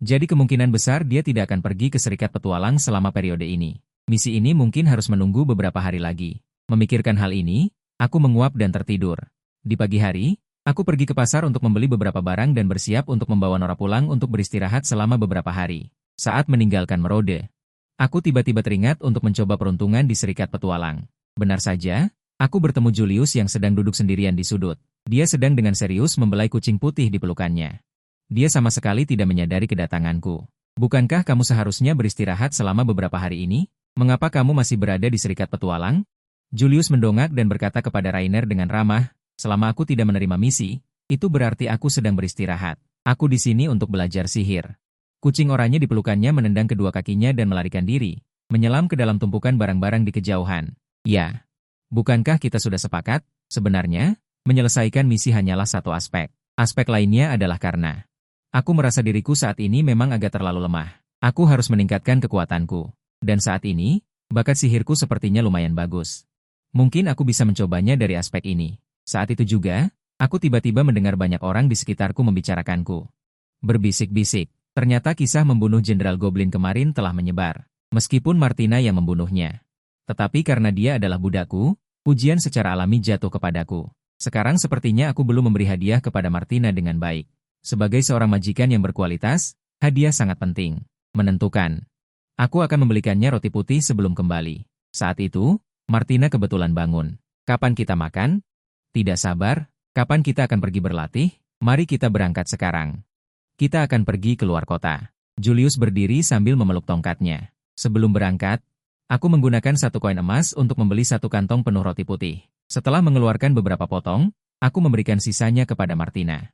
Jadi kemungkinan besar dia tidak akan pergi ke Serikat Petualang selama periode ini. Misi ini mungkin harus menunggu beberapa hari lagi. Memikirkan hal ini, aku menguap dan tertidur. Di pagi hari, aku pergi ke pasar untuk membeli beberapa barang dan bersiap untuk membawa Nora pulang untuk beristirahat selama beberapa hari. Saat meninggalkan Merode, aku tiba-tiba teringat untuk mencoba peruntungan di Serikat Petualang. Benar saja, aku bertemu Julius yang sedang duduk sendirian di sudut. Dia sedang dengan serius membelai kucing putih di pelukannya. Dia sama sekali tidak menyadari kedatanganku. Bukankah kamu seharusnya beristirahat selama beberapa hari ini? Mengapa kamu masih berada di Serikat Petualang? Julius mendongak dan berkata kepada Rainer dengan ramah, selama aku tidak menerima misi, itu berarti aku sedang beristirahat. Aku di sini untuk belajar sihir. Kucing oranye di pelukannya menendang kedua kakinya dan melarikan diri, menyelam ke dalam tumpukan barang-barang di kejauhan. Ya. Bukankah kita sudah sepakat? Sebenarnya, menyelesaikan misi hanyalah satu aspek. Aspek lainnya adalah karena aku merasa diriku saat ini memang agak terlalu lemah. Aku harus meningkatkan kekuatanku. Dan saat ini, bakat sihirku sepertinya lumayan bagus. Mungkin aku bisa mencobanya dari aspek ini. Saat itu juga, aku tiba-tiba mendengar banyak orang di sekitarku membicarakanku. Berbisik-bisik, ternyata kisah membunuh Jenderal Goblin kemarin telah menyebar. Meskipun Martina yang membunuhnya. Tetapi karena dia adalah budakku, pujian secara alami jatuh kepadaku. Sekarang sepertinya aku belum memberi hadiah kepada Martina dengan baik. Sebagai seorang majikan yang berkualitas, hadiah sangat penting. Menentukan. Aku akan membelikannya roti putih sebelum kembali. Saat itu, Martina kebetulan bangun. Kapan kita makan? Tidak sabar. Kapan kita akan pergi berlatih? Mari kita berangkat sekarang. Kita akan pergi ke luar kota. Julius berdiri sambil memeluk tongkatnya. Sebelum berangkat, aku menggunakan 1 koin emas untuk membeli 1 kantong penuh roti putih. Setelah mengeluarkan beberapa potong, aku memberikan sisanya kepada Martina.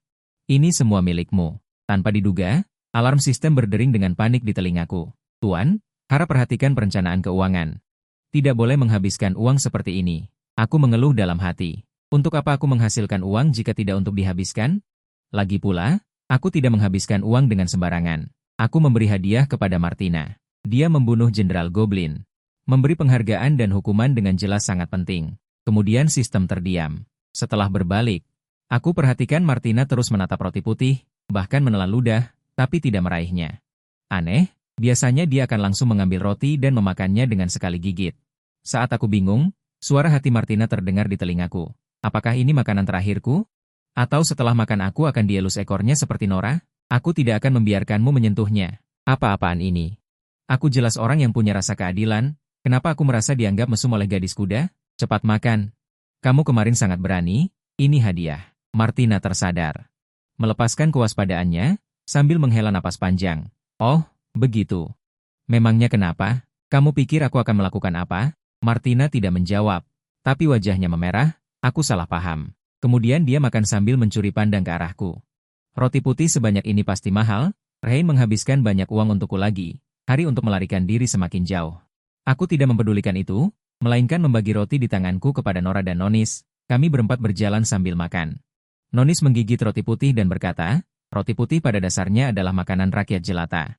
Ini semua milikmu. Tanpa diduga, Alarm sistem berdering dengan panik di telingaku. Tuan, harap perhatikan perencanaan keuangan. Tidak boleh menghabiskan uang seperti ini. Aku mengeluh dalam hati. Untuk apa aku menghasilkan uang jika tidak untuk dihabiskan? Lagi pula, aku tidak menghabiskan uang dengan sembarangan. Aku memberi hadiah kepada Martina. Dia membunuh Jenderal Goblin. Memberi penghargaan dan hukuman dengan jelas sangat penting. Kemudian sistem terdiam. Setelah berbalik, aku perhatikan Martina terus menatap roti putih, bahkan menelan ludah, tapi tidak meraihnya. Aneh, biasanya dia akan langsung mengambil roti dan memakannya dengan sekali gigit. Saat aku bingung, suara hati Martina terdengar di telingaku. Apakah ini makanan terakhirku? Atau setelah makan aku akan dielus ekornya seperti Nora? Aku tidak akan membiarkanmu menyentuhnya. Apa-apaan ini? Aku jelas orang yang punya rasa keadilan, kenapa aku merasa dianggap mesum oleh gadis kuda? Cepat makan. Kamu kemarin sangat berani, ini hadiah. Martina tersadar. Melepaskan kewaspadaannya, sambil menghela napas panjang. Oh, begitu. Memangnya kenapa? Kamu pikir aku akan melakukan apa? Martina tidak menjawab, tapi wajahnya memerah, aku salah paham. Kemudian dia makan sambil mencuri pandang ke arahku. Roti putih sebanyak ini pasti mahal, Rain menghabiskan banyak uang untukku lagi, hari untuk melarikan diri semakin jauh. Aku tidak mempedulikan itu, melainkan membagi roti di tanganku kepada Nora dan Nonis, kami berempat berjalan sambil makan. Nonis menggigit roti putih dan berkata, roti putih pada dasarnya adalah makanan rakyat jelata.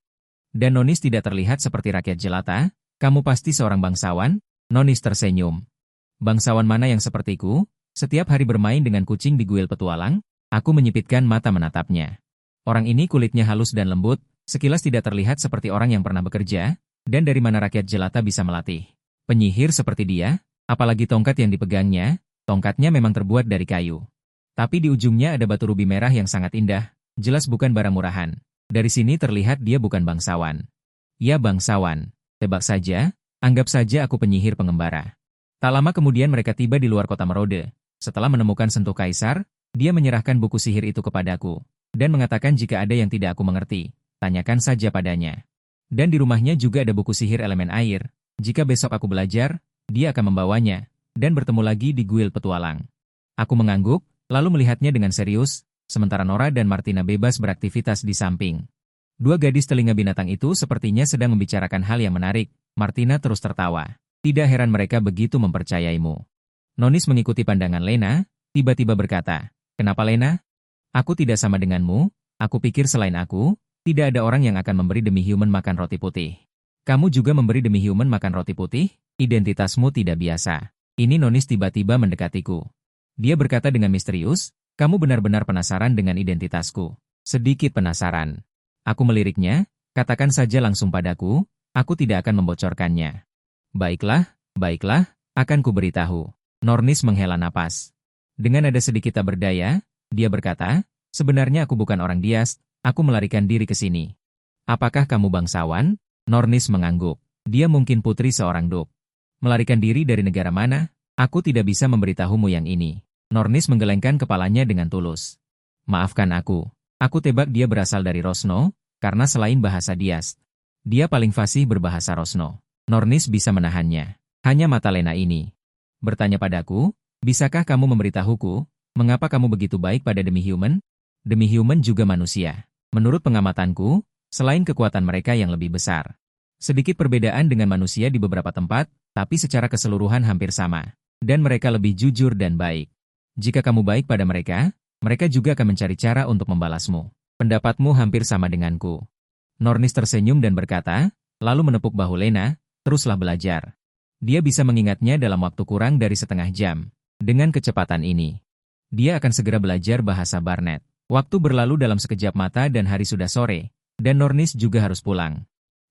Dan Nonis tidak terlihat seperti rakyat jelata, kamu pasti seorang bangsawan? Nonis tersenyum. Bangsawan mana yang sepertiku? Setiap hari bermain dengan kucing di kuil petualang? Aku menyipitkan mata menatapnya. Orang ini kulitnya halus dan lembut, sekilas tidak terlihat seperti orang yang pernah bekerja, dan dari mana rakyat jelata bisa melatih penyihir seperti dia, apalagi tongkat yang dipegangnya, tongkatnya memang terbuat dari kayu. Tapi di ujungnya ada batu rubi merah yang sangat indah, jelas bukan barang murahan. Dari sini terlihat dia bukan bangsawan. Ya bangsawan, tebak saja, anggap saja aku penyihir pengembara. Tak lama kemudian mereka tiba di luar kota Merode. Setelah menemukan sentuh kaisar, dia menyerahkan buku sihir itu kepadaku, dan mengatakan jika ada yang tidak aku mengerti, tanyakan saja padanya. Dan di rumahnya juga ada buku sihir elemen air. Jika besok aku belajar, dia akan membawanya, dan bertemu lagi di kuil petualang. Aku mengangguk, lalu melihatnya dengan serius, sementara Nora dan Martina bebas beraktivitas di samping. Dua gadis telinga binatang itu sepertinya sedang membicarakan hal yang menarik. Martina terus tertawa. Tidak heran mereka begitu mempercayaimu. Nonis mengikuti pandangan Lena, tiba-tiba berkata, kenapa Lena? Aku tidak sama denganmu, aku pikir selain aku, tidak ada orang yang akan memberi demi human makan roti putih. Kamu juga memberi demi human makan roti putih? Identitasmu tidak biasa. Ini Nonis tiba-tiba mendekatiku. Dia berkata dengan misterius, kamu benar-benar penasaran dengan identitasku. Sedikit penasaran. Aku meliriknya, katakan saja langsung padaku, aku tidak akan membocorkannya. Baiklah, akan kuberitahu. Nonis menghela napas. Dengan nada sedikit tak berdaya, dia berkata, sebenarnya aku bukan orang Dias, aku melarikan diri ke sini. Apakah kamu bangsawan? Nonis mengangguk. Dia mungkin putri seorang duk. Melarikan diri dari negara mana? Aku tidak bisa memberitahumu yang ini. Nonis menggelengkan kepalanya dengan tulus. Maafkan aku tebak dia berasal dari Rosno, karena selain bahasa Dias, dia paling fasih berbahasa Rosno. Nonis bisa menahannya. Hanya mata Lena ini bertanya padaku, bisakah kamu memberitahuku, mengapa kamu begitu baik pada demi human? Demi human juga manusia. Menurut pengamatanku, selain kekuatan mereka yang lebih besar. Sedikit perbedaan dengan manusia di beberapa tempat, tapi secara keseluruhan hampir sama. Dan mereka lebih jujur dan baik. Jika kamu baik pada mereka, mereka juga akan mencari cara untuk membalasmu. Pendapatmu hampir sama denganku. Nonis tersenyum dan berkata, lalu menepuk bahu Lena, teruslah belajar. Dia bisa mengingatnya dalam waktu kurang dari setengah jam. Dengan kecepatan ini, dia akan segera belajar bahasa Barnet. Waktu berlalu dalam sekejap mata dan hari sudah sore, dan Nonis juga harus pulang.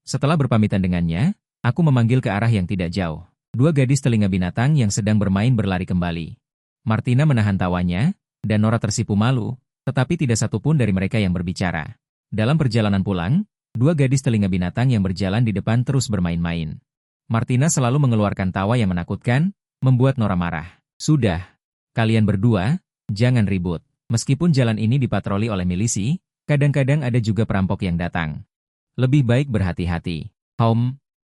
Setelah berpamitan dengannya, aku memanggil ke arah yang tidak jauh. Dua gadis telinga binatang yang sedang bermain berlari kembali. Martina menahan tawanya, dan Nora tersipu malu, tetapi tidak satupun dari mereka yang berbicara. Dalam perjalanan pulang, dua gadis telinga binatang yang berjalan di depan terus bermain-main. Martina selalu mengeluarkan tawa yang menakutkan, membuat Nora marah. Sudah, kalian berdua, jangan ribut. Meskipun jalan ini dipatroli oleh milisi, kadang-kadang ada juga perampok yang datang. Lebih baik berhati-hati.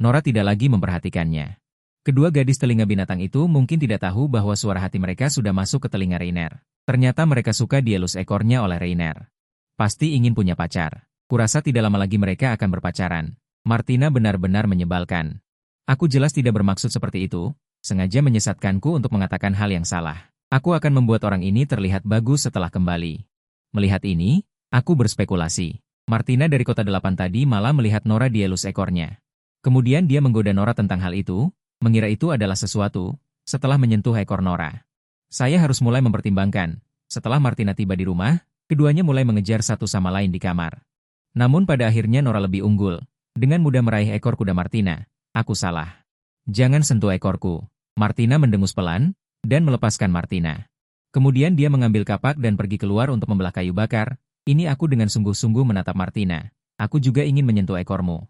Nora tidak lagi memperhatikannya. Kedua gadis telinga binatang itu mungkin tidak tahu bahwa suara hati mereka sudah masuk ke telinga Rainer. Ternyata mereka suka dielus ekornya oleh Rainer. Pasti ingin punya pacar. Kurasa tidak lama lagi mereka akan berpacaran. Martina benar-benar menyebalkan. Aku jelas tidak bermaksud seperti itu, sengaja menyesatkanku untuk mengatakan hal yang salah. Aku akan membuat orang ini terlihat bagus setelah kembali. Melihat ini, aku berspekulasi. Martina dari Kota 8 tadi malah melihat Nora dielus ekornya. Kemudian dia menggoda Nora tentang hal itu, mengira itu adalah sesuatu, setelah menyentuh ekor Nora. Saya harus mulai mempertimbangkan. Setelah Martina tiba di rumah, keduanya mulai mengejar satu sama lain di kamar. Namun pada akhirnya Nora lebih unggul. Dengan mudah meraih ekor kuda Martina. Aku salah. Jangan sentuh ekorku. Martina mendengus pelan, dan melepaskan Martina. Kemudian dia mengambil kapak dan pergi keluar untuk membelah kayu bakar. Ini aku dengan sungguh-sungguh menatap Martina. Aku juga ingin menyentuh ekormu.